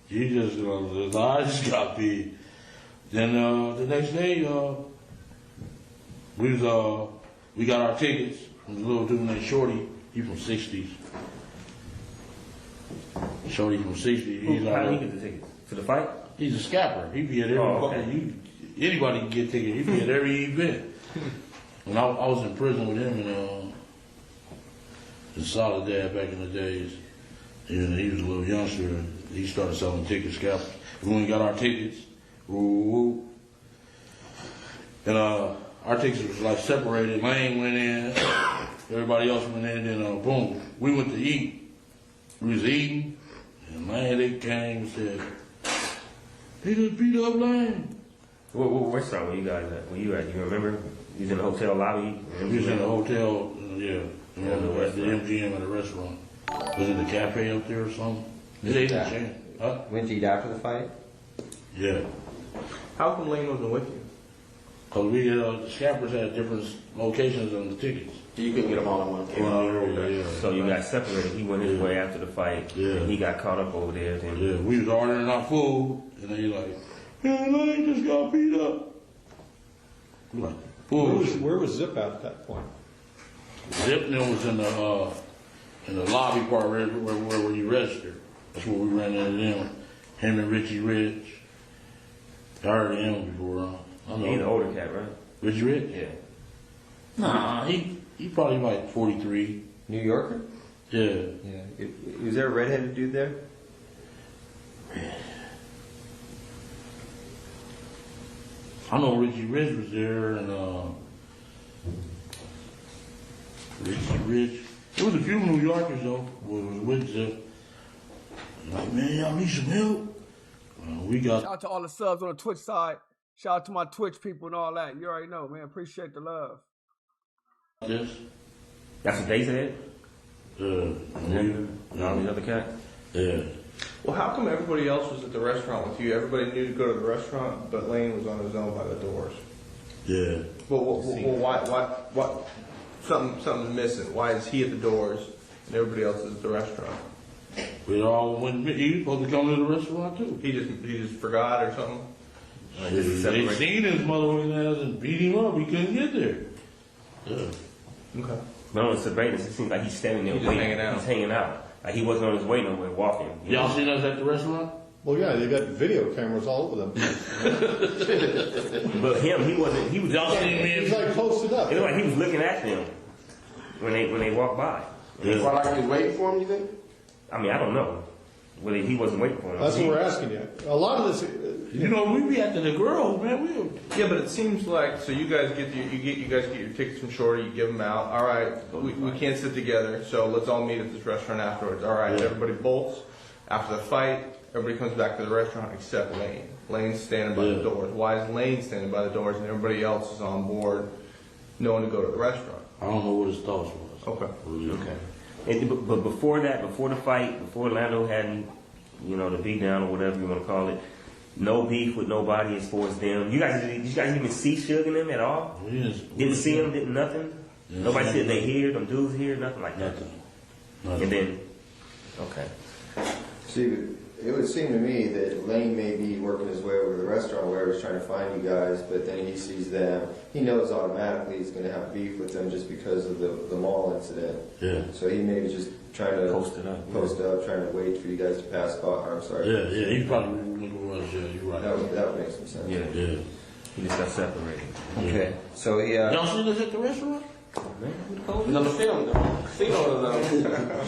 He just, his eyes got big. Then the next day, we got our tickets from the little dude named Shorty. He from 60s. Shorty from 60s. He's How did he get the tickets? To the fight? He's a scapper. He be at every fucking, anybody can get tickets. He be at every event. When I was in prison with him in Soledad back in the days, and he was a little youngster, and he started selling tickets, scalpers. When we got our tickets, and our tickets was like separated. Lane went in, everybody else went in, and boom, we went to eat. We was eating, and man, they came and said, he just beat up Lane. What restaurant were you guys at? Were you at? You remember? You was in the hotel lobby? We was in the hotel, yeah. At the MGM at a restaurant. Was it the cafe up there or something? It ain't a chance. Huh? Went to eat after the fight? Yeah. How come Lane wasn't with you? Because the scappers had different locations on the tickets. You couldn't get them all in one area. So you got separated. He went his way after the fight. Yeah. And he got caught up over there. Then. Yeah, we was ordering our food, and they like, man, Lane just got beat up. We like, Where was Zip at that point? Zip was in the lobby part where you register. That's where we ran into them. Him and Richie Rich. I heard of him before. I know. He's an older cat, right? Richie Rich? Yeah. Nah, he He probably like 43. New Yorker? Yeah. Yeah. Was there a redheaded dude there? I know Richie Rich was there, and Richie Rich. There was a few New Yorkers though. Was with Zip. Like, man, y'all need some help. We got. Shout out to all the subs on the Twitch side. Shout out to my Twitch people and all that. You already know, man. Appreciate the love. Yes. That's what they said? And all these other cats? Yeah. Well, how come everybody else was at the restaurant with you? Everybody knew to go to the restaurant, but Lane was on his own by the doors. Yeah. Well, why? Something's missing. Why is he at the doors and everybody else is at the restaurant? We all went. He was supposed to come to the restaurant too. He just forgot or something. They seen his motherfucking ass and beat him up. He couldn't get there. Yeah. Okay. But on the surveillance, it seems like he's standing there He's waiting. hanging out. He's hanging out. Like he wasn't on his way nowhere, walking. Y'all seen us at the restaurant? Well, yeah, they got video cameras all over them. But him, he wasn't. He was. Y'all seen me? He's like posted up. It looked like he was looking at them when they walked by. Yeah. Well, like he was waiting for him, you think? I mean, I don't know. Whether he wasn't waiting for him. That's what we're asking you. A lot of this, You know, we be after the girls, man. Yeah, but it seems like so you guys get your tickets from Shorty, you give them out. All right, we can't sit together, so let's all meet at this restaurant afterwards. All right, everybody bolts after the fight. Everybody comes back to the restaurant except Lane. Lane's standing by the doors. Why is Lane standing by the doors and everybody else is on board, knowing to go to the restaurant? I don't know what his thoughts was. Okay. But before that, before the fight, before Orlando had, the beat down or whatever you want to call it, no beef with nobody as far as them. You guys didn't even see Suge and them at all? Yes. Didn't see them, didn't nothing? Yes. Nobody said they here, them dudes here, nothing like that? Nothing. And then, okay. See, it would seem to me that Lane may be working his way over to the restaurant where he's trying to find you guys, but then he sees them. He knows automatically he's going to have beef with them just because of the mall incident. Yeah. So he may be just trying to Post up, trying to wait for you guys to pass by. I'm sorry. Yeah, he probably was. Yeah, you're right. That would make some sense. Yeah. He just got separated. Okay. So yeah. Y'all seen us at the restaurant? No, the film, the casino.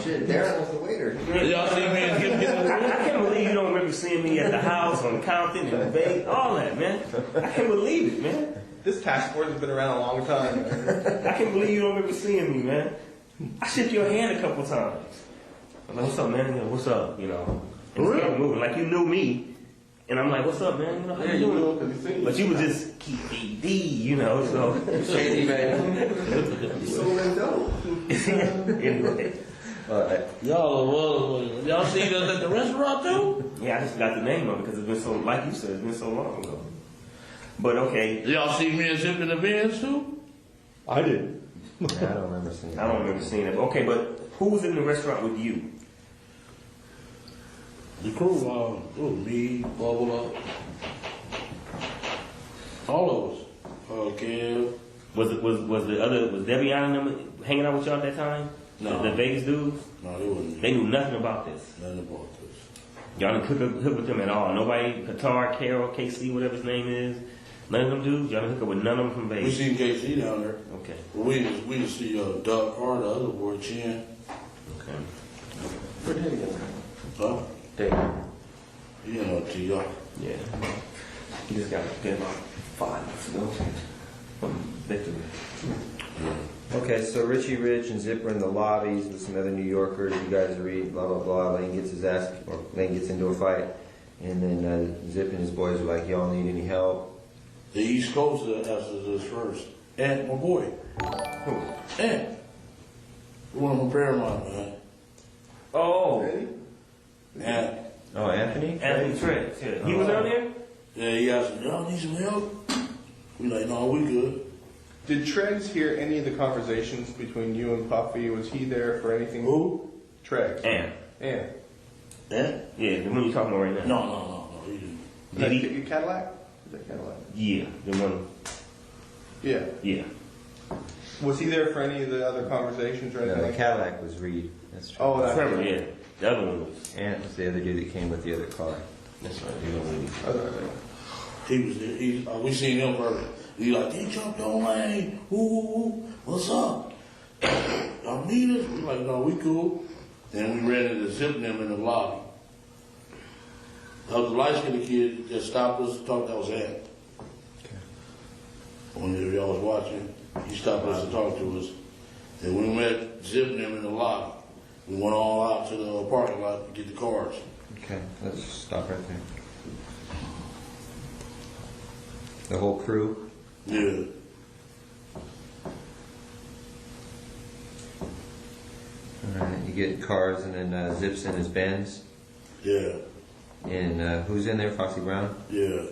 Shit, Darren was the waiter. Y'all seen me and I can't believe you don't remember seeing me at the house on Compton and Bay, all that, man. I can't believe it, man. This task force has been around a long time. I can't believe you don't remember seeing me, man. I shook your hand a couple times. I'm like, what's up, man? What's up? And kept moving like you knew me. And I'm like, what's up, man? How you doing? But you was just Keffe D, so. Shady, man. Anyway. Y'all seen us at the restaurant too? Yeah, I just got the name of it because it's been so, like you said, it's been so long ago. But okay. Y'all see me and Zip in the Vans too? I did. Yeah, I don't remember seeing it. I don't remember seeing it. Okay, but who was in the restaurant with you? The crew, it was me, Bubba, all of us. Kev. Was Devion and them hanging out with y'all at that time? No. The Vegas dudes? No, they wasn't. They knew nothing about this. Nothing about this. Y'all didn't hook with them at all. Nobody, Qatar, Carol, KC, whatever his name is. None of them dudes. Y'all didn't hook up with none of them from We Vegas. seen KC down there. Okay. We just see Doug Carr, the other boy, Chin. Okay. Where did he go? Huh? Damn. T.R. Yeah. He just got dead about 5 months ago. Victory. Okay, so Richie Rich and Zipper in the lobbies with some other New Yorkers. You guys read, blah, blah, blah. Lane gets into a fight. And then Zip and his boys are like, y'all need any help? The East Coast asked us first. And my boy. Who? And. One from Paramount, man. Oh. Really? And. Oh, Anthony? Anthony Trent. Yeah. He was down there? Yeah, he asked, y'all need some help? We like, no, we good. Did Treggs hear any of the conversations between you and Puffy? Was he there for anything? Who? Treggs. And. And. And? Yeah, the one you talking about right now. No, he didn't. Is that your Cadillac? Is that Cadillac? Yeah, the one. Yeah. Yeah. Was he there for any of the other conversations or anything? No, the like Cadillac was Reed. That's true. Oh, that's Trevor, yeah. The other one was. Ant was the other dude that came with the other car. That's right. The other one. Okay. He was there. We seen him earlier. He like, he jumped on Lane. Ooh, what's up? Y'all need us? We're like, no, we cool. Then we ran into Zip them in the lobby. That was the light-skinned kid that stopped us to talk. That was him. When y'all was watching, he stopped us to talk to us. And we met Zip them in the lobby. We went all out to the parking lot to get the cars. Okay, let's stop right there. The whole crew? Yeah. Alright, you get cars and then Zips in his Benz? Yeah. And who's in there, Foxy Brown? Yeah.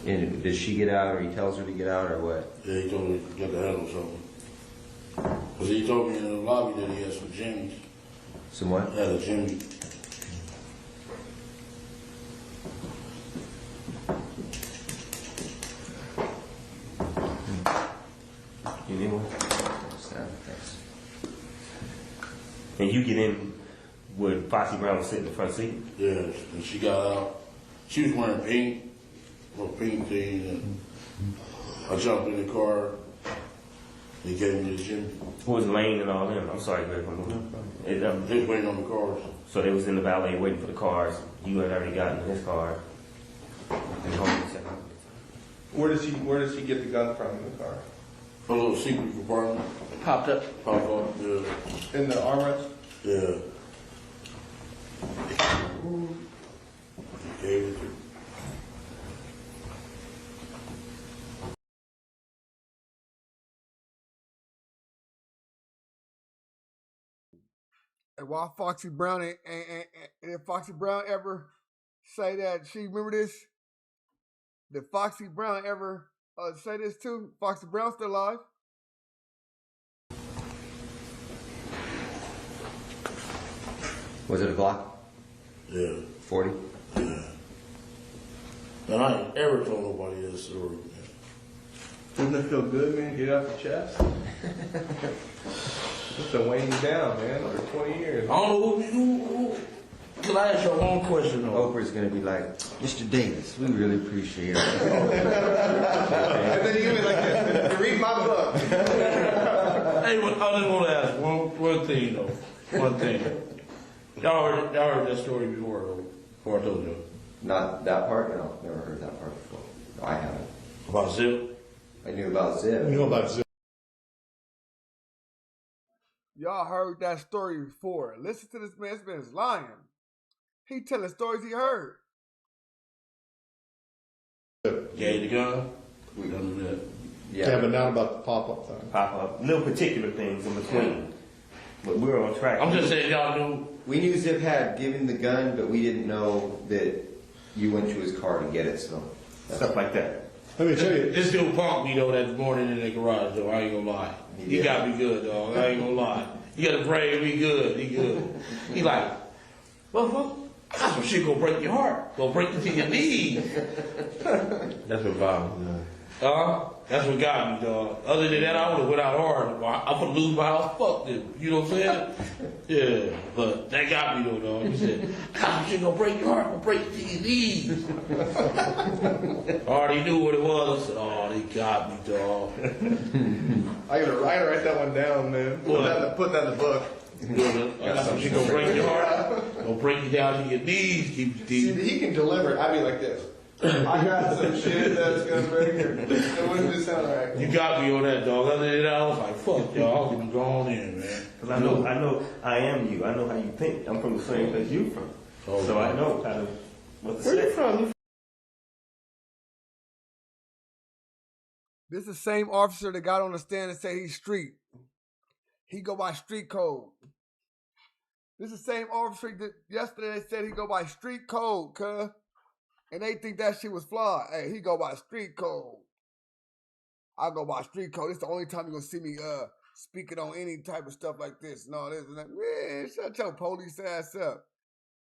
And does she get out, or he tells her to get out, or what? Yeah, he told me to get the hell or something. Because he told me in the lobby that he had some jimmies. Some what? Had a jimmy. You need one? And you get in with Foxy Brown was sitting in the front seat? Yeah, and she got out. She was wearing pink, little pink thing, and I jumped in the car. He gave me the gym. Who was Lane and all them? I'm sorry, Greg. They was waiting on the cars. So they was in the valet waiting for the cars. You had already gotten in his car. Where does he get the gun from in the car? A little secret compartment. Popped up. Popped up, yeah. In the armrest? Yeah. He gave it to. And why Foxy Brown and did Foxy Brown ever say that she remember this? Did Foxy Brown ever say this too? Foxy Brown still alive? Was it a Glock? Yeah. 40? Yeah. And I ain't ever told nobody this story, man. Doesn't it feel good, man? Get it off your chest. It's been weighing you down, man, over 20 years. I don't know who can I ask you one question though? Oprah's gonna be like, Mr. Davis, we really appreciate it. And then you give me like this, read my book. Hey, I just want to ask one thing though. One thing. Y'all heard that story before though? Before I told you. Not that part? No, never heard that part before. No, I haven't. About Zip? I knew about Zip. You know about Zip. Y'all heard that story before. Listen to this man. This man is lying. He telling stories he heard. Gave the gun? We done that. Yeah, but not about the pop-up thing. Pop-up. Little particular things in between. But we're on track. I'm just saying y'all knew. We knew Zip had given the gun, but we didn't know that you went to his car to get it, so. Stuff like that. Let me tell you. This dude punked me though that morning in the garage though. I ain't gonna lie. He got me good, dog. I ain't gonna lie. You gotta pray me good. He good. He like, well, I got some shit gonna break your heart. Gonna break you to your knees. That's what bothers me. That's what got me, dog. Other than that, I would have went out hard. I'm gonna lose my house. Fuck them. You know what I'm saying? Yeah. But that got me though, dog. He said, I got some shit gonna break your heart. Gonna break you to your knees. I already knew what it was. I said, oh, they got me, dog. I gotta write that one down, man. Put that in the book. I got some shit gonna break your heart. Gonna break you down to your knees. Keep you deep. See, he can deliver. I'd be like this. I got some shit that's gonna break her. It wouldn't just sound right. You got me on that, dog. Other than that, I was like, fuck y'all. I'm going in, man. Because I am you. I know how you think. I'm from the same place you from. Oh, so man. I know kind of what to say. Where you from? This is the same officer that got on the stand and said he's street. He go by street code. This is the same officer that yesterday said he go by street code, cuz. And they think that shit was flawed. Hey, he go by street code. I go by street code. It's the only time you're gonna see me speaking on any type of stuff like this. No, this and that. Man, shut your police ass up.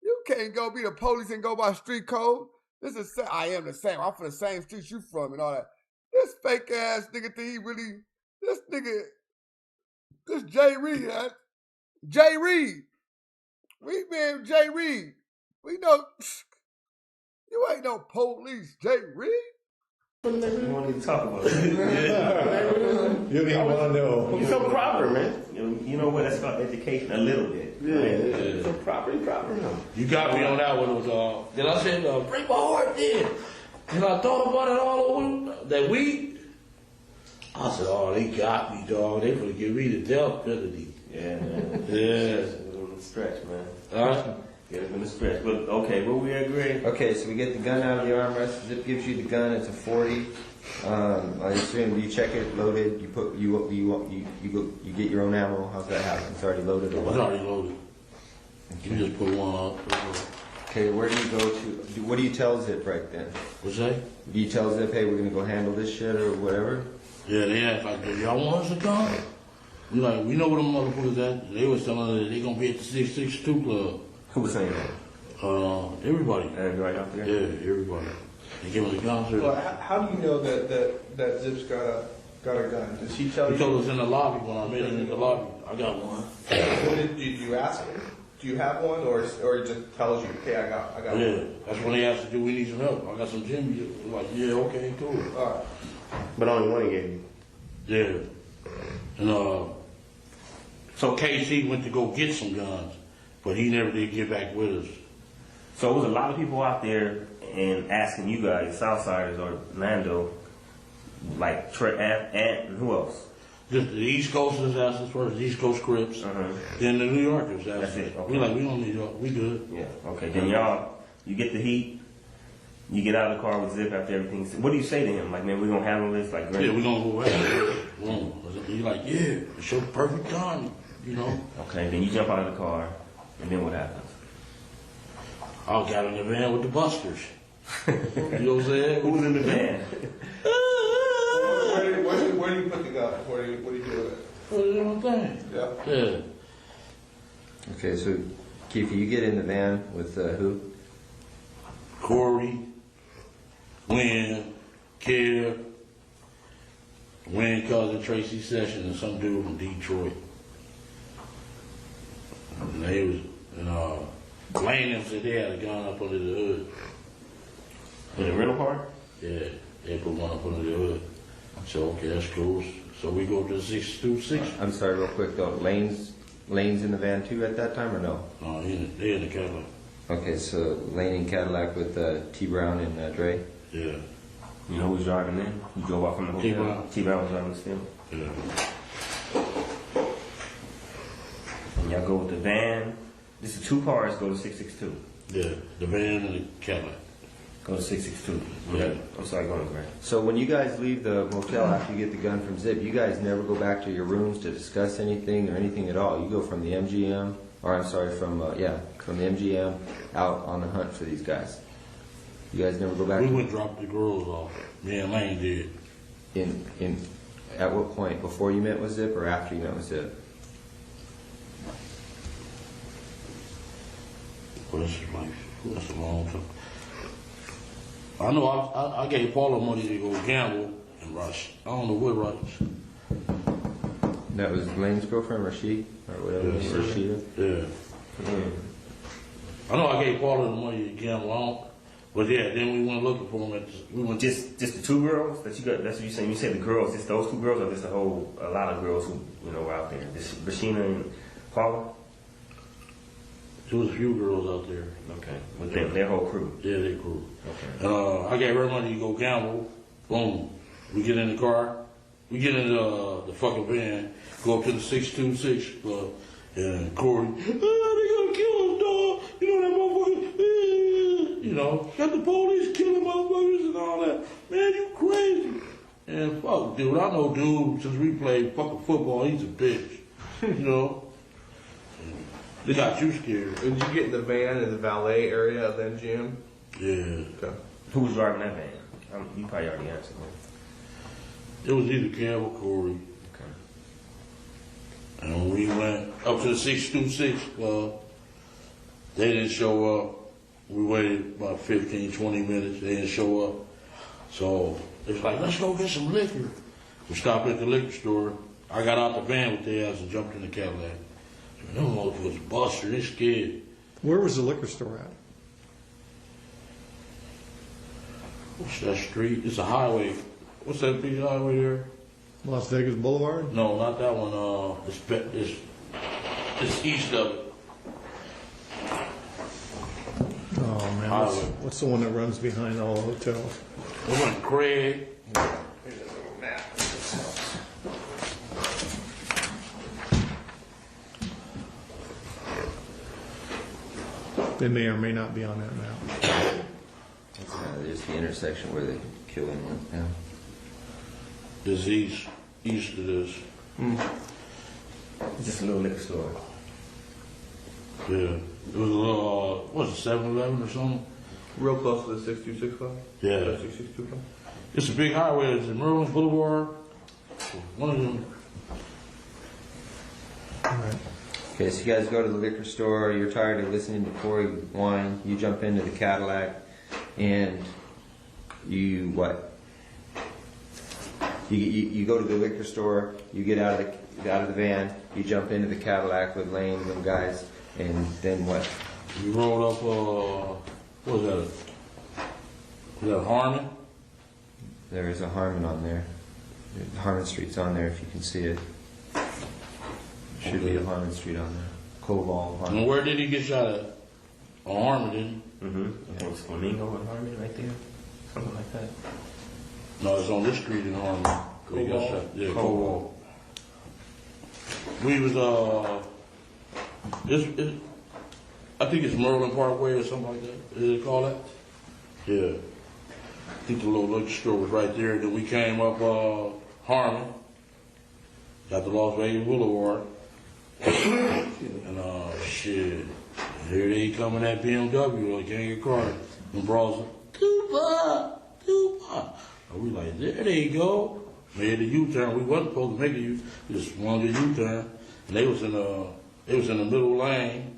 You can't go be the police and go by street code. This is I am the same. I'm from the same streets you from and all that. This fake ass nigga think he really this Jay Reed, huh? Jay Reed. We been Jay Reed. We know you ain't no police, Jay Reed. We don't need to talk about that. You don't even want to know. You're so proper, man. You know what? That's called education a little bit. Yeah. So proper. You got me on that one. Then I said, break my heart then. And I thought about it all over that week. I said, oh, they got me, dog. They gonna give me the death penalty. Yeah, man. Yeah. It's been a stretch, man. Yeah, it's been a stretch. But okay, but we agree. Okay, so we get the gun out of the armrest. Zip gives you the gun. It's a 40. I assume you check it, loaded. You put you get your own ammo. How's that happen? It's already loaded. Or It's what? already loaded. You just put one up. Okay, where do you go to? What do you tell Zip right then? What's that? Do you tell Zip, hey, we're gonna go handle this shit or whatever? Yeah, they asked like, y'all want us to come? We like, we know where them motherfuckers at. They was telling us that they gonna be at the 662 club. Who was saying that? Everybody. Everybody out there? Yeah, everybody. They give us a concert. Well, how do you know that Zip's got a gun? Does he tell He you? told us in the lobby when I met him in the lobby. I got one. What did you ask him? Do you have one, or he just tells you, okay, I got one? Yeah, that's when they asked, do we need some help? I got some Jimmy. Like, yeah, okay, cool. All right. But only one he gave you. Yeah. And so KC went to go get some guns, but he never did get back with us. So there was a lot of people out there and asking you guys, Southsiders or Lando, like and who else? Just the East Coasters asked us first, the East Coast Crips. Then the New Yorkers asked us. That's it, okay. We like, we don't need y'all, we good. Yeah, okay. Then you get the heat, you get out of the car with Zip after everything. What do you say to him? Like, man, we're gonna handle this like great. Yeah, we're gonna go ahead. He's like, yeah, it's your perfect time, you know. Okay, then you jump out of the car, and then what happens? I got in the van with the busters. You know what I'm saying? Who's in the van? Where do you put the gun? What do you do with it? Put it in my thing. Yeah. Yeah. Okay, so Keefe, you get in the van with who? Corey, Wynn, Kev, Wynn cousin Tracy Sessions, and some dude from Detroit. And they was, Lane them said they had a gun up under the hood. In the rental car? Yeah, they put one up under the hood. So, okay, that's cool. So we go to the 626. I'm sorry, real quick though. Lane's in the van too at that time or no? No, they in the Cadillac. Okay, so Lane in Cadillac with T Brown and Dre. Yeah. You know who's driving then? You drove off from the hotel. T-Brown was driving still. Yeah. And y'all go with the van. This is 2 cars. Go to 662. Yeah, the van and the Cadillac. Go to 662. Yeah. I'm sorry, go on, Grant. So when you guys leave the motel after you get the gun from Zip, you guys never go back to your rooms to discuss anything or anything at all. You go from the MGM, or I'm sorry, from the MGM out on the hunt for these guys. You guys never go back. We went drop the girls off. Me and Lane did. At what point? Before you met with Zip or after you met with Zip? Well, that's a long time. I know I gave Paula money to go gamble and rush. I don't know what rush. That was Lane's girlfriend, Rashid, or whatever. Yeah, Rashida. Yeah. I know I gave Paula the money to gamble on. But yeah, then we went looking for them. We went just the 2 girls that you got. That's what you saying. You said the girls. Just those 2 girls, or just a lot of girls who were out there. Just Rashina and Paula. There was a few girls out there. Okay, with their whole crew. Yeah, their crew. Okay. I gave her money to go gamble. Boom. We get in the car. We get in the fucking van. Go up to the 626 club. And Corey, they gonna kill us, dog. You know that motherfucker. Got the police killing motherfuckers and all that. Man, you crazy. And fuck, dude, I know dude since we played fucking football, he's a bitch. They got you scared. Did you get in the van in the valet area of the MGM? Yeah. Okay. Who was driving that van? You probably already answered. It was either Kev or Corey. Okay. And when we went up to the 626 club, they didn't show up. We waited about 15, 20 minutes. They didn't show up. So it's like, let's go get some liquor. We stopped at the liquor store. I got out the van with their ass and jumped in the Cadillac. Them motherfuckers busted. They scared. Where was the liquor store at? What's that street? It's a highway. What's that big highway there? Las Vegas Boulevard? No, not that one. It's east of it. Oh man, what's the one that runs behind all the hotels? The one, Craig. They may or may not be on that map. There's the intersection where the killing went. Yeah. This east of this. Just a little liquor store. Yeah. It was a little, what was it, 7-Eleven or something? Real close to the 6265? Yeah. 6265? It's a big highway. It's in Merlin Boulevard. One of them. All right. Okay, so you guys go to the liquor store, you're tired of listening to Corey whine, you jump into the Cadillac, and you what? You go to the liquor store, you get out of the van, you jump into the Cadillac with Lane and them guys, and then what? You rolled up, what was that? Was that Harmon? There is a Harmon on there. Harmon Street's on there if you can see it. Should be a Harmon Street on there. Koval, Harmon. And where did he get shot at? On Harmon, didn't he? Mm-hmm. It was Flamingo and Harmon right there. Something like that. No, it's on this street in Harmon. He got shot. Yeah, Koval. We was, I think it's Merlin Parkway or something like that. Is it called that? Yeah. I think the little liquor store was right there. Then we came up Harmon. Got the Las Vegas Boulevard. And shit. Here they come in that BMW, like gang of cars. And bros, Tupac. And we like, there they go. Made the U-turn. We wasn't supposed to make a U. We just wanted a U-turn. And they was in the middle lane.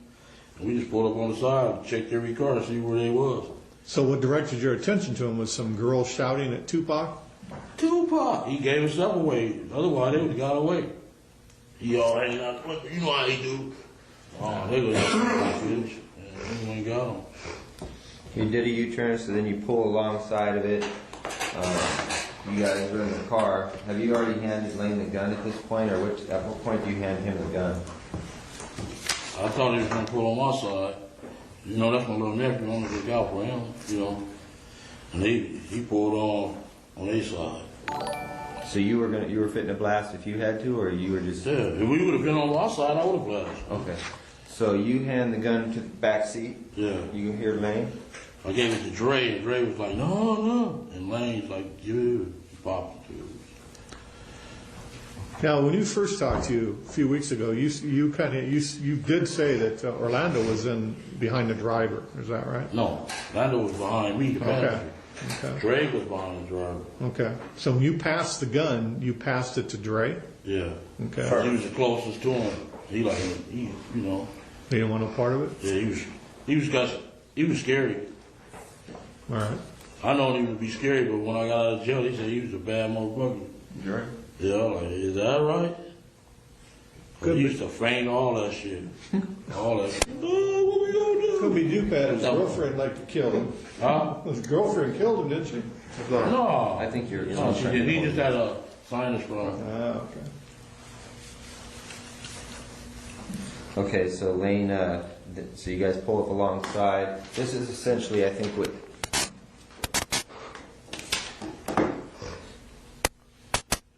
And we just pulled up on the side, checked every car to see where they was. So what directed your attention to him was some girl shouting at Tupac? Tupac. He gave himself away. Otherwise, they would have got away. He all hanging out. You know how he do. Oh, they go down and we ain't got him. You did a U-turn, so then you pull alongside of it. You guys were in the car. Have you already handed Lane the gun at this point, or at what point do you hand him the gun? I thought he was going to pull on my side. You know, that's my little nephew. I want to look out for him, you know. And he pulled on their side. So you were fitting to blast if you had to, or you were just... Yeah, if we would have been on our side, I would have blasted. Okay. So you hand the gun to the back seat. Yeah. You hear Lane? I gave it to Dre, and Dre was like, no. And Lane's like, dude, he popped it too. Now, when you first talked to you a few weeks ago, you did say that Orlando was behind the driver. Is that right? No, Orlando was behind me, the passenger. Okay. Dre was behind the driver. Okay. So when you passed the gun, you passed it to Dre? Yeah. Okay. He was the closest to him. He you know. He didn't want no part of it? Yeah, he was scary. All right. I know he would be scary, but when I got out of jail, he said he was a bad motherfucker. Dre? Yeah, like, is that right? Could he be. used to feign all that shit. All that shit. Oh, what we gonna do? Could be Dupac. His girlfriend liked to kill him. Huh? His girlfriend killed him, didn't she? No. I think you're... No, she did. He just had a sinus problem. Ah, okay. Okay, so Lane, so you guys pull up alongside. This is essentially, I think, what...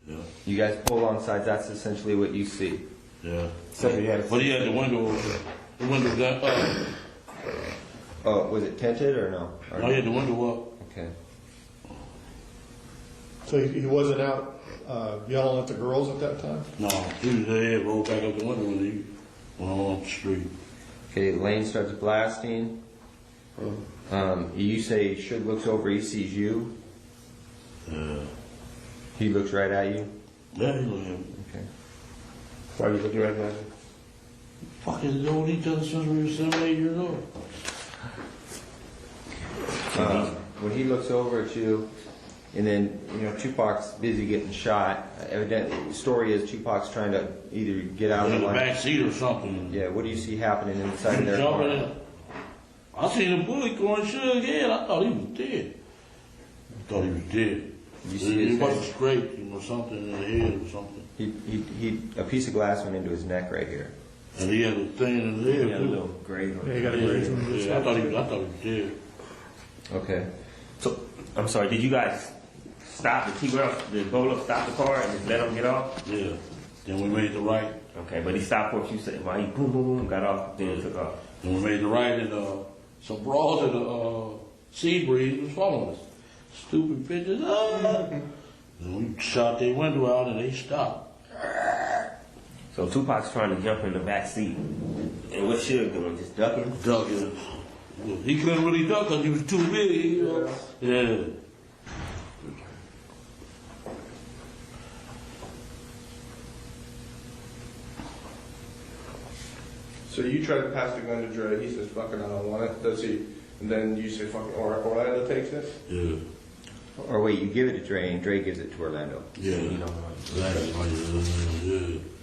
Yeah. You guys pull alongside, that's essentially what you see. Yeah. So you had But he had the window down. Oh, was it tinted or no? Or No, he had the window up. Okay. So he wasn't out yelling at the girls at that time? No, he was there, rolled back up the window when he went on the street. Okay, Lane starts blasting. You say Suge looks over, he sees you. He looks right at you. Yeah, he looked at me. Okay. Why are you looking right now? Fucking known each other since we were 7, 8 years old. When he looks over at you, and then, Tupac's busy getting shot. Evidently, the story is Tupac's trying to either get out In of the the back seat or something. Yeah, what do you see happening inside of their Jumping car? in. I seen a bullet going Suge head. I thought he was dead. thought he was dead. You see He his wasn't face? scraped, you know, something in the head or something. A piece of glass went into his neck right here. And he had a thing in his head. He had a little grave. Yeah, he got a graze on his Yeah, I head. thought he was dead. Okay. So, I'm sorry, did you guys stop the T-Ground, the Bolo stop the car and just let him get off? Yeah. Then we made the right. Okay, but he stopped what you said. While he boom, boom, boom, got off, then he took off. Then we made the right, and some bras at the sea breeze was following us. Stupid bitches. Ah. And we shot their window out, and they stopped. So Tupac's trying to jump in the back seat. And what Suge doing? Just ducking? Ducking. He couldn't really duck because he was too big. You know? Yeah. So you try to pass the gun to Dre. He says, "Fucking, I don't want it." Does he? And then you say, "Fucking," Orlando takes it. Yeah. Or wait, you give it to Dre, and Dre gives it to Orlando. Yeah. You know, Yeah.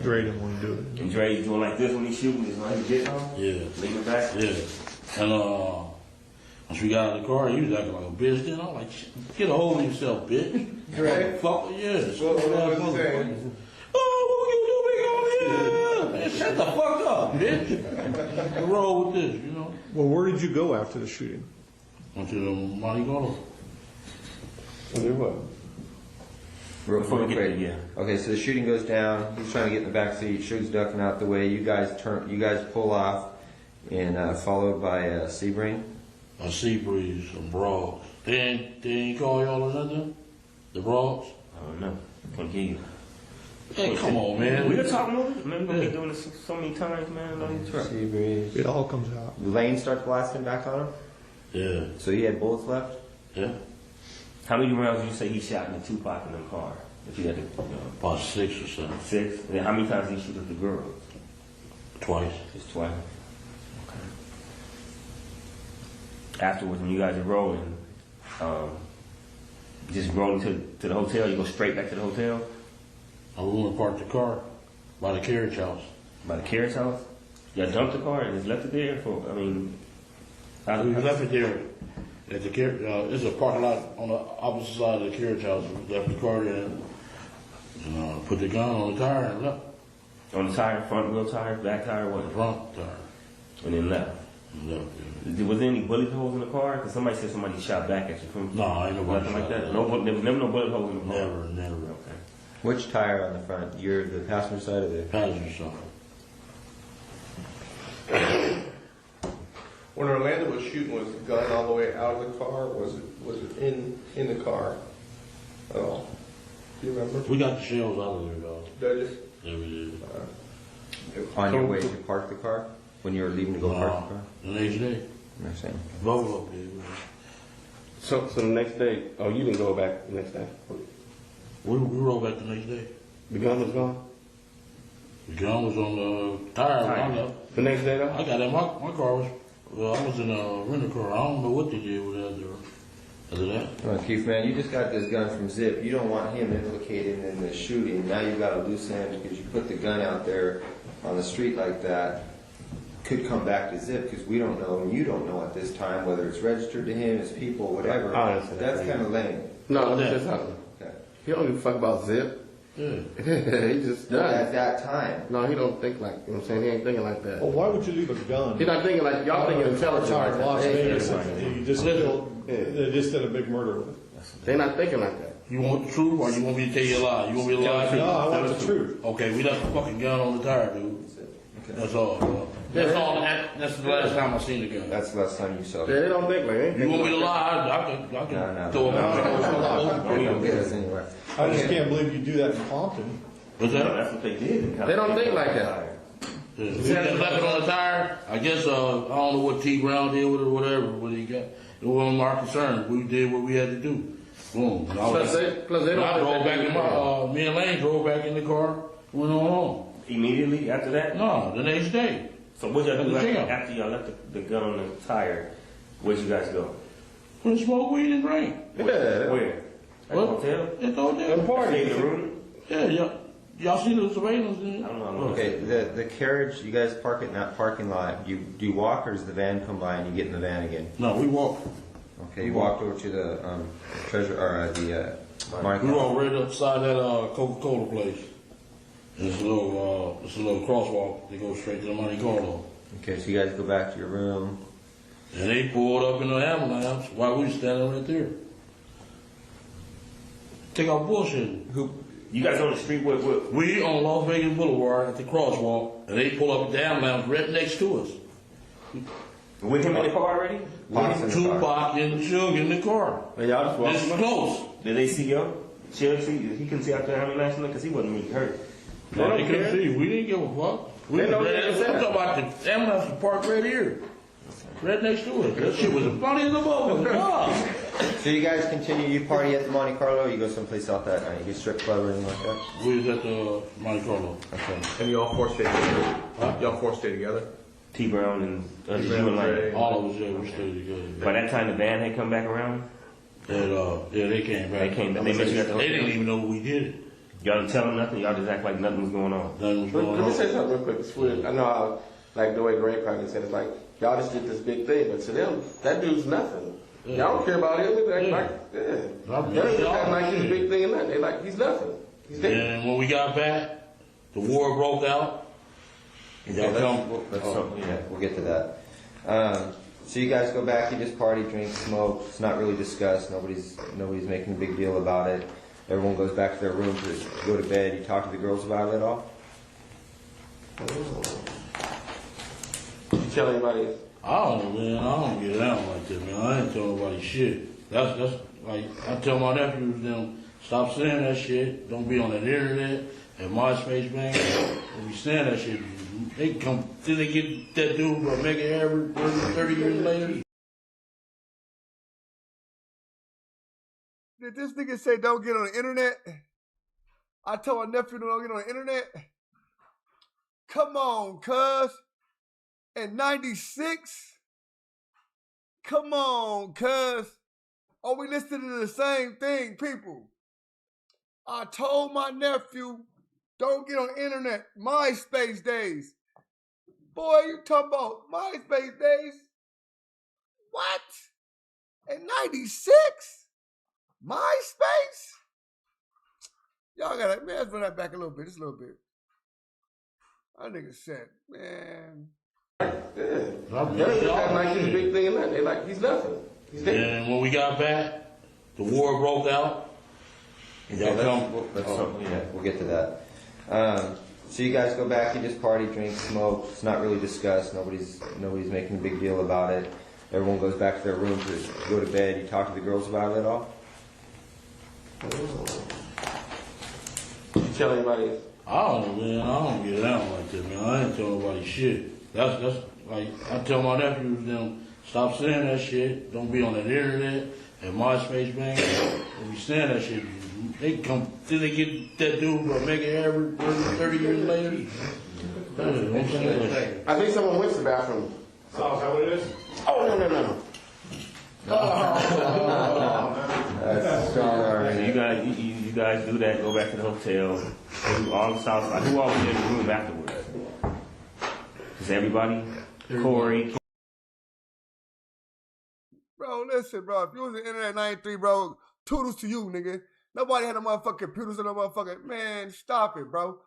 Dre didn't want to do it. and Dre's doing like this when he's shooting, just when he gets on, Yeah. lean it back. Yeah. And once we got out of the car, he was acting like a bitch. Then I'm like, get a hold of yourself, bitch. Dre? Fuck, yes. What was he saying? Oh, what you do, big on here? Man, shut the fuck up, bitch. What's wrong with this, you know? Well, where did you go after the shooting? Went to the Monte Carlo. Do what? Real Before we get quick. there, yeah. Okay, so the shooting goes down. He's trying to get in the back seat. Suge's ducking out the way. You guys pull off, and followed by Sebring. A sea breeze, some broads. They ain't call y'all or nothing? The broads? I don't know. Can't hear you. Hey, come on, man. We were talking over it. Man, we're gonna be doing this so many times, man. On the truck. Sebring. It all comes out. Lane starts blasting back on him. Yeah. So he had bullets left. Yeah. How many rounds did you say he shot in the Tupac in the car? If you had to, About 6 or 7. 6. And then how many times did he shoot at the girl? Twice. Just twice. Okay. Afterwards, when you guys are rolling, just rolling to the hotel. You go straight back to the hotel. I was going to park the car by the carriage house. By the carriage house. Y'all dumped the car and just left it there for. I mean, We left it there at the carriage. It's a parking lot on the opposite side of the carriage house. We left the car there and put the gun on the tire and left. On the tire, front wheel tire, back tire, what? The front tire. And then left. And left, yeah. Was there any bullet holes in the car? Because somebody said somebody shot back at you from. No, ain't nobody nothing like shot that. back. No, there was never no bullet holes in the car. Never. Okay. Which tire on the front? You're the passenger side of the. Passenger side. When Orlando was shooting, was the gun all the way out of the car? Was it in the car at all? Do you remember? We got the shells out of there, though. Did you? Yeah, we did. On your way to park the car? When you were leaving to go park the car? The next day. I'm saying. Both of them. So the next day, oh, you didn't go back the next day. We rolled back the next day. The gun was gone. The gun was on the tire when I left. The next day, though. I got in my car was. Well, I was in a rental car. I don't know what they did with that. Other than that. Come on, Keefe, man, you just got this gun from Zip. You don't want him implicated in the shooting. Now you've got a loose end because you put the gun out there on the street like that. Could come back to Zip because we don't know, and you don't know at this time whether it's registered to him, his people, whatever. I understand That's that. kind of lame. No, Yeah. that's not. Okay. He don't give a fuck about Zip. Yeah. He just At does. that time. No, he don't think like, you know what I'm saying? He ain't thinking like that. Well, why would you leave a gun? He's not thinking like, y'all thinking intelligent like in Las that. They ain't Vegas, thinking like that. you just killed, they just did a big murder with it. They're not thinking like that. You want the truth or you want me to tell you a lie? You want me to lie? No, I want the truth. Okay, we left the fucking gun on the tire, dude. That's all, bro. That's all. That's the last time I seen the gun. That's the last time you saw Yeah, it. they don't think like that. You want me to lie? I can No. throw them You don't get us anywhere. I just can't believe you do that in Compton. What's No, that? that's what they did. They don't think like that. Yeah. We just left it on the tire. I guess I don't know what T Brown did with it or whatever. What he got. It wasn't our concern. We did what we had to do. Boom. And I Plus they don't I drove think back they in do my. Me and Lane drove back in the car. Went on home. Immediately after that? No, the next day. So what y'all do At the jail. after y'all left the gun on the tire? Where'd you guys go? We smoke weed and drink. Yeah. Where? At the What? hotel? At the hotel. Stay in the room? Yeah, y'all see the surveillance? I don't know. Okay, the carriage, you guys park it in that parking lot. Do you walk or does the van come by and you get in the van again? No, we walk. Okay, you walked over to the treasure or the Monte We were Carlo. right upside that Coca-Cola place. It's a little crosswalk that goes straight to the Monte Carlo. Okay, so you guys go back to your room. And they pulled up in the ambulance while we was standing right there. Take our bullshit. You guys on the street with We on Las Vegas Boulevard at the crosswalk, and they pull up at the ambulance right next to us. with him in the car already? Tupac and Suge in the car. And y'all just This is walking? close. Did they see him? Suge see? He couldn't see out there ambulance because he wasn't really hurt. No, they couldn't see. We didn't give a fuck. We They was don't right care. I'm talking about the ambulance was parked right here. Right next to us. That shit was funny as a motherfucker. So you guys continue, you party at the Monte Carlo, or you go someplace else that night? You get strip club or anything like that? We was at the Monte Carlo. Okay. And y'all four stay together? Y'all four stay together? T Brown and T. you Brown, and like. Dre. All of us, yeah, we stayed together. By that time, the band had come back around. Yeah, they came back. They came back. They met you at the They hotel. didn't even know we did it. Y'all didn't tell them nothing. Y'all just act like nothing was going on. Nothing was going Let me on. say something real quick. It's weird. I know how, like the way Greg Cracker said, it's like, y'all just did this big thing, but to them, that dude's nothing. Yeah. Y'all don't care about him. They act Yeah. like, yeah. I'm- They just act like he's a Yeah. big thing and nothing. They like, he's nothing. He's dead. And when we got back, the war broke out. Yeah, we'll get to that. So you guys go back, you just party, drink, smoke. It's not really discussed. Nobody's making a big deal about it. Everyone goes back to their room to go to bed. You talk to the girls about it at all? You tell anybody? I don't know, man. I don't get down like that, man. I ain't tell nobody shit. That's like, I tell my nephews, them, stop saying that shit. Don't be on that internet and MySpace, man. If you saying that shit, they come, did they get that dude for Mega Average 30 years later? Did this nigga say don't get on the internet? I told my nephew don't get on the internet. Come on, cuz. In 96? Come on, cuz. Are we listening to the same thing, people? I told my nephew, don't get on the internet. MySpace days. Boy, you talking about MySpace days? What? In 96? MySpace? Y'all gotta, man, let's run that back a little bit, just a little bit. That nigga said, man. Yeah. They just act like he's a big thing and nothing. They like, he's nothing. He's dead. And when we got back, the war broke out. We'll get to that. So you guys go back, you just party, drink, smoke. It's not really discussed. Nobody's making a big deal about it. Everyone goes back to their room to go to bed. You talk to the girls about it at all? You tell anybody? I don't know, man. I don't get down like that, man. I ain't tell nobody shit. That's like, I tell my nephews, them, stop saying that shit. Don't be on that internet and MySpace, man. If you saying that shit, they come, did they get that dude for Mega Average 30 years later? I think someone went to the bathroom. Oh, is that what it is? Oh, no. That's strong already. You guys do that. Go back to the hotel. Do all the South. Who all was in the room afterwards? Is everybody? Corey. Bro, listen, bro. If you was in Internet 93, bro, toodles to you, nigga. Nobody had no motherfucking computers and no motherfucking, man, stop it, bro.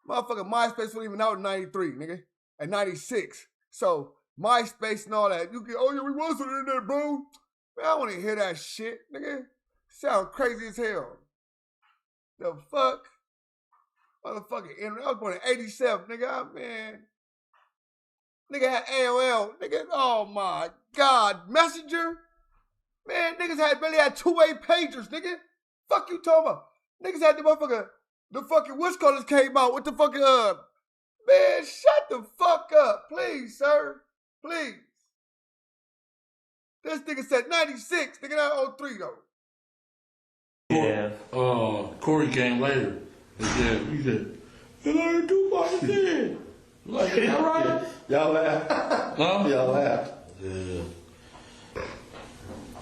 Motherfucking MySpace wasn't even out in 93, nigga. And 96. So, MySpace and all that. You get, oh yeah, we was on the internet, bro. Man, I don't want to hear that shit, nigga. Sound crazy as hell. The fuck? Motherfucking internet. I was born in 87, nigga. Man. Nigga had AOL. Nigga, oh my God. Messenger? Man, niggas barely had two-way pagers, nigga. Fuck you talking about? Niggas had the fucking what's callers came out with the fucking, man, shut the fuck up. Please, sir. Please. This nigga said 96. Nigga, not 03, though. Yeah. Corey came later. He said, you learned Tupac again. Like, is that right? Y'all laughed. Huh? Y'all laughed. Yeah.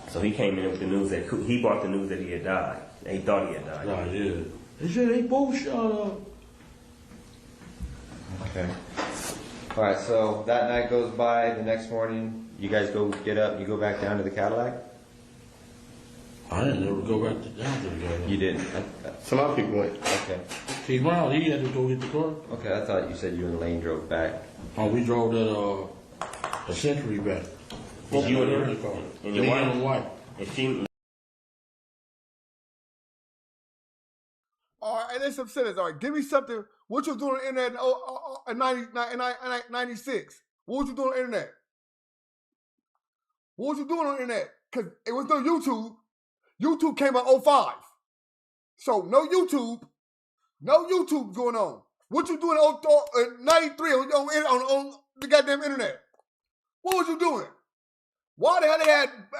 So he came in with the news that he brought the news that he had died. He thought he had died. Right, yeah. They said they both shot up. Okay. All right, so that night goes by. The next morning, you guys go get up and you go back down to the Cadillac? I didn't ever go back down to the gun. You didn't. Some other people went. Okay. Keith Brown, he had to go get the car. Okay, I thought you said you and Lane drove back. Oh, we drove that a century back. Was you in there? the car? And your Me wife? and wife. And she, All right, and let's upset us. All right, give me something. What you was doing on the internet in 96? What was you doing on the internet? What was you doing on the internet? Because it was no YouTube. YouTube came out 05. So no YouTube going on. What you doing in 93 on the goddamn internet? What was you doing? Why the hell they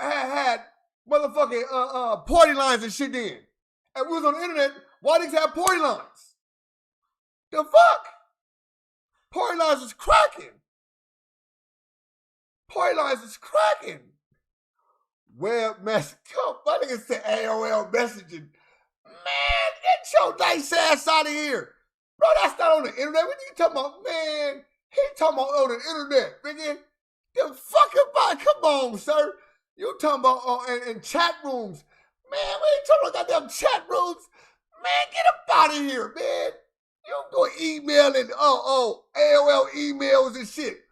had motherfucking party lines and shit then? And we was on the internet, why niggas have party lines? The fuck? Party lines is cracking. Party lines is cracking. Web message. My nigga said AOL messaging. Man, get your nice ass out of here. Bro, that's not on the internet. What you talking about? Man, he talking about on the internet, nigga. The fuck about, come on, sir. You talking about in chat rooms. Man, we ain't talking about goddamn chat rooms. Man, get up out of here, man. You doing email and AOL emails and shit.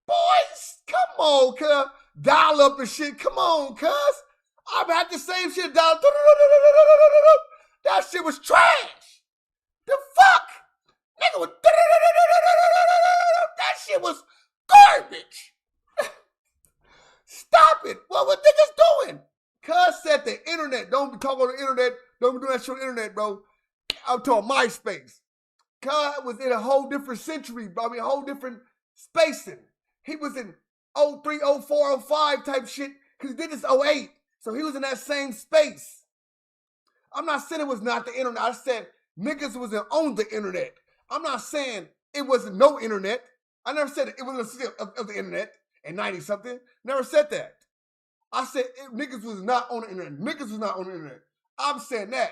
Boys, come on, cuz. Dial up and shit. Come on, cuz. I've had the same shit dial. That shit was trash. The fuck? Nigga was that shit was garbage. Stop it. What were niggas doing? Cuz said the internet. Don't be talking on the internet. Don't be doing that shit on the internet, bro. I'm talking MySpace. Cuz was in a whole different century, bro. I mean, a whole different spacing. He was in 03, 04, 05 type shit. Because he did this 08. So he was in that same space. I'm not saying it was not the internet. I said niggas wasn't on the internet. I'm not saying it wasn't no internet. I never said it wasn't of the internet in 90-something. Never said that. I said niggas was not on the internet. Niggas was not on the internet. I'm saying that.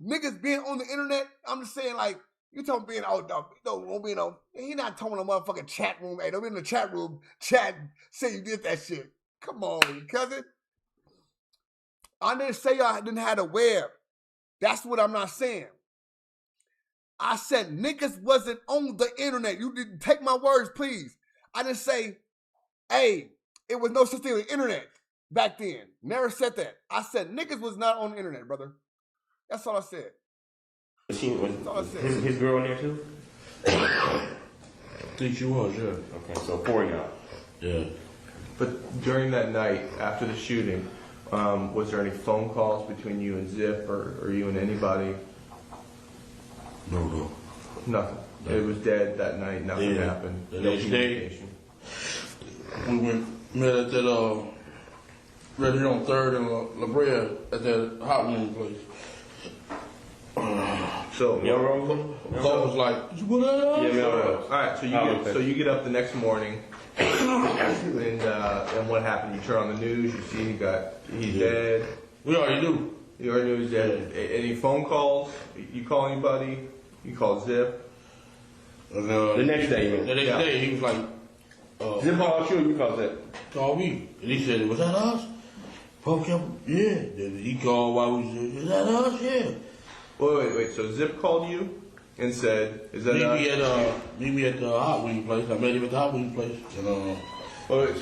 Niggas being on the internet, I'm just saying like, you talking being don't be no, he not talking no motherfucking chat room. Hey, don't be in the chat room chatting, say you did that shit. Come on, cousin. I didn't say y'all didn't have a web. That's what I'm not saying. I said niggas wasn't on the internet. You didn't take my words, please. I didn't say, hey, it was no such thing as the internet back then. Never said that. I said niggas was not on the internet, brother. That's all I said. That's all I said. His girl in there too? I think she was, yeah. Okay, so 4 y'all. Yeah. But during that night, after the shooting, was there any phone calls between you and Zip or you and anybody? No. Nothing. No. It was dead that night. Nothing happened. The no next day, we met at that right here on 3rd and La Brea at that hot wing place. So Melrose was like, what up? Yeah, Melrose. All right, so you get up the next morning, and what happened? You turn on the news, you see he's dead. We already knew. You already knew he's dead. Yeah. Any phone calls? You call anybody? You call Zip? The next day, man. The next day, he was like, Zip called you, you called Zip? Called me. And he said, was that us? Yeah. Then he called while we said, is that us? Yeah. Wait. So Zip called you and said, "Is that us?" Meet me at the hot wing place. I met him at the hot wing place. And but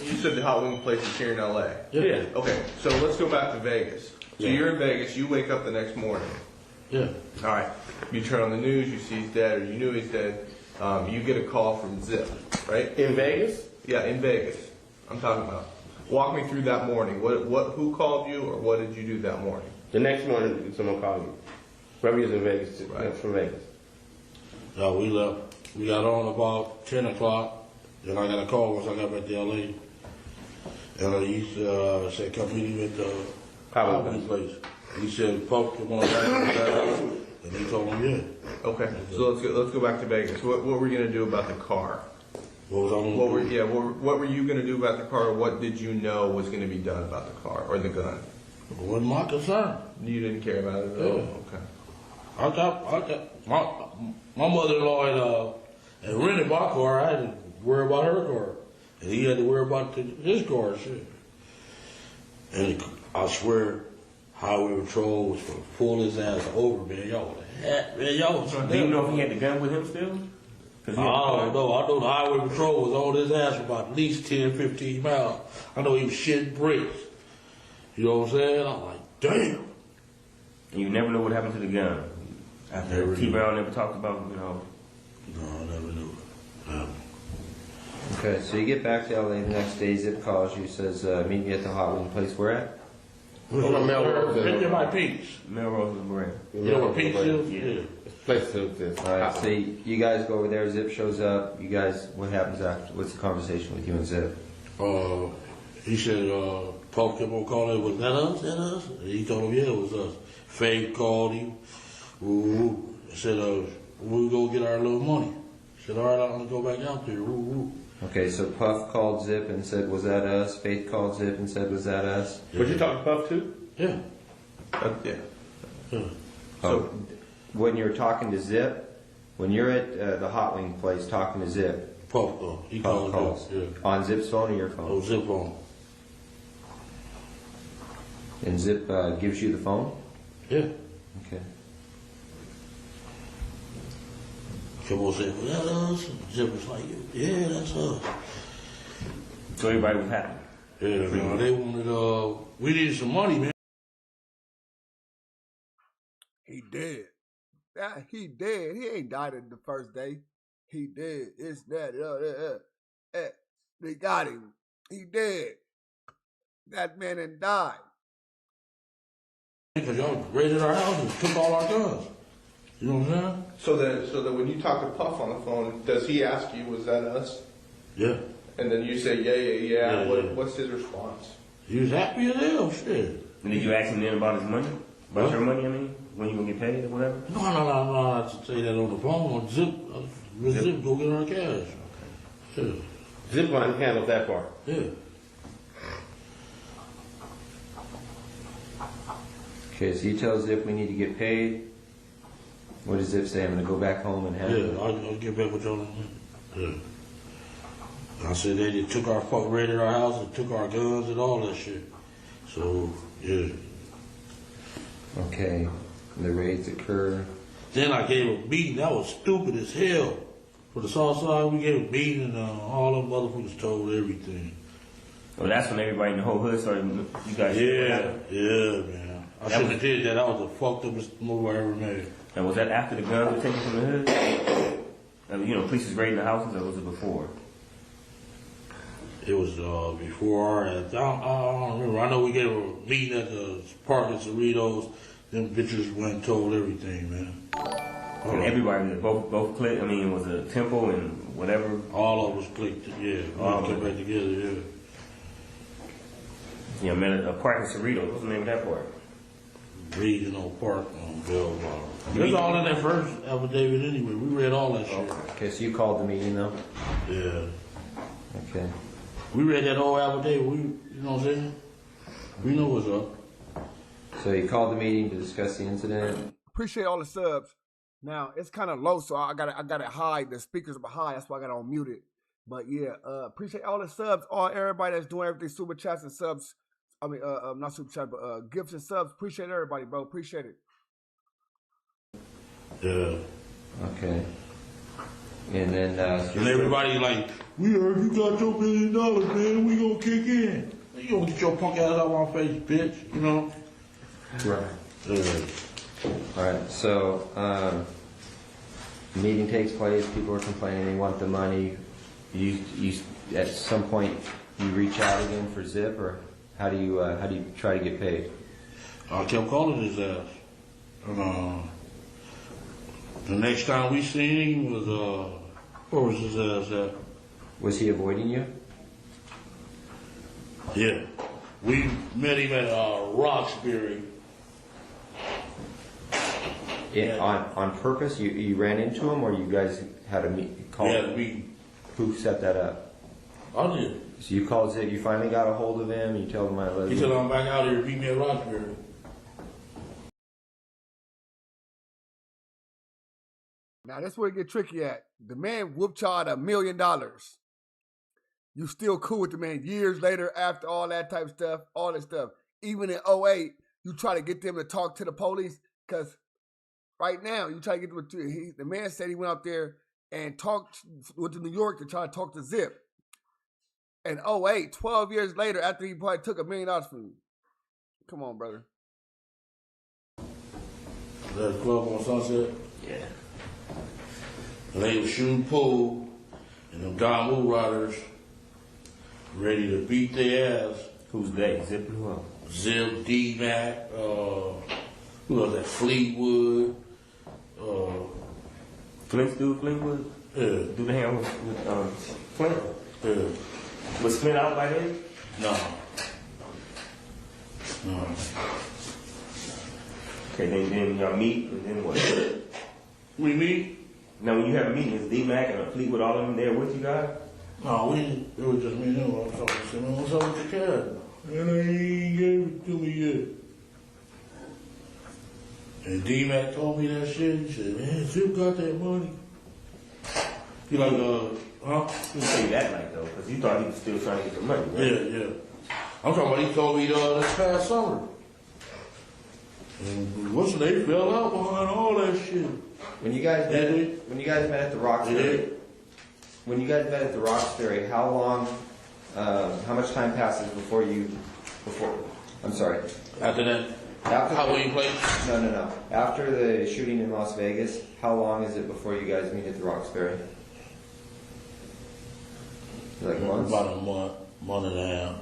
you said the hot wing place is here in LA. Yeah. Okay. So let's go back to Vegas. So you're in Vegas. You wake up the next morning. Yeah. All right. You turn on the news. You see he's dead, or you knew he's dead. You get a call from Zip, right? In Vegas? Yeah, in Vegas. I'm talking about. Walk me through that morning. Who called you, or what did you do that morning? The next morning, someone called me. Whoever was in Vegas, right. From Vegas. So we left. We got on about 10 o'clock. Then I got a call once I got back to LA. And he said, come meet him at the Howard place. He said, Puff, come on back. And he told him, yeah. Okay, so let's go back to Vegas. What were you going to do about the car? What were you going to do about the car? What did you know was going to be done about the car or the gun? It wasn't my concern. You didn't care about it at all? Okay. I thought my mother-in-law had rented my car. I had to worry about her car. And he had to worry about his car, shit. And I swear, highway patrol was gonna pull his ass over, man. Y'all, man, y'all was. Do you know if he had the gun with him still? I don't know. I know the highway patrol was on his ass for about at least 10, 15 miles. I know he was shitting bricks. You know what I'm saying? I'm like, damn. And you never know what happened to the gun. After T. Brown never talked about, you know. No, I never knew. Okay, so you get back to LA the next day. Zip calls you, says, meet me at the hot wing place. Where at? Right by Pete's. Melrose is where? You know where Pete's is? Yeah. Place to all right, so you guys go over there. Zip shows up. You guys, what happens after? What's the conversation with you and Zip? He said, Puff kept on calling, was that us? That us? And he told him, yeah, it was us. Faith called him. Woo-woo. Said, we'll go get our little money. Said, all right, I'm going to go back out there. Woo-woo. Okay, so Puff called Zip and said, was that us? Faith called Zip and said, was that us? Yeah. Would you talk to Puff too? Yeah. Yeah. So when you're talking to Zip, when you're at the hot wing place talking to Zip, Puff, he calls. Yeah. On Zip's phone or your phone? Oh, Zip phone. And Zip gives you the phone? Yeah. Okay. Come on, say, was that us? Zip was like, yeah, that's us. So everybody was happy. Yeah, man, they wanted, we needed some money, man. He dead. He dead. He ain't died in the first day. He dead. It's that. They got him. He dead. That man didn't die. Because y'all raided our house and took all our guns. You know what I'm saying? So that when you talk to Puff on the phone, does he ask you, was that us? Yeah. And then you say, yeah. Yeah. What's his response? He was happy as hell, shit. And did you ask him then about his money? About your money, I mean? When you gonna get paid or whatever? No, I have to say that on the phone. On Zip, Zip go get our cash. Yeah. Zip line handled that part. Yeah. Okay, so you tell Zip we need to get paid. What does Zip say? I'm going to go back home and have it? Yeah, I'll get back with y'all. Yeah. I said they took our raided our house and took our guns and all that shit. So, yeah. Okay, the raids occur. Then I gave a beating. That was stupid as hell. For the South Side, we gave a beating and all them motherfuckers told everything. Well, that's when everybody in the whole hood started, you guys. Yeah, man. I shouldn't have did that. That was the fucked upest move I ever made. And was that after the guns were taken from the hood? You know, police was raiding the houses, or was it before? It was before I don't remember. I know we gave a meeting at the park at Cerritos. Them bitches went and told everything, man. And everybody, both clicked. I mean, it was a temple and whatever. All of us clicked. Yeah, all came back together. Yeah. Yeah, man, a park in Cerritos. What's the name of that park? Regional Park on Belleville. It's all in that first affidavit anyway. We read all that shit. Okay, so you called the meeting though? Yeah. Okay. We read that whole affidavit. You know what I'm saying? We know what's up. So you called the meeting to discuss the incident? Appreciate all the subs. Now, it's kind of low, so I got it high. The speakers are high. That's why I got it on muted. But yeah, appreciate all the subs. Everybody that's doing everything, super chats and subs. I mean, not super chat, but gifts and subs. Appreciate everybody, bro. Appreciate it. Yeah. Okay. And then, and everybody like, we heard you got your $1 million, man. We gonna kick in. You gonna get your punk ass out of my face, bitch. You know? Right. All right. So, meeting takes place. People are complaining. They want the money. You at some point you reach out again for Zip, or how do you try to get paid? I kept calling his ass. The next time we seen him was where was his ass at? Was he avoiding you? Yeah. We met him at Roxbury. Yeah, on purpose? You ran into him, or you guys had a call? We had a meeting. Who set that up? I did. So you called Zip, you finally got a hold of him, you told him I let He said, I'm back out here, meet me at Roxbury. Now, that's where it get tricky at. The man whooped y'all $1 million. You still cool with the man years later after all that type of stuff, all that stuff. even in '08, you try to get them to talk to the police? Because right now, you try to get them to, the man said he went out there and went to New York to try to talk to Zip. And 08, 12 years later, after he probably took $1 million from you. Come on, brother. That club on Sunset? Yeah. And they was shooting pool, and them Don Woo Riders ready to beat their ass. Who's they? Zip and who else? Zip, D-Mac, who was that? Fleetwood. Fleetwood? Yeah. Do they have with Flint? Yeah. Was Flint out by then? No. Okay, then y'all meet, and then what? We meet? Now, when you have a meeting, is D-Mac and Fleetwood all of them there with you guys? No, it was just me and him. I was talking to him. What's up with the cat? And he ain't gave it to me yet. And D-Mac told me that shit. He said, man, Zip got that money. He like, huh? He didn't say that like though, because you thought he was still trying to get the money, right? Yeah. I'm talking about he told me this past summer. And what's they fell out behind all that shit. When you guys met at the Roxbury, how long, how much time passes before? I'm sorry. After that, how long you played? No. After the shooting in Las Vegas, how long is it before you guys meet at the Roxbury? Like months? About a month and a half.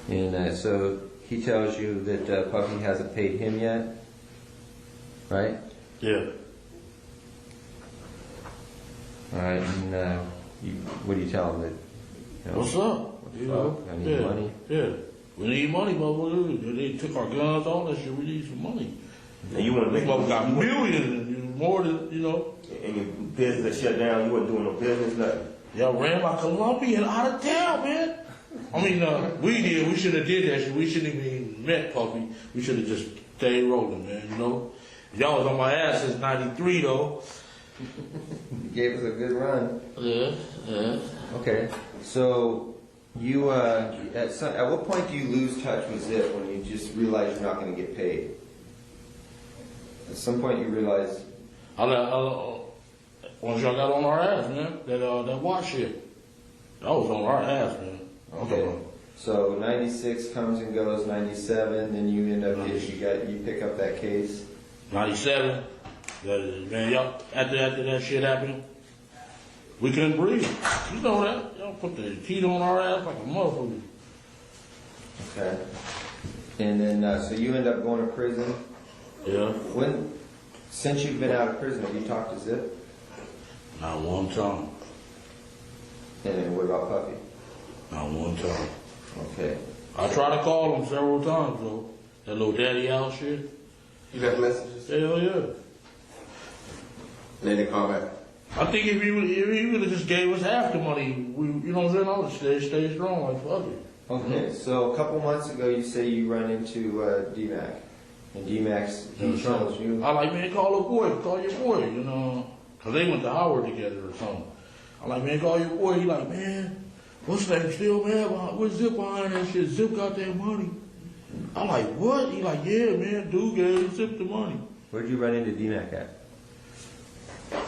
And so he tells you that Puffy hasn't paid him yet, right? Yeah. All right, and what do you tell him? That, what's up? I need money. Yeah. We need money, motherfucker. They took our guns, all that shit. We need some money. And you want to make got millions, more than, And your business shut down, you wasn't doing no business, nothing. Y'all ran my Colombian out of town, man. I mean, we did. We should have did that shit. We shouldn't even met Puffy. We should have just stayed rolling, man, Y'all was on my ass since '93, though. You gave us a good run. Yeah. Okay, so you, at what point do you lose touch with Zip when you just realize you're not going to get paid? At some point you realize... Once y'all got on our ass, man, that watch shit. That was on our ass, man. Okay. So 96 comes and goes, 97, then you end up you pick up that case. 97. Man, y'all after that shit happened, we couldn't breathe. You know that. Y'all put the heat on our ass like a motherfucker. Okay. And then so you end up going to prison. Yeah. Since you've been out of prison, have you talked to Zip? Not one time. And what about Puffy? Not one time. Okay. I tried to call him several times, though. That little daddy out shit. You got messages? Hell yeah. They didn't call back. I think if he would have just gave us half the money, you know what I'm saying? I would stay strong like fuck it. Okay. So a couple months ago, you say you run into D-Mac. And D-Mac's, he tells you... I like, man, call your boy, Because they went to Howard together or something. I like, man, call your boy. He like, man, what's his name still, man? What's Zip behind that shit? Zip got that money. I like, what? He like, yeah, man, dude gave Zip the money. Where'd you run into D-Mac at?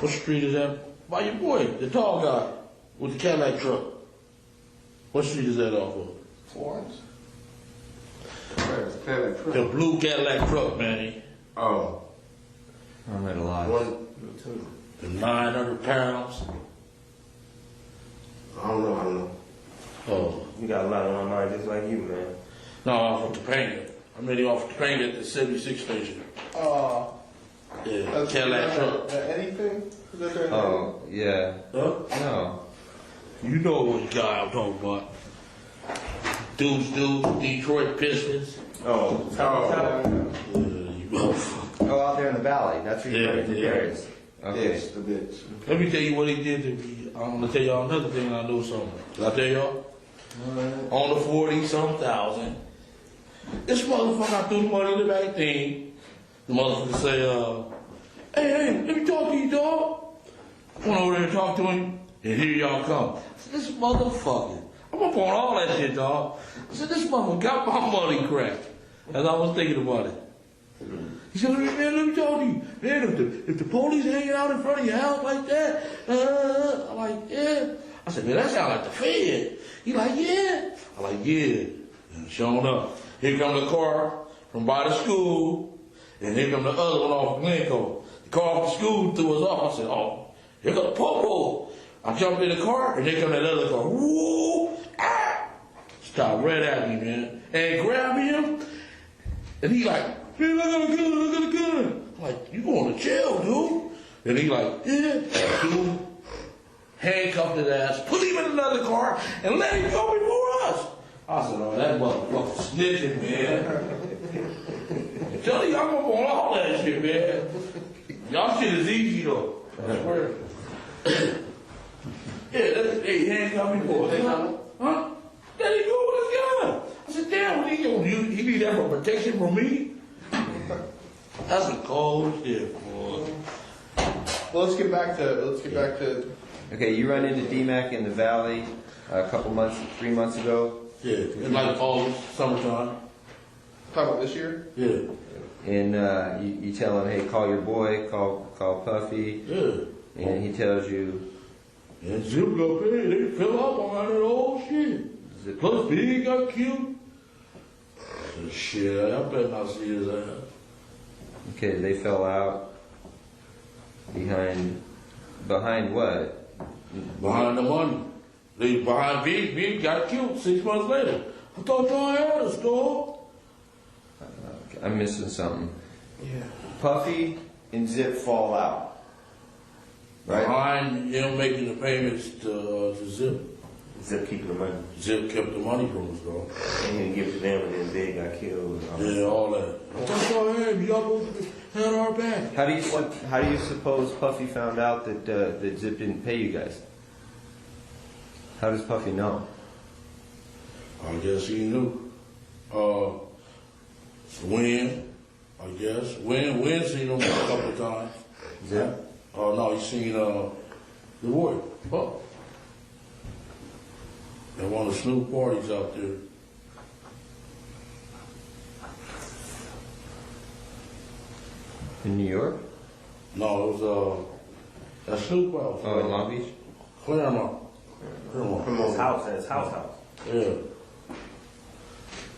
What street is that? By your boy, the tall guy with the Cadillac truck. What street is that off of? Florence? The blue Cadillac truck, man. Oh. I'm at a lot. The 900 pounds. I don't know. Oh. You got a lot on my mind, just like you, man. No, off of Topanga. I made it off of Topanga at the 76 station. Yeah, Cadillac truck. Anything? Oh, yeah. Huh? No. You know what guy I'm talking about. Dudes, Detroit Pistons. Oh. Oh, out there in the valley. That's where you run into Darius. Okay. Yes, the bitch. Let me tell you what he did to me. I'm gonna tell y'all another thing I know something. Did I tell y'all? On the 40-some-thousand. This motherfucker, I threw the money in the back thing. The motherfucker say, hey, let me talk to you, dog. I Went over there and talked to him, and here y'all come. I said, this motherfucker. I'm up on all that shit, dog. I said, this motherfucker got my money cracked. As I was thinking about it. He said, man, let me talk to you. Man, if the police hanging out in front of your house like that, I'm like, yeah. I said, man, that sound like the Fed. He like, yeah. I'm like, yeah. And sure enough, here comes the car from by the school, and here comes the other one off Glencoe. The car off the school threw us off. I said, oh, here comes the popo. I jumped in the car, and here comes that other car. Woo! Ah! Stopped right at me, man. And grabbed him, and he like, man, I got a gun, I got a gun. I'm like, you going to jail, dude? And he like, yeah. Dude, handcuffed his ass, put him in another car, and let him go before us. I said, oh, that motherfucker snitching, man. I'm telling you, I'm up on all that shit, man. Y'all shit is easy, though. I swear. Yeah, that's, hey, handcuffed me for it. Huh? Let him go with his gun. I said, damn, what he need that for protection from me? That's a cold shit, boy. Well, let's get back to. Okay, you run into D-Mac in the Valley a couple months, 3 months ago. Yeah, in like August, summertime. Talking about this year? Yeah. And you tell him, hey, call your boy, call Puffy. Yeah. And he tells you. And Zip got paid. They fell out behind that old shit. Plus, Big got killed. I said, shit, I better not see his ass. Okay, they fell out behind what? Behind the money. They behind Big. Big got killed 6 months later. I thought y'all had a store. I'm missing something. Yeah. Puffy and Zip fall out. Right? Behind him making the payments to Zip. Zip keeping the money. Zip kept the money from us, though. And he didn't give it to them, and then Big got killed. Yeah, all that. I thought y'all had. Y'all had our back. How do you suppose Puffy found out that Zip didn't pay you guys? How does Puffy know? I guess he knew. Duane, I guess. Duane seen him a couple of times. Yeah. Oh no, he seen the boy. Oh. At one of the Snoop parties out there. In New York? No, it was at Snoop house. Oh, in Long Beach? Claremont. From his house, at his house. Yeah.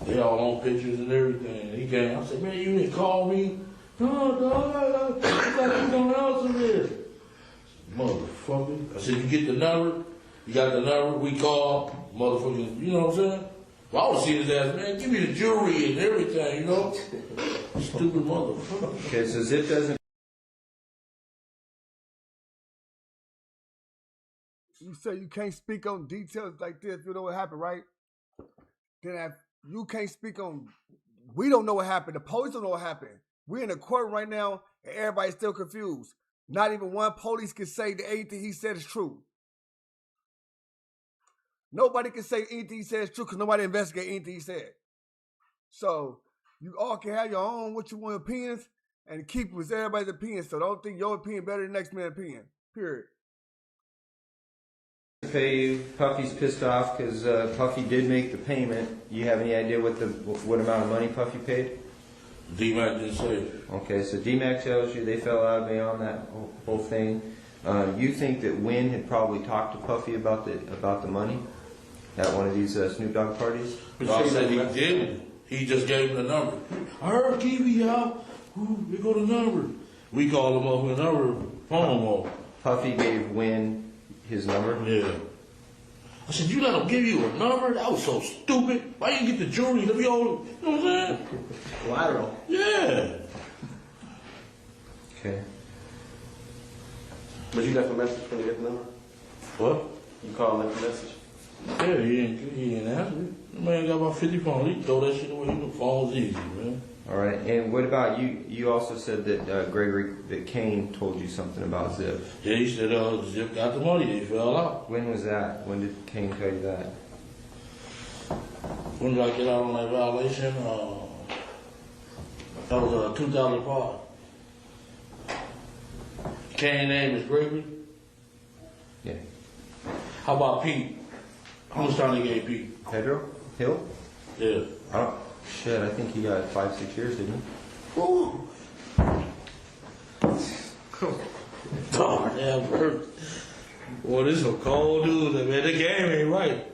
They all on pictures and everything. He came. I said, man, you didn't call me? No, dog. I got something else in there. Motherfucker. I said, you get the number? You got the number? We call. Motherfucker, you know what I'm saying? Well, I want to see his ass, man. Give me the jewelry and everything, you know? Stupid motherfucker. Okay, so Zip doesn't. You say you can't speak on details like this. You know what happened, right? Then you can't speak on. We don't know what happened. The police don't know what happened. We're in the court right now, and everybody's still confused. Not even one police can say that anything he said is true. Nobody can say anything he said is true because nobody investigated anything he said. So you all can have your own what you want opinions, and keep with everybody's opinion. So don't think your opinion better than the next man's opinion. Period. Pay you. Puffy's pissed off because Puffy did make the payment. You have any idea what amount of money Puffy paid? D-Mac didn't say. Okay, so D-Mac tells you they fell out beyond that whole thing. You think that Wynn had probably talked to Puffy about the money at one of these Snoop Dogg parties? I said he didn't. He just gave him the number. I heard Keefe out. We go to the number. We called him up with the number. Phone off. Puffy gave Wynn his number? Yeah. I said, you let him give you a number? That was so stupid. Why you get the jewelry? Let me all, you know what I'm saying? Collateral. Yeah. Okay. But you left a message when you get the number? What? You called and left a message? Yeah, he ain't answer it. The man got about 50 phones. He throw that shit away. The phone's easy, man. All right. And what about you? You also said that that Kane told you something about Zip. Yeah, he said Zip got the money. They fell out. When was that? When did Kane tell you that? When did I get out on that violation? That was 2005. Kane's name is Gregory. Yeah. How about Pete? How much time they gave Pete? Pedro Hill? Yeah. Shit, I think he got 5-6 years, didn't he? Woo! God damn, Bert. Boy, this is a cold dude, man. The game ain't right.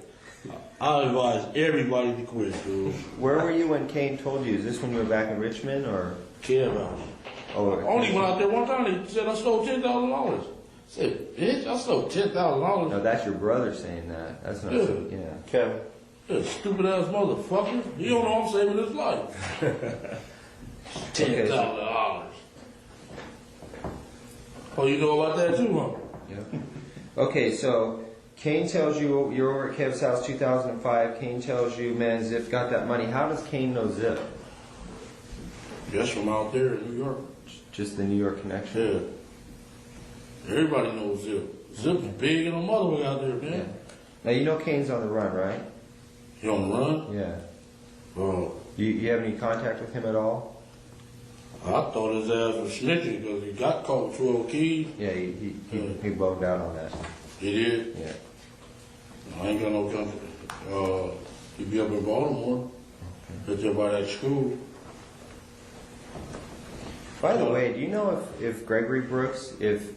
I advise everybody to quit, dude. Where were you when Kane told you? Is this when you were back in Richmond, or? Care about it. Oh, I only went out there one time. They said I stole $10,000. I said, bitch, I stole $10,000. No, that's your brother saying that. That's not. Yeah. Yeah. Kevin. Yeah, stupid ass motherfucker. He don't know I'm saving his life. $10,000. Oh, you know about that too, huh? Yeah. Okay, so Kane tells you you're over at Kev's house 2005. Kane tells you, man, Zip got that money. How does Kane know Zip? Just from out there in New York. Just the New York connection? Yeah. Everybody knows Zip. Zip's big and a mother out there, man. Yeah. Now, you know Kane's on the run, right? He on the run? Yeah. Oh. You have any contact with him at all? I thought his ass was snitching because he got caught with 12 keys. Yeah, he bugged out on that. He did? Yeah. I ain't got no company. He be up in Baltimore. Right there by that school. By the way, do you know if Gregory Brooks, if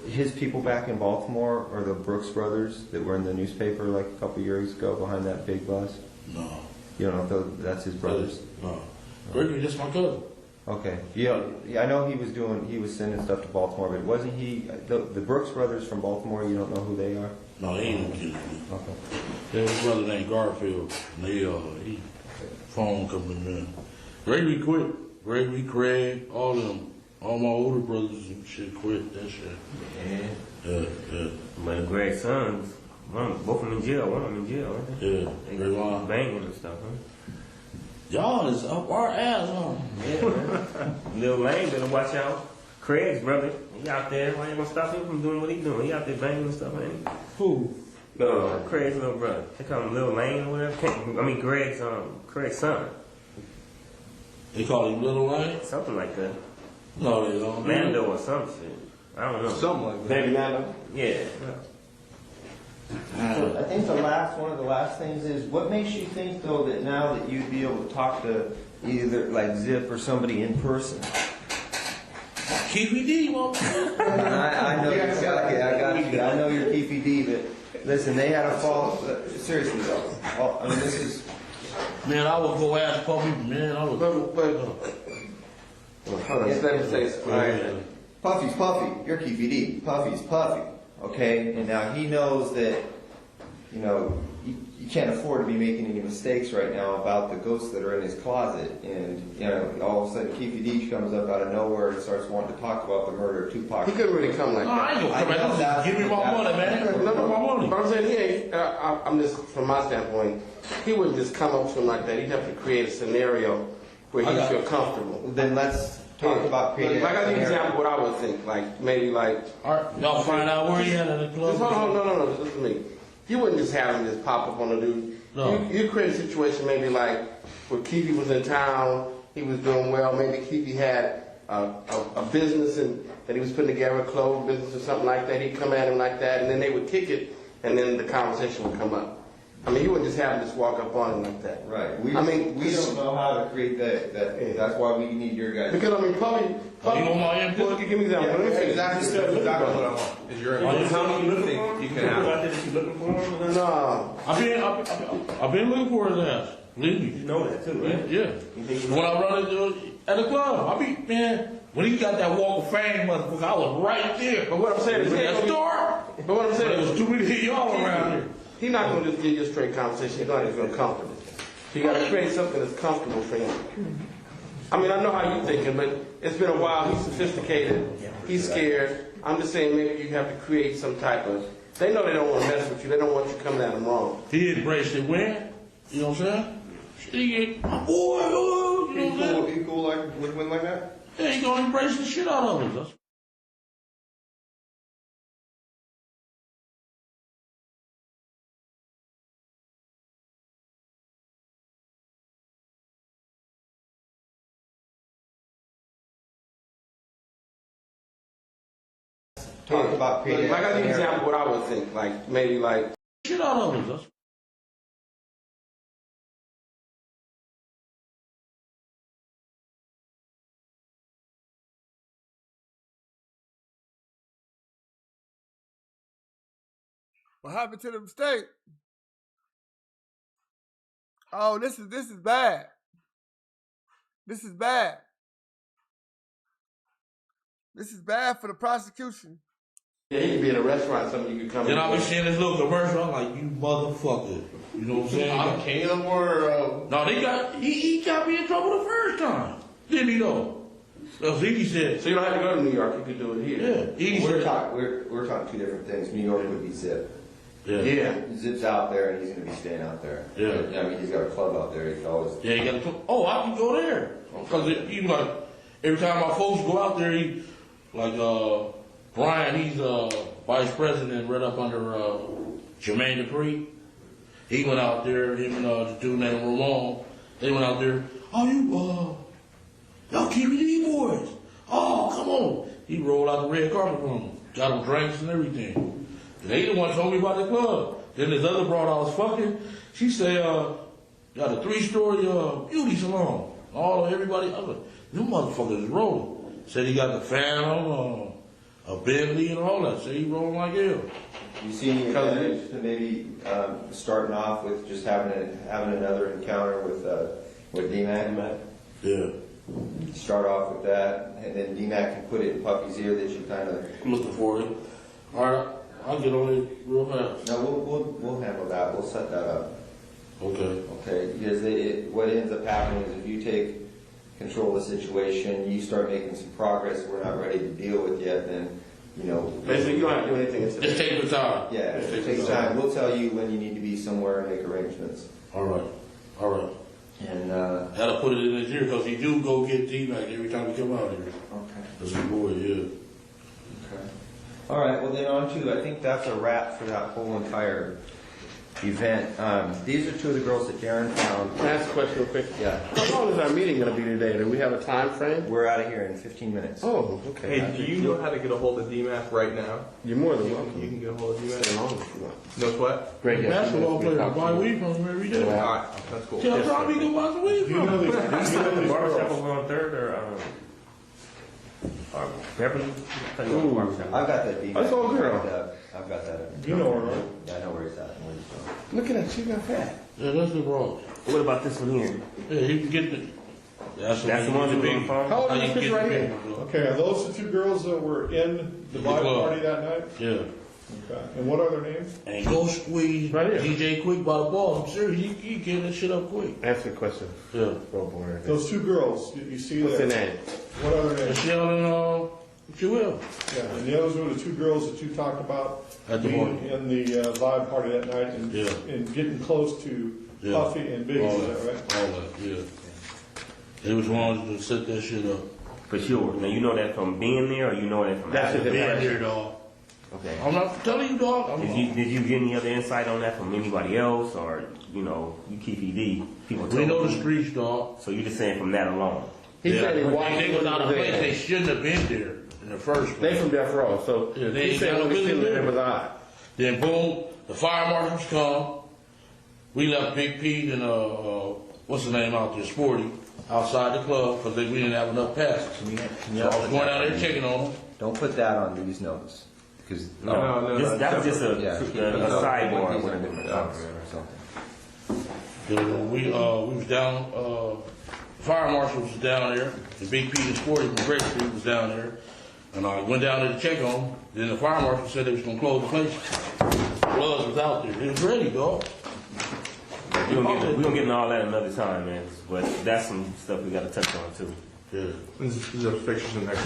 his people back in Baltimore are the Brooks brothers that were in the newspaper like a couple years ago behind that big bus? No. You don't know if that's his brothers? No. Gregory, just my cousin. Okay. Yeah, I know he was sending stuff to Baltimore, but wasn't he, the Brooks brothers from Baltimore, you don't know who they are? No, he ain't no kid. Okay. There's a brother named Garfield. And he phone company man. Gregory quit. Gregory, Craig, all them. All my older brothers and shit quit that shit. Yeah. Yeah. My Greg's sons, both of them in jail. One of them in jail, aren't they? Yeah. They got banging and stuff, huh? Y'all is up our ass, huh? Yeah, man. Lil Lane better watch out. Craig's brother, he out there. Why you gonna stop him from doing what he doing? He out there banging and stuff, ain't he? Who? Craig's little brother. They call him Lil Lane or whatever. Craig's son. They call him Little Lane? Something like that. No, they don't. Mando or some shit. I don't know. Something like that. Baby Mando? Yeah. I think one of the last things is, what makes you think though that now that you'd be able to talk to either like Zip or somebody in person? Keffe D, motherfucker. I know I got you. I know you're Keffe D, but listen, they had a fall. Seriously though, I mean this is. Man, I would go ask Puffy. Man, I would. Hold on, let me say something. Puffy's Puffy. You're Keffe D. Puffy's Puffy. Okay, and now he knows that, you know, you can't afford to be making any mistakes right now about the ghosts that are in his closet. And, you know, all of a sudden Keffe D comes up out of nowhere and starts wanting to talk about the murder of Tupac. He couldn't really come like No, I that. ain't gonna come back. Give me my money, man. No, my money. But I'm saying he ain't, I'm just, from my standpoint, he wouldn't just come up to him like that. He'd have to create a scenario where he'd feel comfortable. Then let's talk about creating. Like, I give you an example of what I would think. Like, maybe like. Y'all find out where he at in the club. Just hold on, no, listen to me. You wouldn't just have him just pop up on the dude. No. You create a situation maybe like where Keefe was in town, he was doing well, maybe Keefe had a business and that he was putting together, a clothes business or something like that. He'd come at him like that and then they would kick it and then the conversation would come up. I mean, you wouldn't just have him just walk up on him like that. Right. We don't know how to create that. That's why we need your guys. Because I mean, Puffy, You want my input? give me an example. Let me finish. Exactly what I want. Is your How many you think you can have? Out there that you looking for him? No. I've been looking for his ass. Believe me. You know that too, right? Yeah. When I run into at the club, man, when he got that walk of fame, motherfucker, I was right there. But what I'm saying is, that store. But what I'm saying There was is, too many of y'all around here. he's not going to just give you a straight conversation. He's going to feel comfortable. So you got to create something that's comfortable for him. I mean, I know how you're thinking, but it's been a while. He's sophisticated. He's scared. I'm just saying maybe you have to create some type of. They know they don't want to mess with you. They don't want you coming at them wrong. He embraced it when, you know what I'm saying? He ain't, my boy, you know what I'm saying? He cool like with women like that? Yeah, he gonna embrace the shit out of us. That's talk about Like, I got an example what I would think. Like, maybe like. Shit out of us. What happened to the mistake? Oh, this is bad. This is bad. This is bad for the prosecution. Yeah, he could be in a restaurant, something you could come in. Then I'll be seeing this little commercial. I'm like, you motherfucker. You know what I'm saying? I'm Caleb or. No, he got me in trouble the first time. Didn't he though? That's what he said. So you don't have to go to New York, you could do it here. Yeah, We're talking two different things. New York would be Zip. Yeah. Zip's out there, and he's going to be staying out there. Yeah. I mean, he's got a club out there. He can always. Yeah, you got to. Oh, I can go there because he like every time my folks go out there, he like Brian. He's vice president right up under Jermaine Dupree. He went out there. Him and the dude named Ramon. They went out there. Oh, y'all Keffe D boys. Oh, come on. He rolled out the red carpet for them. Got them drinks and everything. And they the one told me about the club. Then this other broad I was fucking, she said, got a 3-story beauty salon. Everybody, I was like, them motherfuckers is rolling. Said he got the Phantom, a Bentley and all that. Said he rolling like hell. You see any advantage to maybe starting off with just having another encounter with D-Mac? Yeah. Start off with that, and then D-Mac can put it in Puffy's ear that you kind of. I'm looking for it. All right, I'll get on it real fast. No, we'll handle that. We'll set that up. Okay. Okay, because what ends up happening is if you take control of the situation, you start making some progress that we're not ready to deal with yet, then, Basically, you don't have to do anything. Just take the time. Yeah, it takes time. We'll tell you when you need to be somewhere and make arrangements. All right. And gotta put it in his ear because he do go get D-Mac every time he come out here. Okay. That's a boy, yeah. Okay. All right. Well, then on to I think that's a wrap for that whole entire event. These are two of the girls that Darren found. Can I ask a question real quick? Yeah. How long is our meeting going to be today? Do we have a time frame? We're out of here in 15 minutes. Oh, okay. Hey, do you know how to get a hold of DMAC right now? You're more than welcome. You can get a hold of DMAC. Stay on if you want. Knows what? Great. Yeah, Basketball player, I buy weed from him every day. All right, that's cool. Tell Tommy to buy some weed from him. The barbershop over on 3rd or Beverly? I've got that DMAC. That's all girl. I've got that. You know her, right? Yeah, I know where he's at. and where he's from. Look at that. She got fat. Yeah, that's the wrong. What about this one here? Yeah, he can get the. That's the one the that's big on the phone? How old How is you this get right the here? big one? Okay, are those the two girls that were in the vibe club. party that night? Yeah. Okay. And what are their names? And go squeeze Right here. DJ Quick by the ball. I'm serious, he get that shit up quick. Answer the question. Yeah. Oh, boy. Those two girls you see What's there. their name? What are their names? Michelle and Jewel. Yeah, and those were the two girls that you talked about At the being party. in the vibe party that night and, Yeah. and getting close to Yeah. Puffy and Biggie, All is that, that right? all that, yeah. They was ones to set that shit up. For sure. Now you know that from being there, or you know that from That's after? it. Being here, dog. Okay. I'm not telling you, dog. Did you get any other insight on that from anybody else, or you Keffe D? People We told know you? the streets, dog. So you just saying from that alone? He said he watched They was out of place. They shouldn't have been there in the first They place. from Death Row, so Yeah, they he ain't said got when no we seen business them, it there. was odd. Then boom, the fire marshals come. We left Big Pete and what's the name out there, Sporty, outside the club because we didn't have enough passes. So I was going out there checking on them. Don't put that on these notes. Because No, that was just a sidebar. These are different notes or something. Then we was down. Fire marshal was down there. The Big Pete and Sporty from Great Street was down there, and I went down there to check on them. Then the fire marshal said they was gonna close the place. Bloods was out there. It was ready, dog. We don't get into all that another time, man. But that's some stuff we got to touch on too. Yeah. This is a pictures in there.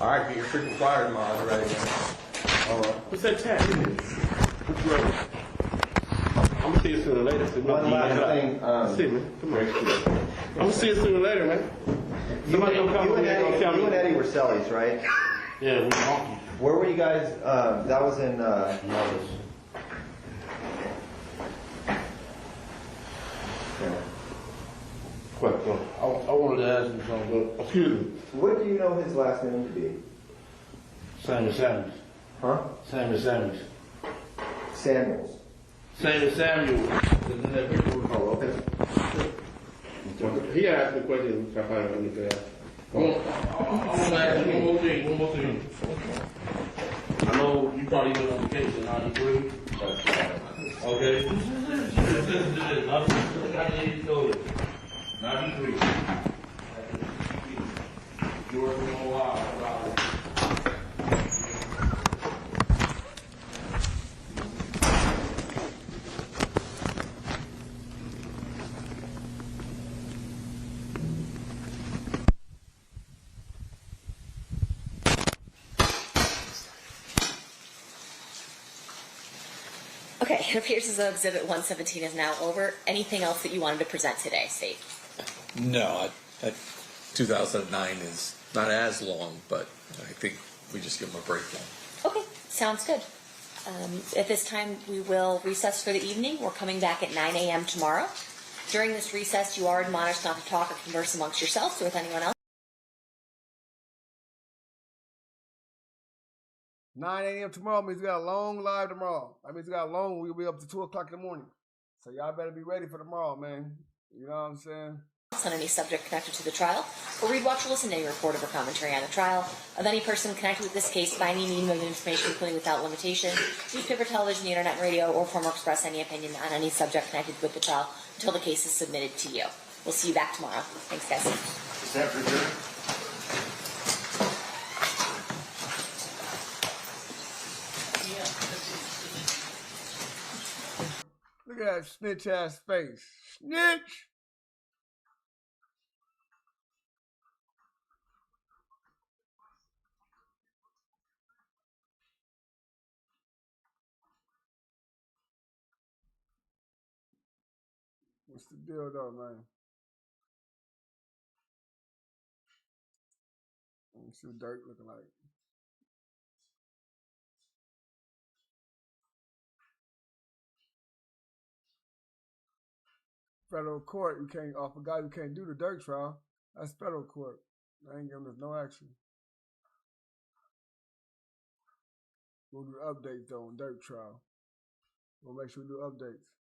All right, get your freaking flyers mods ready. All right. What's that tag? I'm gonna see you sooner or later. One last thing. See me. Come on. I'm gonna see you sooner or later, man. Somebody gonna come over here and tell me. You and Eddie were Sellies, right? Yeah, we honky. Where were you guys? That was in. Question. I wanted to ask you something. Excuse me. What do you know his last name to be? Samuels. Huh? Samuels. Samuels. Samuel. Oh, okay. He asked the question. I want to ask you one more thing. I know you probably went on vacation, 93. Okay? Not 93. You were for a while. Okay, it appears as though Exhibit 117 is now over. Anything else that you wanted to present today, Steve? No, 2009 is not as long, but I think we just give them a break now. Okay, sounds good. At this time, we will recess for the evening. We're coming back at 9 a.m. tomorrow. During this recess, you are admonished not to talk or converse amongst yourselves or with anyone else. 9 a.m. tomorrow means we got a long live tomorrow. That means we got a long, we'll be up to 2 o'clock in the morning. So y'all better be ready for tomorrow, man. You know what I'm saying? On any subject connected to the trial, or read, watch, or listen to any report or commentary on the trial of any person connected with this case by any medium of information, including without limitation, newspaper, television, the internet, radio, or form or express any opinion on any subject connected with the trial until the case is submitted to you. We'll see you back tomorrow. Thanks, guys. Is that for sure? Look at that snitch ass face. Snitch! What's the deal though, man? Let me see what Dirk looking like. Federal court, you can't off a guy who can't do the Dirk trial. That's federal court. They ain't giving us no action. We'll do updates though on Dirk trial. We'll make sure we do updates.